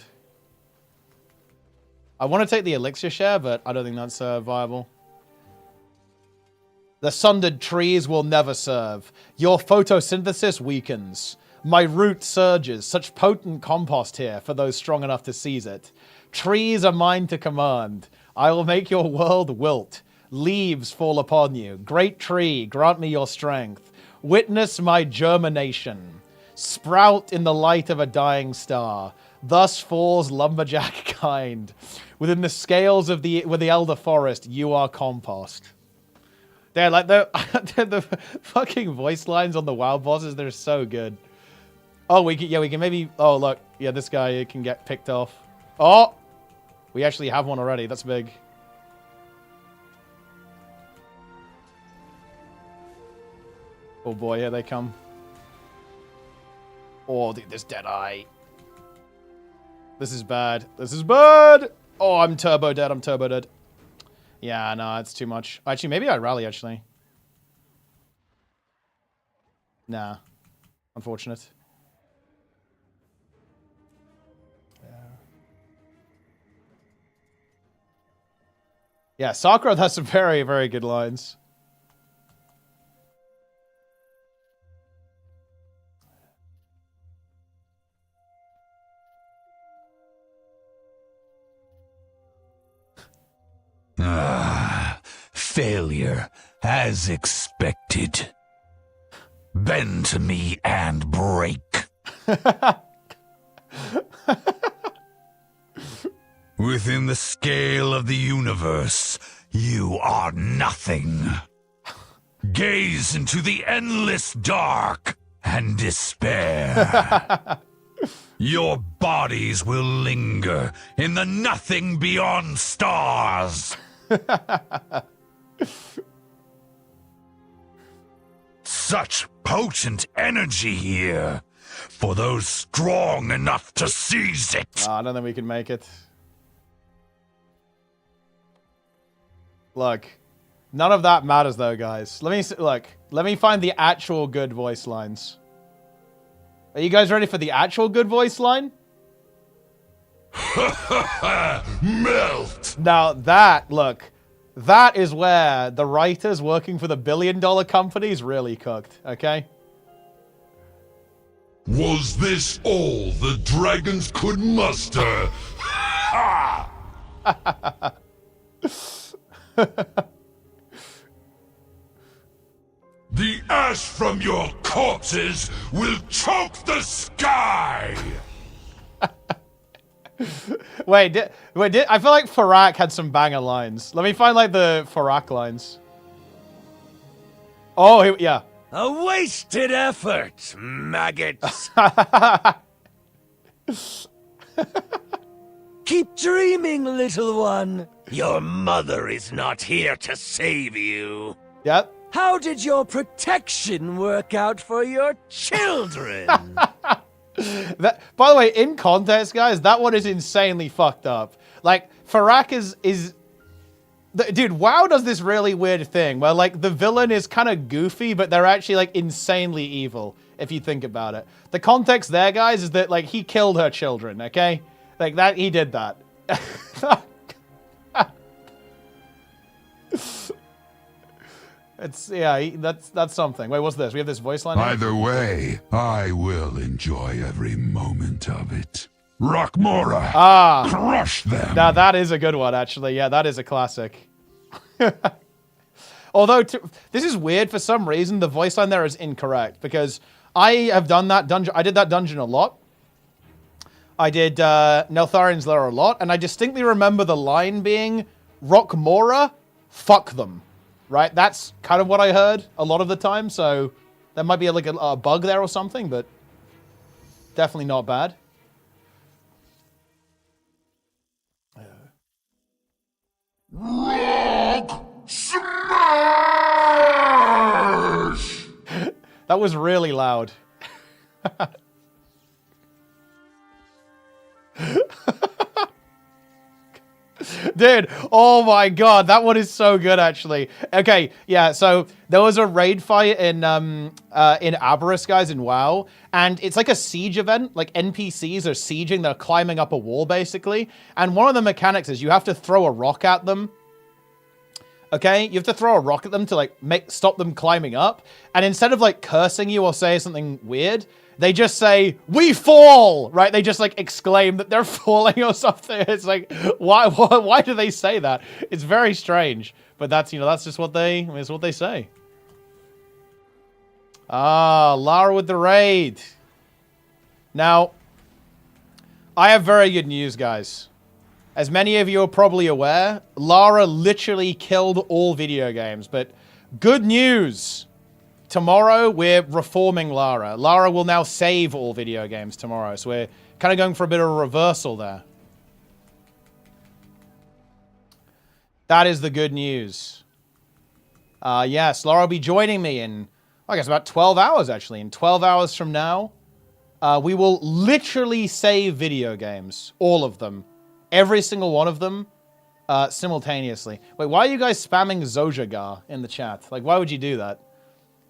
I want to take the elixir share, but I don't think that's viable. The sundered trees will never serve. Your photosynthesis weakens. My root surges. Such potent compost here for those strong enough to seize it. Trees are mine to command. I will make your world wilt. Leaves fall upon you. Great tree, grant me your strength. Witness my germination. Sprout in the light of a dying star. Thus falls lumberjack kind. Within the scales of the elder forest, you are compost. They're like the fucking voice lines on the WoW bosses. They're so good. Oh, we can maybe. Oh, look, yeah, this guy can get picked off. Oh, we actually have one already. That's big. Oh boy, here they come. Oh, dude, this Deadeye. This is bad. This is bad. Oh, I'm turbo dead. I'm turbo dead. Yeah, no, it's too much. Actually, maybe I rally, actually. Nah. Unfortunate. Yeah, Starcraft has some very, very good lines. Failure, as expected. Bend to me and break. Within the scale of the universe, you are nothing. Gaze into the endless dark and despair. Your bodies will linger in the nothing beyond stars. Such potent energy here for those strong enough to seize it. I don't think we can make it. Look, none of that matters though, guys. Let me find the actual good voice lines. Are you guys ready for the actual good voice line? Melt! Now that is where the writers working for the billion-dollar companies really cooked, okay? Was this all the dragons could muster? Ha! The ash from your corpses will choke the sky! Wait, I feel like Farak had some banger lines. Let me find, like, the Farak lines. Oh, yeah. A wasted effort, maggots. Keep dreaming, little one. Your mother is not here to save you. Yep. How did your protection work out for your children? That, by the way, in context, guys, that one is insanely fucked up. Like, Farak dude, WoW does this really weird thing where, like, the villain is kind of goofy, but they're actually, like, insanely evil, if you think about it. The context there, guys, is that, like, he killed her children, okay? Like, he did that. That's something. Wait, what's this? We have this voice line here? Either way, I will enjoy every moment of it. Rockmora! Crush them! Now, that is a good one, actually. Yeah, that is a classic. Although, this is weird. For some reason, the voice line there is incorrect, because I have done that dungeon. I did that dungeon a lot. I did Neltharian's Lair a lot, and I distinctly remember the line being, Rockmora, fuck them. Right? That's kind of what I heard a lot of the time, so there might be like a bug there or something, but definitely not bad. Rock Smash! That was really loud. Dude, oh my god, that one is so good, actually. Okay, yeah, so there was a raid fight in Aberystwyth, guys, in WoW, and it's like a siege event. Like, NPCs are sieging, they're climbing up a wall, basically, and one of the mechanics is you have to throw a rock at them. Okay, you have to throw a rock at them to, like, stop them climbing up, and instead of, like, cursing you or saying something weird, they just say, "We fall!" Right? They just, like, exclaim that they're falling or something. It's like, why do they say that? It's very strange. But that's, you know, that's just what it's what they say. Ah, Lara with the raid. Now, I have very good news, guys. As many of you are probably aware, Lara literally killed all video games. But good news. Tomorrow, we're reforming Lara. Lara will now save all video games tomorrow. So we're kind of going for a bit of a reversal there. That is the good news. Yes, Lara will be joining me in, I guess, about 12 hours, actually. In 12 hours from now, we will literally save video games. All of them. Every single one of them. Simultaneously. Wait, why are you guys spamming Zojagar in the chat? Like, why would you do that?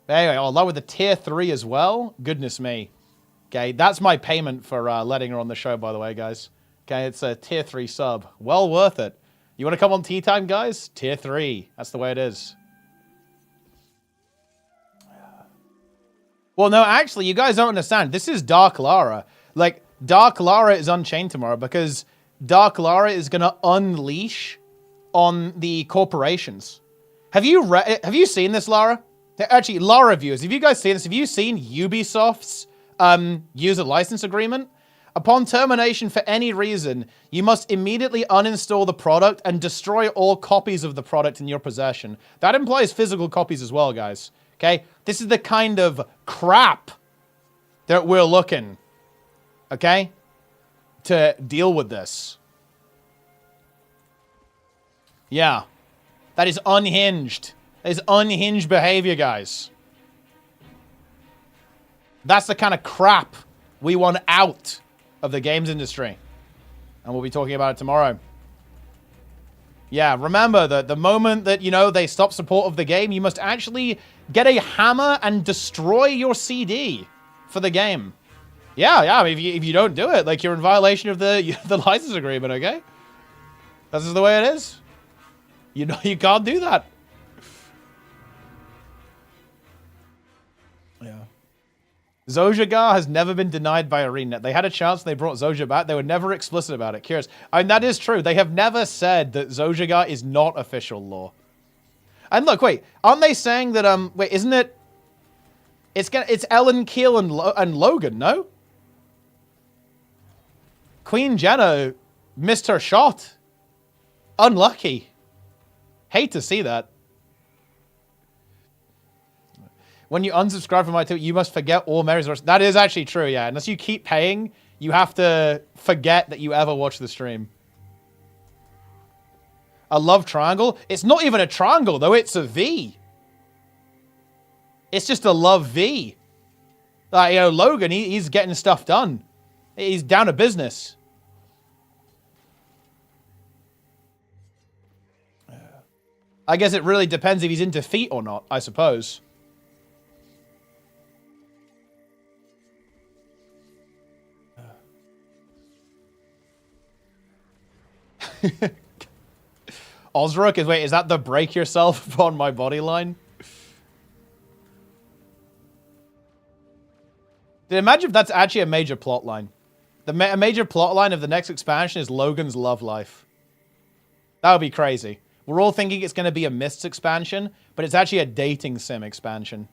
Anyway, I'll lower the tier 3 as well. Goodness me. Okay, that's my payment for letting her on the show, by the way, guys. Okay, it's a tier 3 sub. Well worth it. You want to come on tea time, guys? Tier 3. That's the way it is. Well, no, actually, you guys don't understand. This is Dark Lara. Like, Dark Lara is Unchained tomorrow because Dark Lara is going to unleash on the corporations. Have you seen this, Lara? Actually, Lara viewers, have you guys seen this? Have you seen Ubisoft's user license agreement? Upon termination for any reason, you must immediately uninstall the product and destroy all copies of the product in your possession. That implies physical copies as well, guys. Okay? This is the kind of crap that we're looking, okay, to deal with this. Yeah. That is unhinged. That is unhinged behavior, guys. That's the kind of crap we want out of the games industry. And we'll be talking about it tomorrow. Yeah, remember that the moment that, you know, they stop support of the game, you must actually get a hammer and destroy your CD for the game. Yeah, I mean, if you don't do it, like, you're in violation of the license agreement, okay? This is the way it is. You know, you can't do that. Yeah. Zojagar has never been denied by ArenaNet. They had a chance and they brought Zoja back. They were never explicit about it. Curious. I mean, that is true. They have never said that Zojagar is not official lore. And look, wait. Aren't they saying that, wait, isn't it? It's Ellen, Keel, and Logan, no? Queen Jenna missed her shot. Unlucky. Hate to see that. When you unsubscribe from my tweet, you must forget all memories. That is actually true, yeah. Unless you keep paying, you have to forget that you ever watched the stream. A love triangle? It's not even a triangle, though. It's a V. It's just a love V. Like, you know, Logan, he's getting stuff done. He's down to business. I guess it really depends if he's into feet or not, I suppose. Osrook is, wait, is that the break yourself upon my body line? Dude, imagine if that's actually a major plot line. A major plot line of the next expansion is Logan's love life. That would be crazy. We're all thinking it's going to be a Mists expansion, but it's actually a dating sim expansion.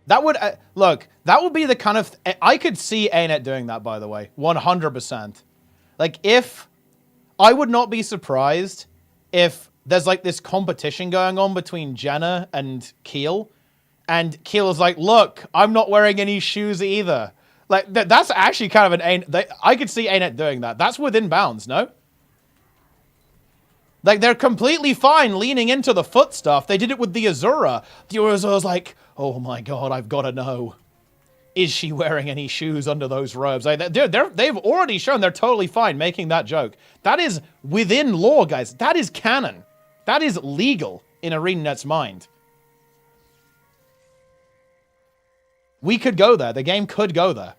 That would, look, that would be the kind of, I could see ArenaNet doing that, by the way, 100%. Like, I would not be surprised if there's, like, this competition going on between Jenna and Keel, and Keel is like, look, I'm not wearing any shoes either. Like, that's actually kind of an, I could see ArenaNet doing that. That's within bounds, no? Like, they're completely fine leaning into the foot stuff. They did it with the Azura. The Azura's like, Oh my god, I've got to know. Is she wearing any shoes under those robes? They've already shown they're totally fine making that joke. That is within law, guys. That is canon. That is legal in ArenaNet's mind. We could go there. The game could go there.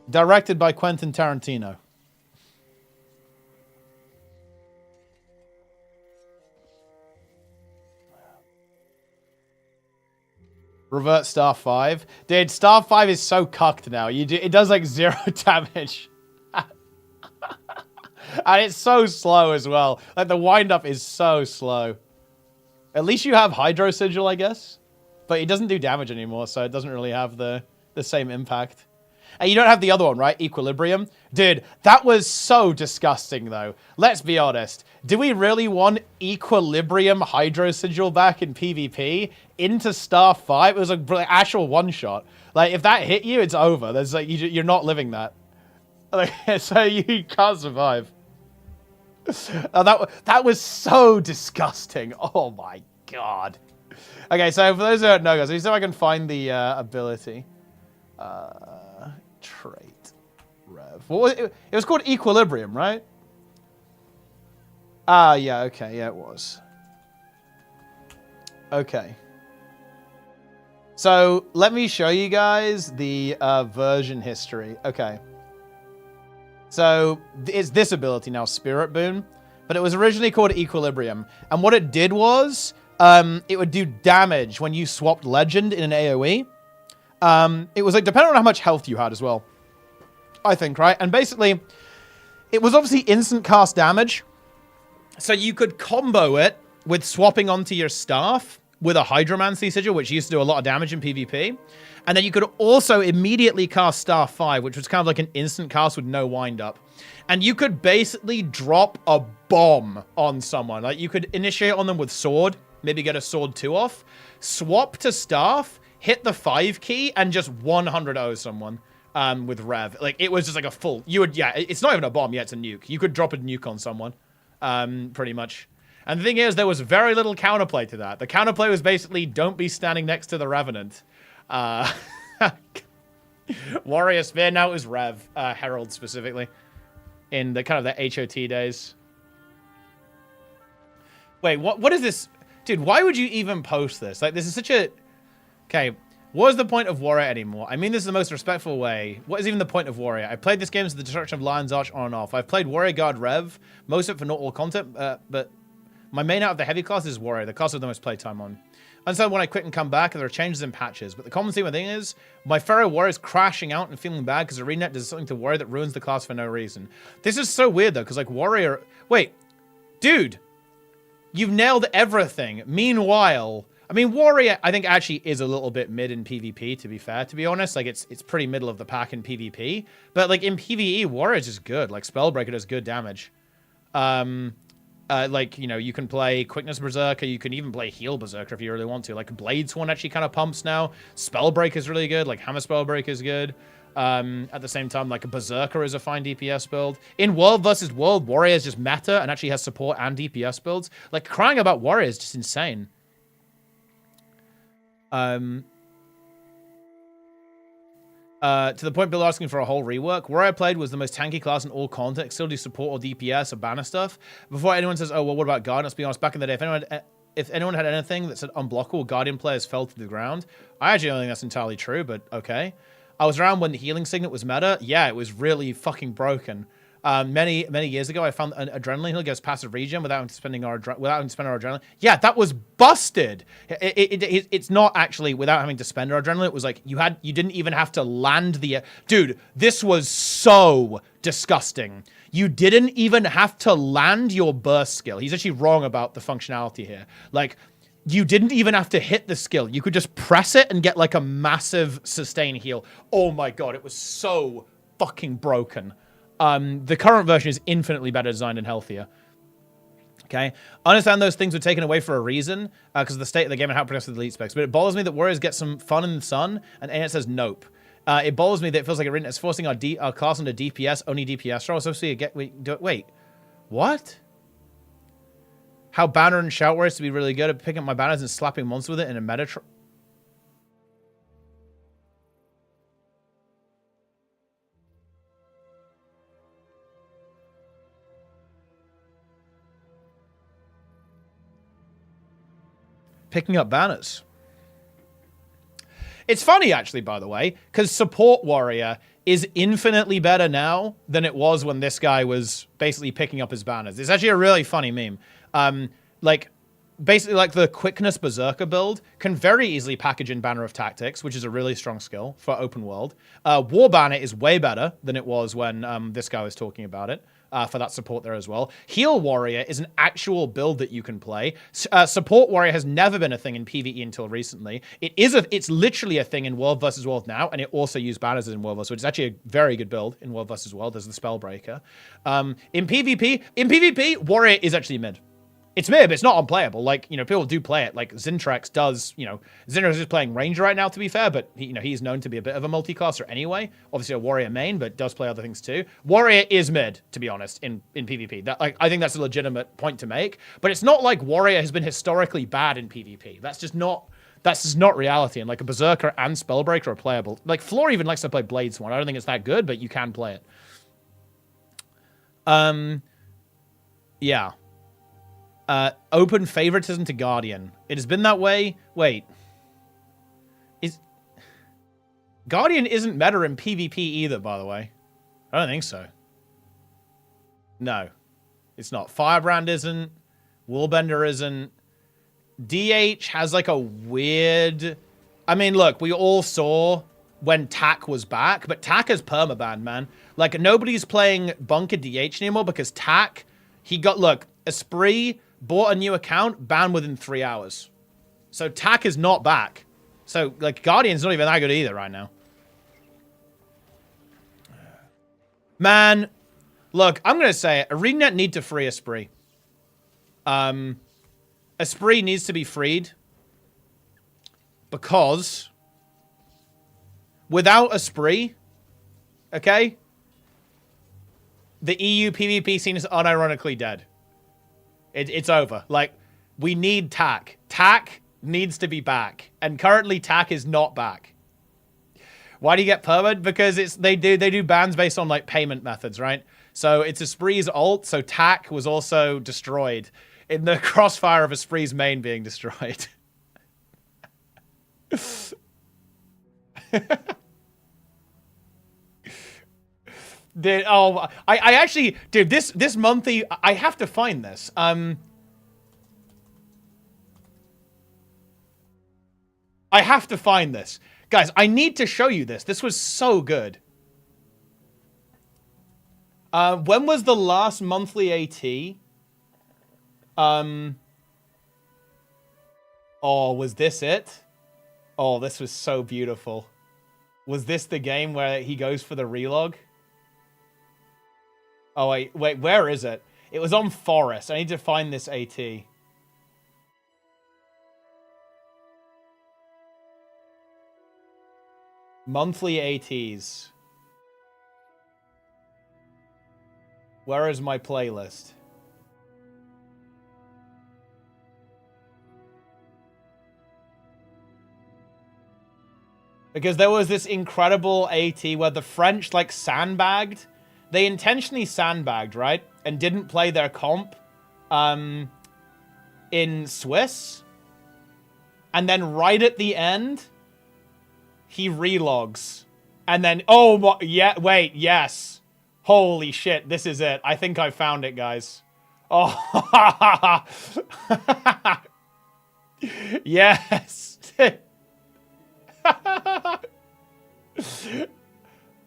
Directed by Quentin Tarantino. Revert Star 5. Dude, Star 5 is so cucked now. It does like 0 damage. And it's so slow as well. Like the wind-up is so slow. At least you have Hydro Sigil, I guess. But it doesn't do damage anymore, so it doesn't really have the same impact. And you don't have the other one, right? Equilibrium. Dude, that was so disgusting, though. Let's be honest. Do we really want Equilibrium Hydro Sigil back in PvP into Star 5? It was an actual one-shot. Like, if that hit you, it's over. There's like you're not living that. Like, so you can't survive. Oh, that was so disgusting. Oh, my God. Okay, so for those who don't know, guys, let me see if I can find the ability. Trait. Rev. What was it? It was called Equilibrium, right? Ah, yeah, okay, yeah, it was. Okay. So, let me show you guys the version history. Okay. So, it's this ability now, Spirit Boon. But it was originally called Equilibrium. And what it did was, it would do damage when you swapped Legend in an AoE. It was like depending on how much health you had as well, I think, right? And basically, it was obviously instant cast damage. So you could combo it with swapping onto your staff with a Hydromancy Sigil, which used to do a lot of damage in PvP. And then you could also immediately cast Star 5, which was kind of like an instant cast with no wind-up. And you could basically drop a bomb on someone. Like, you could initiate on them with Sword, maybe get a Sword 2 off, swap to Staff, hit the 5 key, and just 100-0 someone with Rev. Like, it was just like a full... Yeah, it's not even a bomb, yeah, it's a nuke. You could drop a nuke on someone, pretty much. And the thing is, there was very little counterplay to that. The counterplay was basically, don't be standing next to the Revenant. Warrior Spear, now it was Rev, Herald specifically, in the kind of the HOT days. Wait, what is this? Dude, why would you even post this? Like, this is such a... Okay, what is the point of Warrior anymore? I mean this is the most respectful way. What is even the point of Warrior? I played this game as the destruction of Lion's Arch on and off. I've played Warrior Guard Rev, most of it for not all content, but my main out of the heavy class is Warrior, the class with the most playtime on. And so when I quit and come back, there are changes in patches. But the common theme is, my fellow Warrior is crashing out and feeling bad because ArenaNet does something to Warrior that ruins the class for no reason. This is so weird though, because like Warrior... Wait, dude, you've nailed everything. Meanwhile... I mean, Warrior, I think, actually is a little bit mid in PvP, to be fair, to be honest. Like, it's pretty middle of the pack in PvP. But, like, in PvE, Warrior is just good. Like, Spellbreaker does good damage. Like, you know, you can play Quickness Berserker. You can even play Heal Berserker if you really want to. Like, Blades one actually kind of pumps now. Spellbreaker is really good. Like, Hammer Spellbreaker is good. At the same time, like, a Berserker is a fine DPS build. In World versus World, Warrior is just meta and actually has support and DPS builds. Like, crying about Warrior is just insane. To the point Bill asking for a whole rework, where I played was the most tanky class in all context, still do support or DPS or banner stuff. Before anyone says, oh, well, what about Guardian? Let's be honest, back in the day, if anyone had anything that said unblockable, Guardian players fell to the ground. I actually don't think that's entirely true, but okay. I was around when the Healing Signet was meta. Yeah, it was really fucking broken. Many years ago, I found an Adrenaline Heal gives passive regen without spending our Adrenaline. Yeah, that was busted. It's not actually without having to spend our Adrenaline. It was like you didn't even have to land the... Dude, this was so disgusting. You didn't even have to land your burst skill. He's actually wrong about the functionality here. Like, you didn't even have to hit the skill. You could just press it and get like a massive sustain heal. Oh my god, it was so fucking broken. The current version is infinitely better designed and healthier. Okay, I understand those things were taken away for a reason, because of the state of the game and how it protects the elite specs. But it bothers me that Warriors get some fun in the sun, and ArenaNet says nope. It bothers me that it feels like it's forcing our class onto DPS, only DPS role. So wait, what? How banner and shout warriors to be really good at picking up my banners and slapping monsters with it in a meta. Picking up banners. It's funny, actually, by the way, because support warrior is infinitely better now than it was when this guy was basically picking up his banners. It's actually a really funny meme. Basically, like the quickness berserker build can very easily package in banner of tactics, which is a really strong skill for open world. War banner is way better than it was when this guy was talking about it. For that support there as well. Heal Warrior is an actual build that you can play. Support Warrior has never been a thing in PvE until recently. It's literally a thing in World vs. World now, and it also used banners in World vs. World. It's actually a very good build in World vs. World. There's the Spellbreaker. In PvP, Warrior is actually mid. It's mid, but it's not unplayable. Like, people do play it. Like, Zintrax does, Zintrax is playing Ranger right now, to be fair, but, he's known to be a bit of a multiclasser anyway. Obviously a Warrior main, but does play other things too. Warrior is mid, to be honest, in PvP. I think that's a legitimate point to make. But it's not like Warrior has been historically bad in PvP. That's just not reality. And, like, a Berserker and Spellbreaker are playable. Like, Floor even likes to play Bladesworn. I don't think it's that good, but you can play it. Yeah. Open favoritism to Guardian. It has been that way. Wait. Guardian isn't meta in PvP either, by the way. I don't think so. No. It's not. Firebrand isn't. Willbender isn't. DH has like a weird... I mean, look, we all saw when TAC was back, but TAC is permabanned, man. Like, nobody's playing Bunker DH anymore because TAC, look, Esprit bought a new account, banned within 3 hours. So TAC is not back. So, like, Guardian's not even that good either right now. Man, look, I'm going to say it. ArenaNet need to free Esprit. Esprit needs to be freed. Because without Esprit, okay, the EU PvP scene is unironically dead. It's over. Like, we need TAC. TAC needs to be back. And currently, TAC is not back. Why do you get permanent? Because they do bans based on, like, payment methods, right? So it's Esprit's ult, so TAC was also destroyed in the crossfire of Esprit's main being destroyed. Dude, I actually, dude, this monthly, I have to find this. I have to find this. Guys, I need to show you this. This was so good. When was the last monthly AT? Oh, was this it? Oh, this was so beautiful. Was this the game where he goes for the relog? Oh, wait, where is it? It was on Forest. I need to find this AT. Monthly ATs. Where is my playlist? Because there was this incredible AT where the French, like, sandbagged. They intentionally sandbagged, right? And didn't play their comp in Swiss. And then right at the end, he relogs. And then, oh, yeah, wait, yes. Holy shit, this is it. I think I found it, guys. Oh, yes.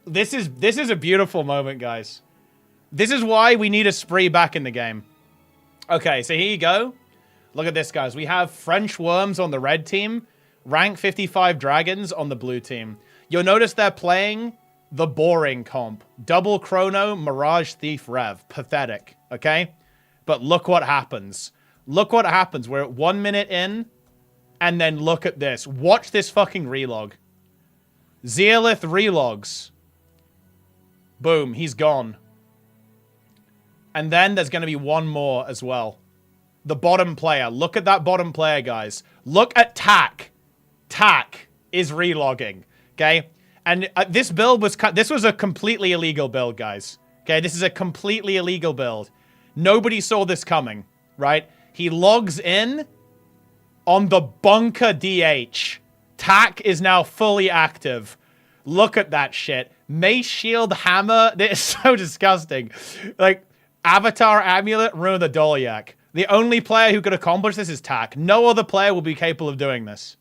This is a beautiful moment, guys. This is why we need Esprit back in the game. Okay, so here you go. Look at this, guys. We have French Worms on the red team, rank 55 Dragons on the blue team. You'll notice they're playing the boring comp. Double Chrono, Mirage Thief Rev. Pathetic, okay? But look what happens. Look what happens. We're at 1 minute in, and then look at this. Watch this fucking relog. Zeolith relogs. Boom, he's gone. And then there's going to be one more as well. The bottom player. Look at that bottom player, guys. Look at Tack. Tack is relogging. Okay? And this build was... This was a completely illegal build, guys. Okay? This is a completely illegal build. Nobody saw this coming, right? He logs in on the bunker DH. Tack is now fully active. Look at that shit. Mace, shield, hammer. This is so disgusting. Like, Avatar, amulet, ruin the Dolyak. The only player who could accomplish this is Tack. No other player will be capable of doing this.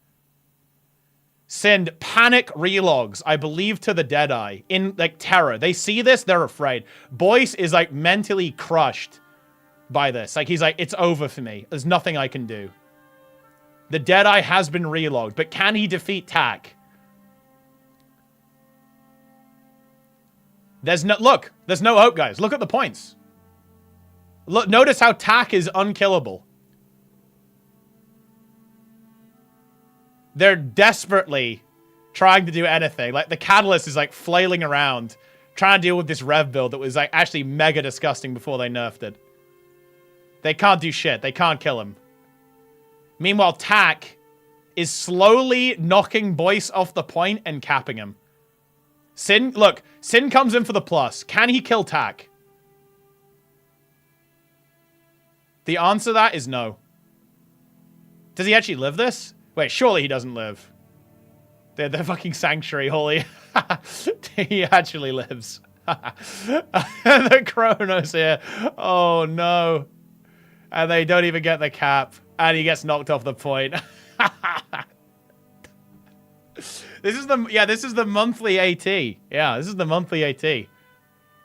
Send panic relogs, I believe, to the Deadeye in, like, terror. They see this, they're afraid. Boyce is, like, mentally crushed by this. Like, he's like, it's over for me. There's nothing I can do. The Deadeye has been relogged, but can he defeat Tack? There's no... Look, there's no hope, guys. Look at the points. Look, notice how Tack is unkillable. They're desperately trying to do anything. Like, the Catalyst is, like, flailing around, trying to deal with this Rev build that was, like, actually mega disgusting before they nerfed it. They can't do shit. They can't kill him. Meanwhile, Tack is slowly knocking Boyce off the point and capping him. Sin, look, Sin comes in for the plus. Can he kill Tack? The answer to that is no. Does he actually live this? Wait, surely he doesn't live. The fucking sanctuary, holy. He actually lives. The Chronos here. Oh, no. And they don't even get the cap. And he gets knocked off the point. This is the monthly AT. Yeah, this is the monthly AT.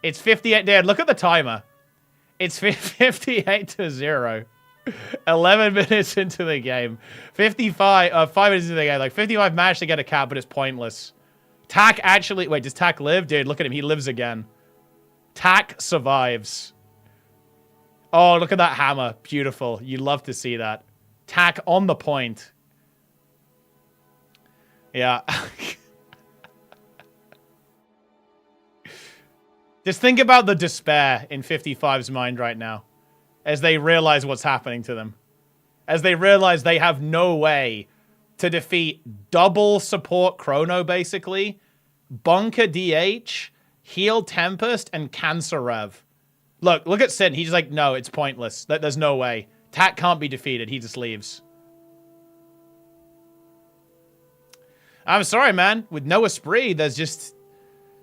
It's 58. Dad, look at the timer. It's 58 to 0. 11 minutes into the game. 55, 5 minutes into the game. Like, 55 managed to get a cap, but it's pointless. Tack actually... Wait, does Tack live? Dude, look at him. He lives again. Tack survives. Oh, look at that hammer. Beautiful. You love to see that. Tack on the point. Yeah. Just think about the despair in 55's mind right now. As they realize what's happening to them. As they realize they have no way to defeat double support Chrono, basically. Bunker DH, Heal Tempest, and Cancer Rev. Look at Sin. He's like, no, it's pointless. There's no way. Tack can't be defeated. He just leaves. I'm sorry, man. With no Esprit, there's just...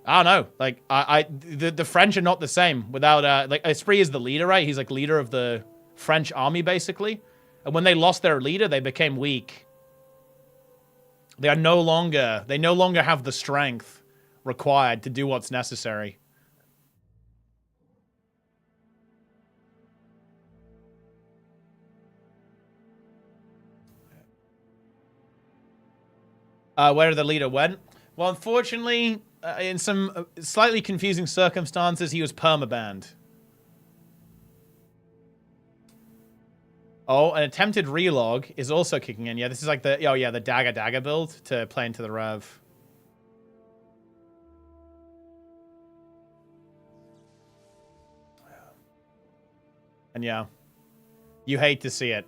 I don't know. Like, the French are not the same without, like, Esprit is the leader, right? He's, like, leader of the French army, basically. And when they lost their leader, they became weak. They no longer have the strength required to do what's necessary. Where the leader went? Well, unfortunately, in some slightly confusing circumstances, he was permabanned. Oh, an attempted relog is also kicking in. Yeah, this is like the... Oh, yeah, the Dagger build to play into the Rev. And yeah, you hate to see it.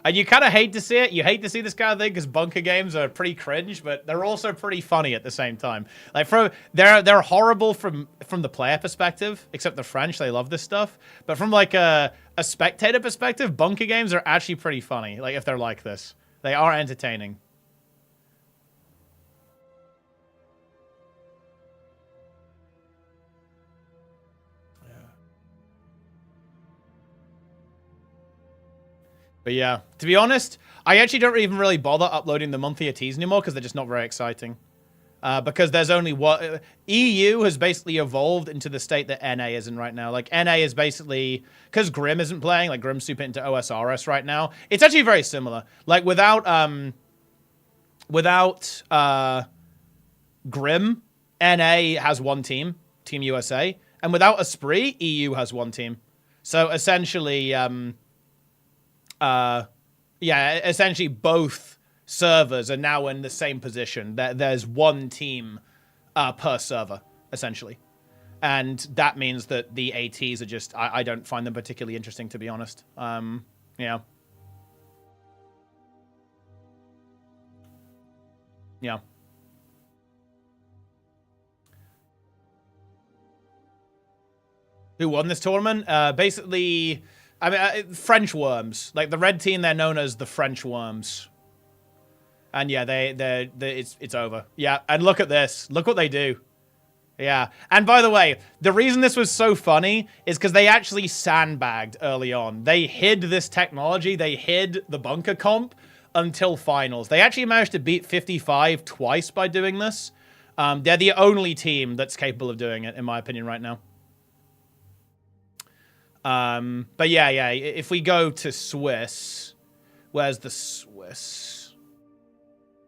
And you kind of hate to see it. You hate to see this kind of thing because bunker games are pretty cringe, but they're also pretty funny at the same time. Like, they're horrible from the player perspective, except the French, they love this stuff. But from like a spectator perspective, bunker games are actually pretty funny. Like, if they're like this, they are entertaining. But yeah, to be honest, I actually don't even really bother uploading the monthly ATs anymore because they're just not very exciting. Because there's only what... EU has basically evolved into the state that NA is in right now. Like, NA is basically... Because Grim isn't playing, like, Grim's super into OSRS right now. It's actually very similar. Like, without Grim, NA has one team, Team USA. And without Esprit, EU has one team. So essentially, essentially both servers are now in the same position. There's one team per server, essentially. And that means that the ATs are just, I don't find them particularly interesting, to be honest. Yeah. Yeah. Who won this tournament? Basically, I mean, French Worms. Like, the red team, they're known as the French Worms. And yeah, it's over. Yeah, and look at this. Look what they do. Yeah. And by the way, the reason this was so funny is because they actually sandbagged early on. They hid this technology. They hid the bunker comp until finals. They actually managed to beat 55 twice by doing this. They're the only team that's capable of doing it, in my opinion, right now. But yeah, if we go to Swiss, where's the Swiss?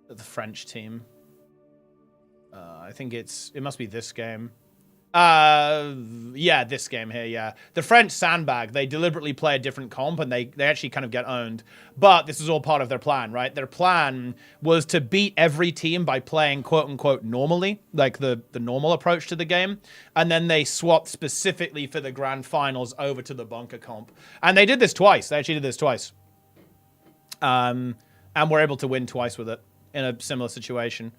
The French team. I think it must be this game. Yeah, this game here, yeah. The French sandbag, they deliberately play a different comp and they actually kind of get owned. But this is all part of their plan, right? Their plan was to beat every team by playing quote-unquote normally, like the normal approach to the game. And then they swapped specifically for the grand finals over to the bunker comp. And they did this twice. They actually did this twice. And were able to win twice with it in a similar situation.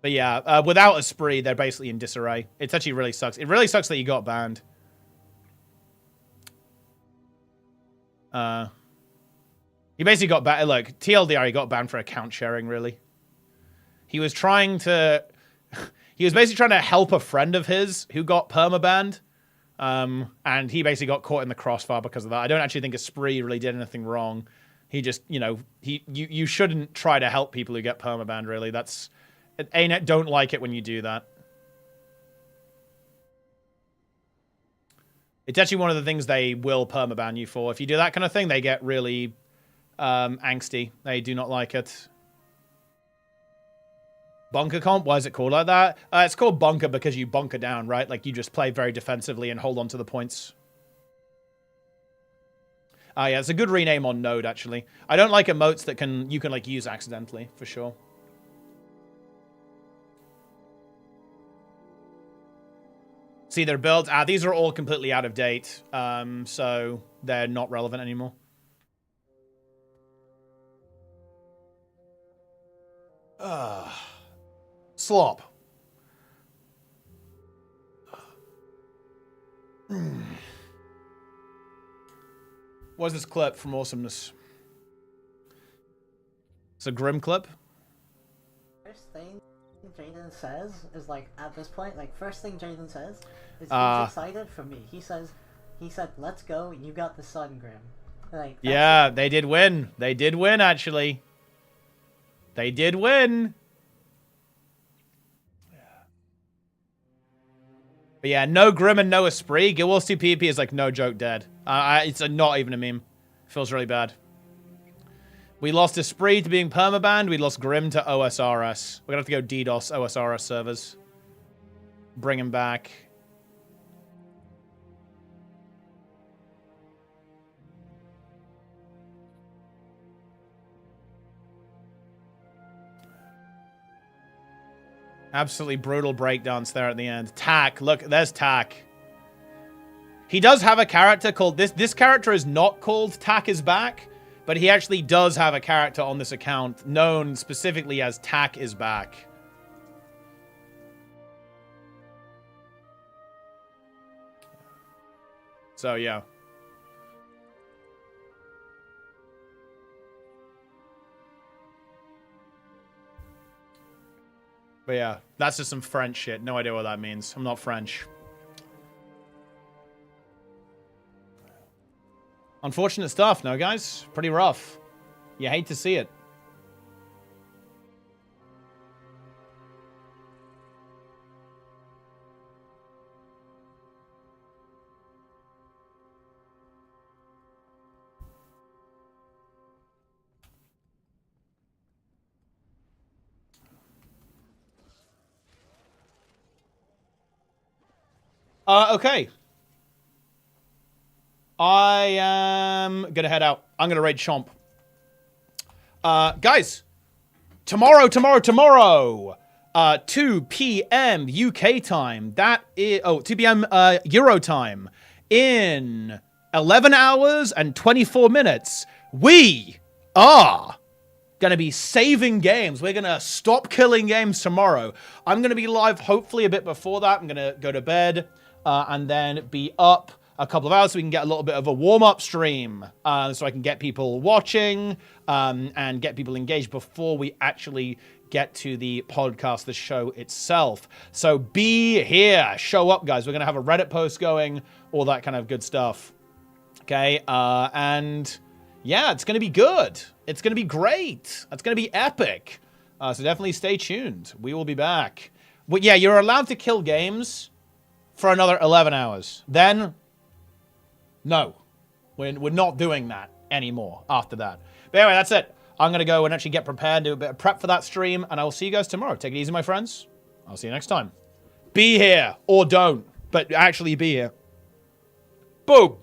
But yeah, without Esprit, they're basically in disarray. It actually really sucks. It really sucks that you got banned. He basically got banned. Look, TLDR, he got banned for account sharing, really. He was trying to... he was basically trying to help a friend of his who got permabanned. And he basically got caught in the crossfire because of that. I don't actually think Esprit really did anything wrong. He just, you know, you shouldn't try to help people who get permabanned, really. That's... ArenaNet don't like it when you do that. It's actually one of the things they will permaban you for. If you do that kind of thing, they get really angsty. They do not like it. Bunker comp? Why is it called like that? It's called bunker because you bunker down, right? Like, you just play very defensively and hold on to the points. Yeah, it's a good rename on Node, actually. I don't like emotes that you can like use accidentally, for sure. See their builds. These are all completely out of date, so they're not relevant anymore. Slop. What's this clip from Awesomeness? It's a Grim clip. First thing Jaden says is, like, at this point, like, first thing Jaden says is he's excited for me. He said, let's go, you got the sun, Grim. Like, yeah, they did win. They did win, actually. They did win. But yeah, no Grim and no Esprit. Guild Wars 2 PvP is, like, no joke dead. It's not even a meme. Feels really bad. We lost Esprit to being permabanned. We lost Grim to OSRS. We're going to have to go DDoS OSRS servers. Bring him back. Absolutely brutal breakdance there at the end. Tack. Look, there's Tack. He does have a character called... This character is not called Tack is Back. But he actually does have a character on this account known specifically as Tack is Back. So, yeah. But yeah, that's just some French shit. No idea what that means. I'm not French. Unfortunate stuff, no, guys? Pretty rough. You hate to see it. Okay. I am gonna head out. I'm gonna raid Chomp. Guys, tomorrow, 2 p.m. UK time. That is 2 p.m. Euro time. In 11 hours and 24 minutes, we are gonna be saving games. We're gonna stop killing games tomorrow. I'm gonna be live hopefully a bit before that. I'm gonna go to bed and then be up a couple of hours so we can get a little bit of a warm-up stream so I can get people watching and get people engaged before we actually get to the podcast, the show itself. So be here. Show up, guys. We're going to have a Reddit post going, all that kind of good stuff. Okay? And yeah, it's going to be good. It's going to be great. It's going to be epic. So definitely stay tuned. We will be back. But yeah, you're allowed to kill games for another 11 hours. Then, no. We're not doing that anymore after that. But anyway, that's it. I'm going to go and actually get prepared, do a bit of prep for that stream, and I will see you guys tomorrow. Take it easy, my friends. I'll see you next time. Be here, or don't, but actually be here. Boom.